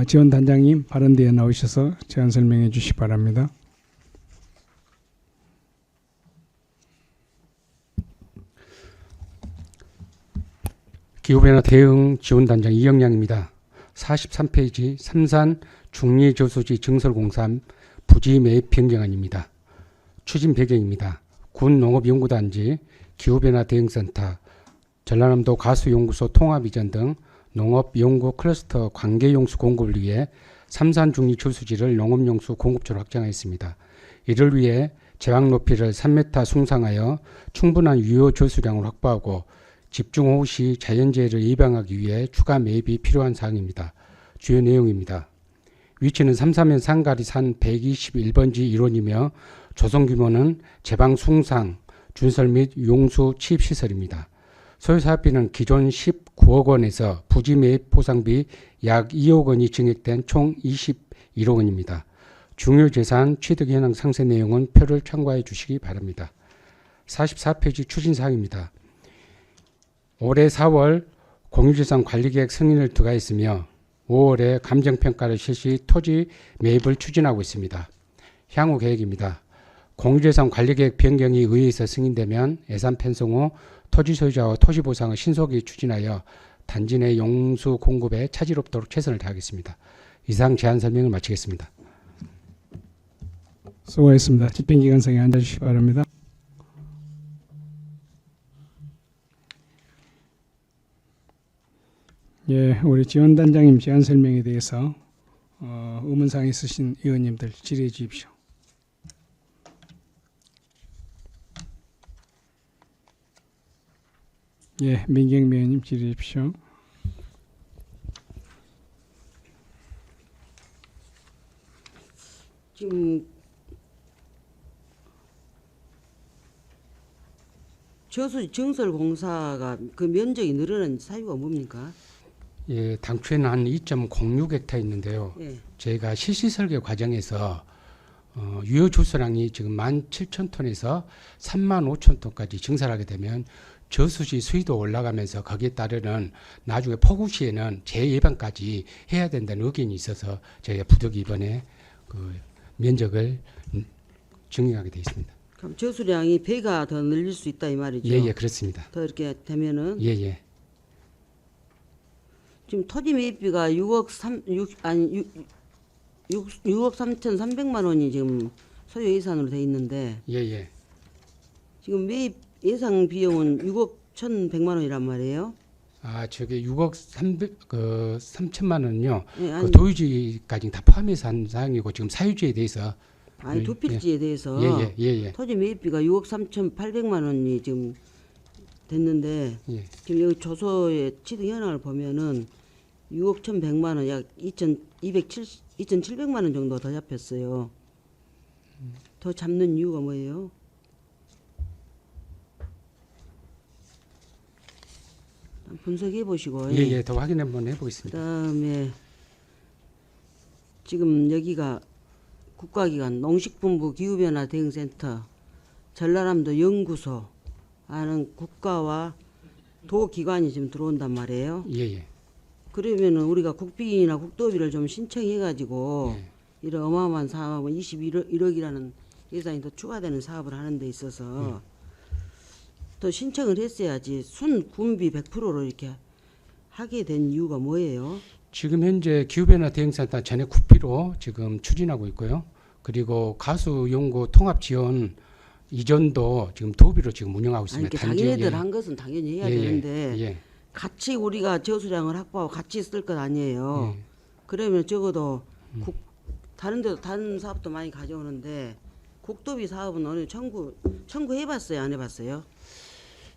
지원단장님 발언대에 나오셔서 제안 설명해 주시기 바랍니다. 기후변화 대응 지원단장 이영량입니다. 43페이지 삼산 중리저수지 증설공사 부지 매입 변경안입니다. 추진 배경입니다. 군 농업연구단지, 기후변화 대응센터, 전라남도 가수연구소 통합이전 등 농업연구 클러스터 관계용수 공급을 위해 삼산 중리저수지를 농업용수 공급처로 확정하였습니다. 이를 위해 제왕 높이를 3m 숭상하여 충분한 유효 저수량을 확보하고 집중호우 시 자연재해를 예방하기 위해 추가 매입이 필요한 사항입니다. 주요 내용입니다. 위치는 삼사면 상가리산 121번지 1원이며 조성 규모는 제방 숭상, 준설 및 용수 취입시설입니다. 소요 사업비는 기존 19억 원에서 부지 매입 보상비 약 2억 원이 증액된 총 21억 원입니다. 중요재산 취득 현황 상세 내용은 표를 참고해 주시기 바랍니다. 44페이지 추진사항입니다. 올해 4월 공유재산 관리계획 승인을 투과했으며 5월에 감정평가를 실시 토지 매입을 추진하고 있습니다. 향후 계획입니다. 공유재산 관리계획 변경이 의회에서 승인되면 예산 편성 후 토지 소유자와 토지 보상을 신속히 추진하여 단지 내 용수 공급에 차질 없도록 최선을 다하겠습니다. 이상 제안 설명을 마치겠습니다. 수고하셨습니다. 집행기관석에 앉아주시기 바랍니다. 예, 우리 지원단장님 제안 설명에 대해서 의문사항 있으신 의원님들 질의해 주십시오. 예, 민경미 의원님 질의해 주십시오. 지금 저수지 증설공사가 그 면적이 늘어난 사유가 뭡니까? 예, 당초에는 한 2.06헥타 있는데요. 예. 저희가 실시 설계 과정에서 유효 주소량이 지금 17,000톤에서 35,000톤까지 증설하게 되면 저수지 수위도 올라가면서 거기에 따르는 나중에 폭우 시에는 재예방까지 해야 된다는 의견이 있어서 저희가 부득이 이번에 그 면적을 증액하게 돼 있습니다. 그럼 저수량이 배가 더 늘릴 수 있다 이 말이죠? 예, 그렇습니다. 더 이렇게 되면은 예, 예. 지금 토지 매입비가 6억 3,300만 원이 지금 소요 예산으로 돼 있는데 예, 예. 지금 매입 예상 비용은 6억 1,100만 원이란 말이에요. 아, 저게 6억 3천만 원은요. 예, 그 도유지까지 다 포함해서 한 사항이고 지금 사유지에 대해서 아니 두 필지에 대해서 예. 토지 매입비가 6억 3,800만 원이 지금 됐는데 예. 지금 여기 조서의 취득 현황을 보면은 6억 1,100만 원, 약 2,700만 원 정도 더 잡혔어요. 더 잡는 이유가 뭐예요? 분석해 보시고. 예, 더 확인 한번 해보겠습니다. 그다음에 지금 여기가 국가기관 농식품부 기후변화 대응센터, 전라남도 연구소 하는 국가와 도기관이 지금 들어온단 말이에요. 예. 그러면은 우리가 국비나 국도비를 좀 신청해가지고 이런 어마어마한 사업은 21억이라는 예산이 더 추가되는 사업을 하는 데 있어서 더 신청을 했어야지 순군비 100%로 이렇게 하게 된 이유가 뭐예요? 지금 현재 기후변화 대응센터 전액 국비로 지금 추진하고 있고요. 그리고 가수연구 통합지원 이전도 지금 도비로 지금 운영하고 있습니다. 아니, 자기네들 한 것은 당연히 해야 되는데 예. 같이 우리가 저수량을 확보하고 같이 쓸 것 아니에요. 그러면 적어도 다른 사업도 많이 가져오는데 국도비 사업은 어느 청구해봤어요, 안 해봤어요?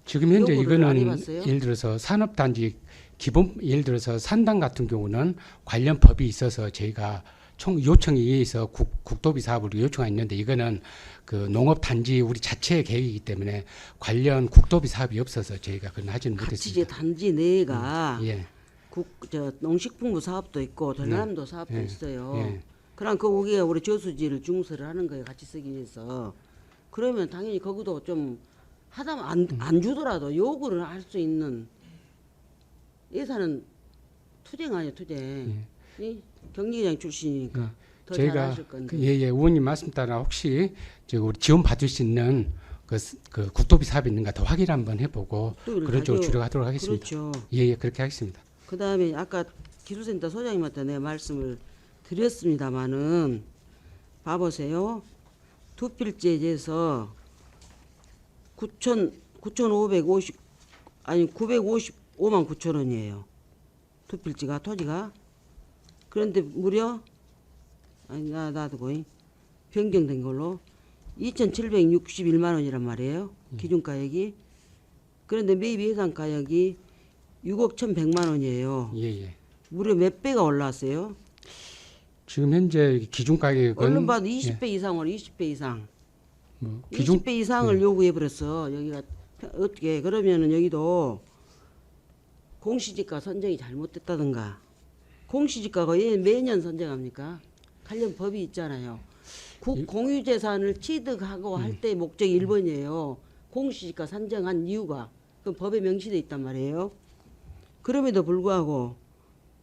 지금 현재 요구를 안 이거는 해봤어요? 예를 들어서 산업단지 기본 예를 들어서 산당 같은 경우는 관련 법이 있어서 저희가 요청에 의해서 국도비 사업을 요청했는데 이거는 그 농업단지 우리 자체의 계획이기 때문에 관련 국도비 사업이 없어서 저희가 그건 하지는 같이 못했습니다. 이제 단지 내가 예. 농식품부 사업도 있고 전라남도 사업도 예. 있어요. 예. 그럼 거기에 우리 저수지를 중설을 하는 거예요. 같이 쓰기 위해서. 그러면 당연히 거기도 좀 하다면 안 주더라도 요구를 할 수 있는 예산은 투쟁 아니에요, 투쟁. 이 경리장 출신이니까 더 잘 저희가 하실 건데. 의원님 말씀 따라 혹시 우리 지원 받을 수 있는 그 국도비 사업이 있는가 더 확인 한번 해보고 그런 쪽으로 주력하도록 하겠습니다. 그렇죠. 예, 그렇게 하겠습니다. 그다음에 아까 기술센터 소장님한테 내가 말씀을 드렸습니다마는 봐보세요. 두 필지에 대해서 9,550 아니 955만 9천 원이에요. 두 필지가 토지가. 그런데 무려 아니 놔두고 변경된 걸로 2,761만 원이란 말이에요. 기준 가액이. 그런데 매입 예상 가액이 6억 1,100만 원이에요. 예. 무려 몇 배가 올랐어요? 지금 현재 기준 가격은 얼른 봐도 20배 이상으로 20배 이상. 기준 20배 이상을 요구해 버렸어. 여기가 어떻게 그러면은 여기도 공시지가 선정이 잘못됐다든가. 공시지가가 왜 매년 선정합니까? 관련 법이 있잖아요. 공유재산을 취득하고 할 때 목적이 1번이에요. 공시지가 산정한 이유가 그 법에 명시돼 있단 말이에요. 그럼에도 불구하고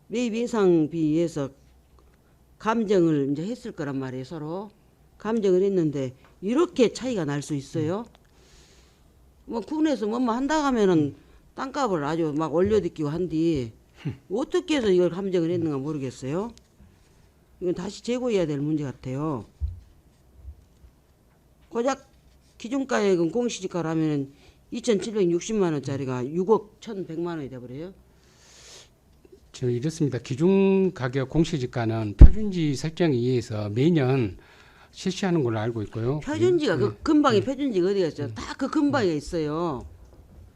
매입 예상비에서 감정을 이제 했을 거란 말이에요. 서로 감정을 했는데 이렇게 차이가 날 수 있어요. 뭐 군에서 뭐뭐 한다 하면은 땅값을 아주 막 올려듣기고 한디 어떻게 해서 이걸 감정을 했는가 모르겠어요. 이건 다시 재고해야 될 문제 같아요. 고작 기준가액은 공시지가로 하면 2,760만 원짜리가 6억 1,100만 원이 돼버려요. 저 이렇습니다. 기준 가격 공시지가는 표준지 설정에 의해서 매년 실시하는 걸로 알고 있고요. 표준지가 예. 그 근방에 표준지가 어디가 있어요? 다 그 근방에 있어요.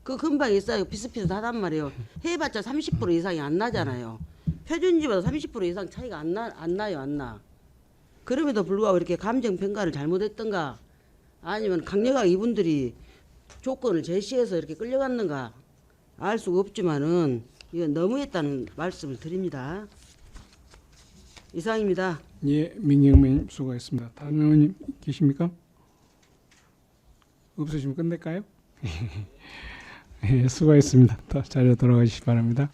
그 근방에 있어요. 비슷비슷하단 말이에요. 해봤자 30% 이상이 안 나잖아요. 표준지보다 30% 이상 차이가 안 나요, 안 나. 그럼에도 불구하고 이렇게 감정 평가를 잘못했던가, 아니면 강력하게 이분들이 조건을 제시해서 이렇게 끌려갔는가 알 수가 없지만은 이건 너무했다는 말씀을 드립니다. 이상입니다. 예, 민경민 수고했습니다. 다른 의원님 계십니까? 없으시면 끝낼까요? 예, 수고했습니다. 또 자리로 돌아가시기 바랍니다.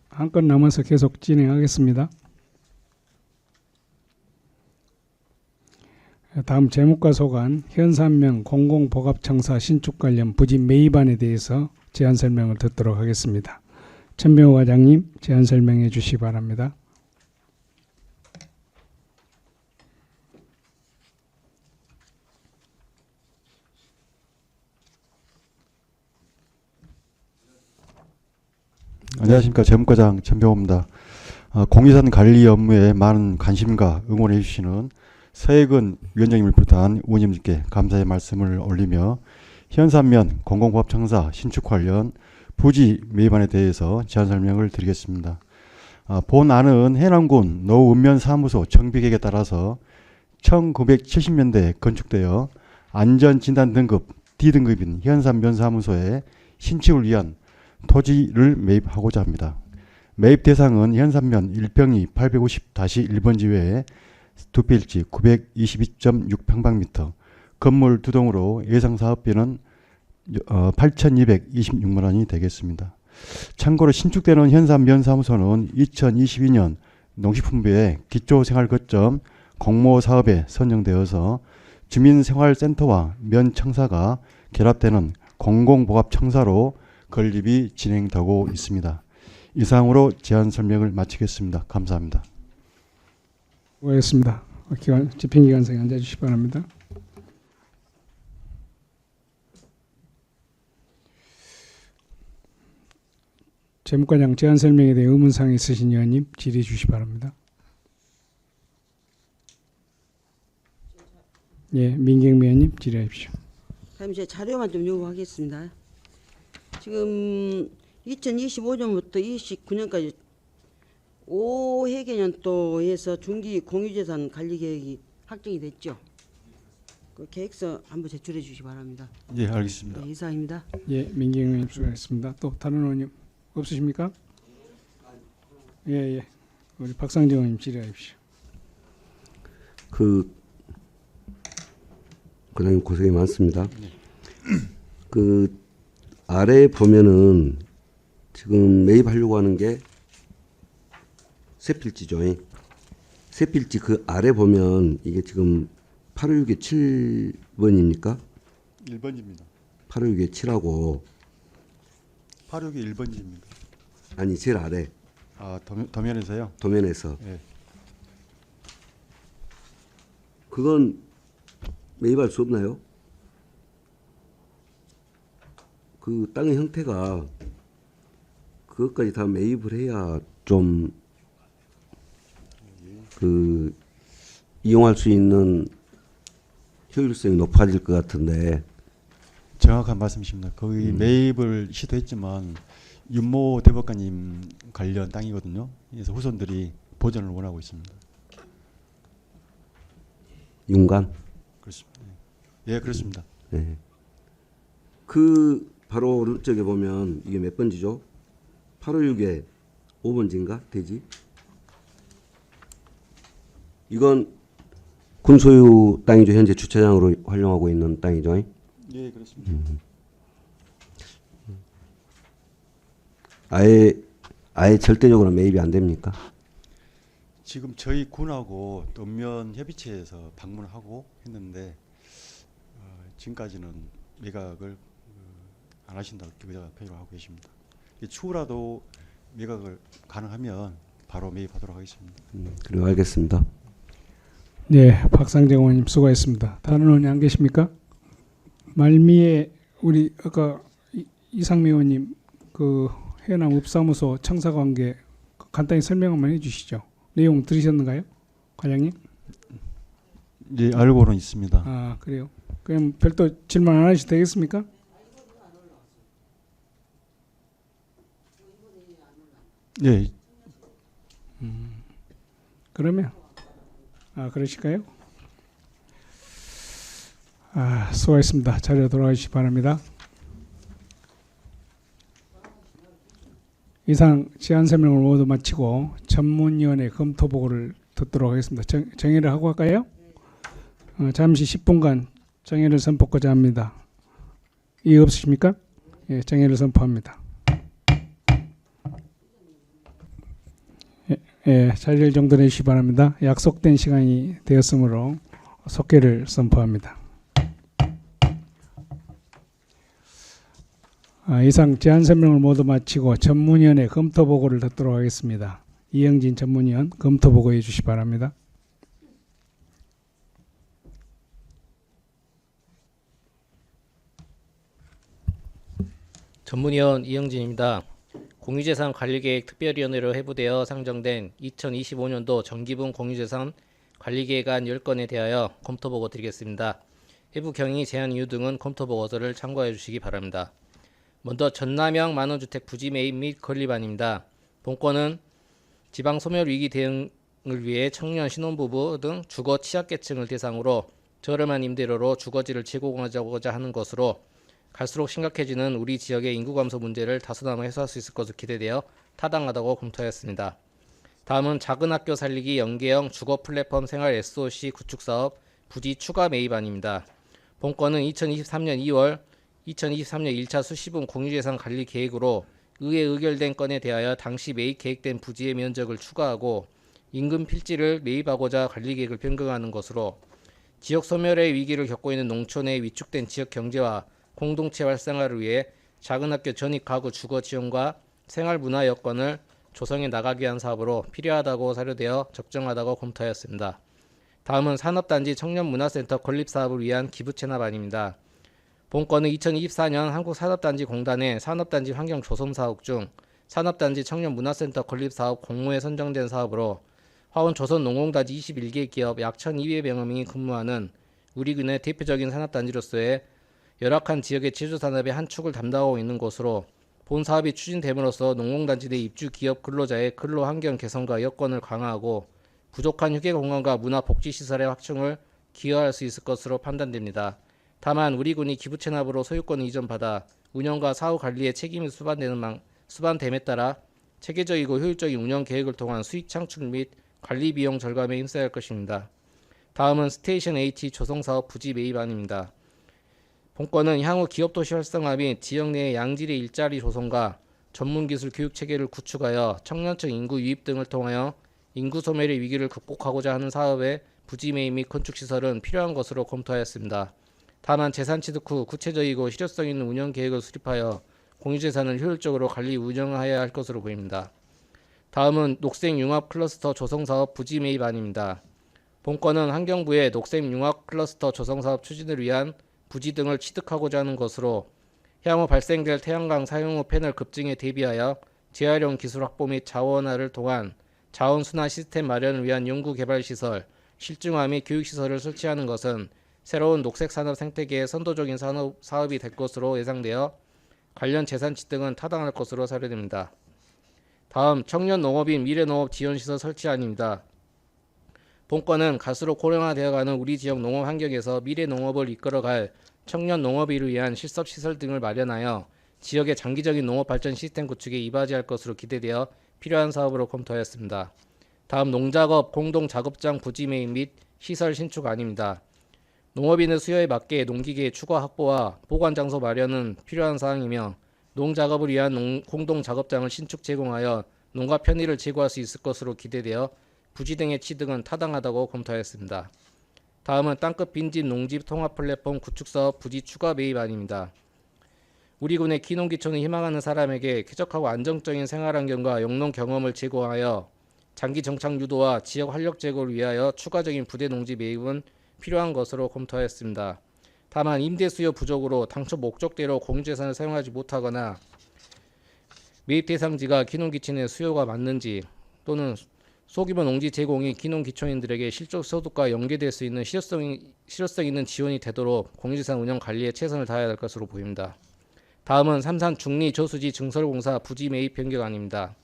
한 건 남아서 계속 진행하겠습니다. 다음 제목과 소관 현산명 공공복합청사 신축 관련 부지 매입안에 대해서 제안 설명을 듣도록 하겠습니다. 천병호 과장님 제안 설명해 주시기 바랍니다. 안녕하십니까. 재무과장 천병호입니다. 공유산 관리 업무에 많은 관심과 응원해 주시는 서혜근 위원장님을 비롯한 의원님들께 감사의 말씀을 올리며 현산면 공공복합청사 신축 관련 부지 매입안에 대해서 제안 설명을 드리겠습니다. 본안은 해남군 노읍면사무소 정비계획에 따라서 1970년대에 건축되어 안전진단 등급 D등급인 현산면 사무소에 신축을 위한 토지를 매입하고자 합니다. 매입 대상은 현산면 1평이 850-1번지 외에 2필지 922.6평방미터, 건물 2동으로 예상 사업비는 8,226만 원이 되겠습니다. 참고로 신축되는 현산면 사무소는 2022년 농식품부의 기초생활거점 공모사업에 선정되어서 주민생활센터와 면청사가 결합되는 공공복합청사로 건립이 진행되고 있습니다. 이상으로 제안 설명을 마치겠습니다. 감사합니다. 수고하셨습니다. 집행기관장에 앉아주시기 바랍니다. 재무과장 제안 설명에 대해 의문사항 있으신 의원님 질의해 주시기 바랍니다. 예, 민경미 의원님 질의하십시오. 다음 제 자료만 좀 요구하겠습니다. 지금 2025년부터 29년까지 5회 개년도에서 중기 공유재산 관리 계획이 확정이 됐죠. 그 계획서 한번 제출해 주시기 바랍니다. 예, 알겠습니다. 네, 이상입니다. 예, 민경미 의원님 수고하셨습니다. 또 다른 의원님 없으십니까? 예, 예. 우리 박상정 의원님 질의하십시오. 그다음에 고생이 많습니다. 그 아래 보면은 지금 매입하려고 하는 게 세 필지죠. 세 필지 그 아래 보면 이게 지금 856에 7번입니까? 1번지입니다. 856에 7하고 856이 1번지입니다. 아니 제일 아래. 도면에서요? 도면에서. 예. 그건 매입할 수 없나요? 그 땅의 형태가 그것까지 다 매입을 해야 좀 그 이용할 수 있는 효율성이 높아질 것 같은데. 정확한 말씀이십니다. 거의 매입을 시도했지만 윤모 대법관님 관련 땅이거든요. 그래서 후손들이 보전을 원하고 있습니다. 윤관? 그렇습니다. 예, 그렇습니다. 네. 그 바로 오른쪽에 보면 이게 몇 번지죠? 856에 5번지인가 되지? 이건 군소유 땅이죠. 현재 주차장으로 활용하고 있는 땅이죠. 예, 그렇습니다. 아예 절대적으로 매입이 안 됩니까? 지금 저희 군하고 또 읍면 협의체에서 방문하고 했는데 지금까지는 매각을 안 하신다고 기부자가 표현을 하고 계십니다. 추후라도 매각을 가능하면 바로 매입하도록 하겠습니다. 그래 알겠습니다. 네, 박상정 의원님 수고했습니다. 다른 의원이 안 계십니까? 말미에 우리 아까 이상미 의원님 그 해남 읍사무소 청사관계 간단히 설명 한번 해주시죠. 내용 들으셨는가요, 과장님? 예, 알고는 있습니다. 아 그래요. 그럼 별도 질문 안 하셔도 되겠습니까? 예. 그러면 그러실까요? 수고하셨습니다. 자리로 돌아가시기 바랍니다. 이상 제안 설명을 모두 마치고 전문위원회 검토 보고를 듣도록 하겠습니다. 정의를 하고 할까요? 잠시 10분간 정의를 선포하고자 합니다. 이의 없으십니까? 예, 정의를 선포합니다. 예, 자리를 정돈해 주시기 바랍니다. 약속된 시간이 되었으므로 속개를 선포합니다. 이상 제안 설명을 모두 마치고 전문위원회 검토 보고를 듣도록 하겠습니다. 이영진 전문위원 검토 보고해 주시기 바랍니다. 전문위원 이영진입니다. 공유재산 관리계획 특별위원회로 회부되어 상정된 2025년도 정기분 공유재산 관리계획안 10건에 대하여 검토보고 드리겠습니다. 회부 경위, 제한 이유 등은 검토보고서를 참고해 주시기 바랍니다. 먼저 전남형 만원주택 부지 매입 및 건립안입니다. 본건은 지방소멸위기 대응을 위해 청년, 신혼부부 등 주거 취약계층을 대상으로 저렴한 임대료로 주거지를 제공하고자 하는 것으로 갈수록 심각해지는 우리 지역의 인구 감소 문제를 다소나마 해소할 수 있을 것으로 기대되어 타당하다고 검토하였습니다. 다음은 작은 학교 살리기 연계형 주거 플랫폼 생활 SOC 구축 사업 부지 추가 매입안입니다. 본건은 2023년 2월 2023년 1차 수시분 공유재산 관리 계획으로 의회 의결된 건에 대하여 당시 매입 계획된 부지의 면적을 추가하고 인근 필지를 매입하고자 관리 계획을 변경하는 것으로 지역 소멸의 위기를 겪고 있는 농촌의 위축된 지역 경제와 공동체 활성화를 위해 작은 학교 전입 가구 주거 지원과 생활 문화 여건을 조성해 나가기 위한 사업으로 필요하다고 사료되어 적정하다고 검토하였습니다. 다음은 산업단지 청년문화센터 건립 사업을 위한 기부 체납안입니다. 본건은 2024년 한국산업단지공단의 산업단지 환경 조성 사업 중 산업단지 청년문화센터 건립 사업 공모에 선정된 사업으로 화원 조선농공단지 21개 기업 약 1,200여 명이 근무하는 우리군의 대표적인 산업단지로서의 열악한 지역의 제조산업의 한 축을 담당하고 있는 곳으로 본 사업이 추진됨으로써 농공단지 내 입주 기업 근로자의 근로 환경 개선과 여건을 강화하고 부족한 휴게공간과 문화복지시설의 확충을 기여할 수 있을 것으로 판단됩니다. 다만 우리 군이 기부 체납으로 소유권을 이전받아 운영과 사후 관리에 책임이 수반됨에 따라 체계적이고 효율적인 운영 계획을 통한 수익 창출 및 관리 비용 절감에 힘써야 할 것입니다. 다음은 스테이션 H 조성사업 부지 매입안입니다. 본건은 향후 기업도시 활성화 및 지역 내의 양질의 일자리 조성과 전문기술 교육체계를 구축하여 청년층 인구 유입 등을 통하여 인구 소멸의 위기를 극복하고자 하는 사업의 부지 매입 및 건축시설은 필요한 것으로 검토하였습니다. 다만 재산 취득 후 구체적이고 실효성 있는 운영 계획을 수립하여 공유재산을 효율적으로 관리 운영해야 할 것으로 보입니다. 다음은 녹색융합 클러스터 조성사업 부지 매입안입니다. 본건은 환경부의 녹색융합 클러스터 조성사업 추진을 위한 부지 등을 취득하고자 하는 것으로 향후 발생될 태양광 사용 후 패널 급증에 대비하여 재활용 기술 확보 및 자원화를 통한 자원순환 시스템 마련을 위한 연구개발시설, 실증화 및 교육시설을 설치하는 것은 새로운 녹색산업 생태계의 선도적인 사업이 될 것으로 예상되어 관련 재산 취득은 타당할 것으로 사료됩니다. 다음 청년농업인 미래농업 지원시설 설치안입니다. 본건은 갈수록 고령화되어가는 우리 지역 농업 환경에서 미래농업을 이끌어갈 청년농업인을 위한 실습시설 등을 마련하여 지역의 장기적인 농업발전 시스템 구축에 이바지할 것으로 기대되어 필요한 사업으로 검토하였습니다. 다음 농작업 공동작업장 부지 매입 및 시설 신축안입니다. 농업인의 수요에 맞게 농기계의 추가 확보와 보관장소 마련은 필요한 사항이며 농작업을 위한 공동작업장을 신축 제공하여 농가 편의를 제고할 수 있을 것으로 기대되어 부지 등의 취득은 타당하다고 검토하였습니다. 다음은 땅끝 빈집 농집 통합 플랫폼 구축사업 부지 추가 매입안입니다. 우리 군의 기농기촌을 희망하는 사람에게 쾌적하고 안정적인 생활환경과 영농 경험을 제공하여 장기 정착 유도와 지역 활력 제고를 위하여 추가적인 부대 농지 매입은 필요한 것으로 검토하였습니다. 다만 임대 수요 부족으로 당초 목적대로 공유재산을 사용하지 못하거나 매입 대상지가 기농기촌의 수요가 맞는지 또는 소규모 농지 제공이 기농기촌인들에게 실적 소득과 연계될 수 있는 실효성 있는 지원이 되도록 공유재산 운영 관리에 최선을 다해야 할 것으로 보입니다. 다음은 삼산 중리 저수지 증설공사 부지 매입 변경안입니다.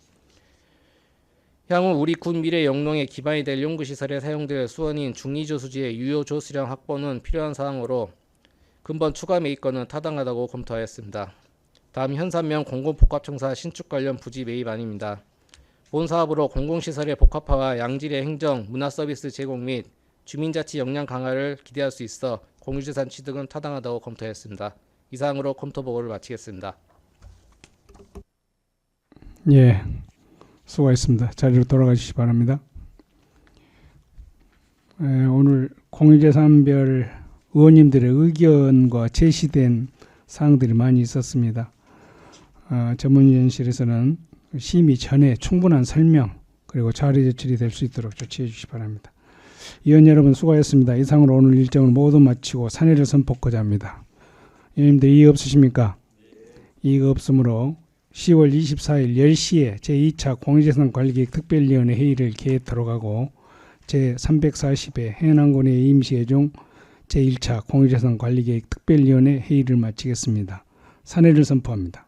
향후 우리 군 미래 영농의 기반이 될 연구시설에 사용될 수원인 중리저수지의 유효 조수량 확보는 필요한 사항으로 근본 추가 매입권은 타당하다고 검토하였습니다. 다음 현산면 공공복합청사 신축 관련 부지 매입안입니다. 본 사업으로 공공시설의 복합화와 양질의 행정, 문화서비스 제공 및 주민자치 역량 강화를 기대할 수 있어 공유재산 취득은 타당하다고 검토했습니다. 이상으로 검토 보고를 마치겠습니다. 예, 수고하셨습니다. 자리로 돌아가시기 바랍니다. 오늘 공유재산별 의원님들의 의견과 제시된 사항들이 많이 있었습니다. 전문위원실에서는 심의 전에 충분한 설명 그리고 자료 제출이 될 수 있도록 조치해 주시기 바랍니다. 위원 여러분 수고하셨습니다. 이상으로 오늘 일정을 모두 마치고 산회를 선포하고자 합니다. 위원님들 이의 없으십니까? 이의가 없으므로 10월 24일 10시에 제2차 공유재산관리계획 특별위원회 회의를 개회토록 하고 제340회 해남군의 임시회종 제1차 공유재산관리계획 특별위원회 회의를 마치겠습니다. 산회를 선포합니다.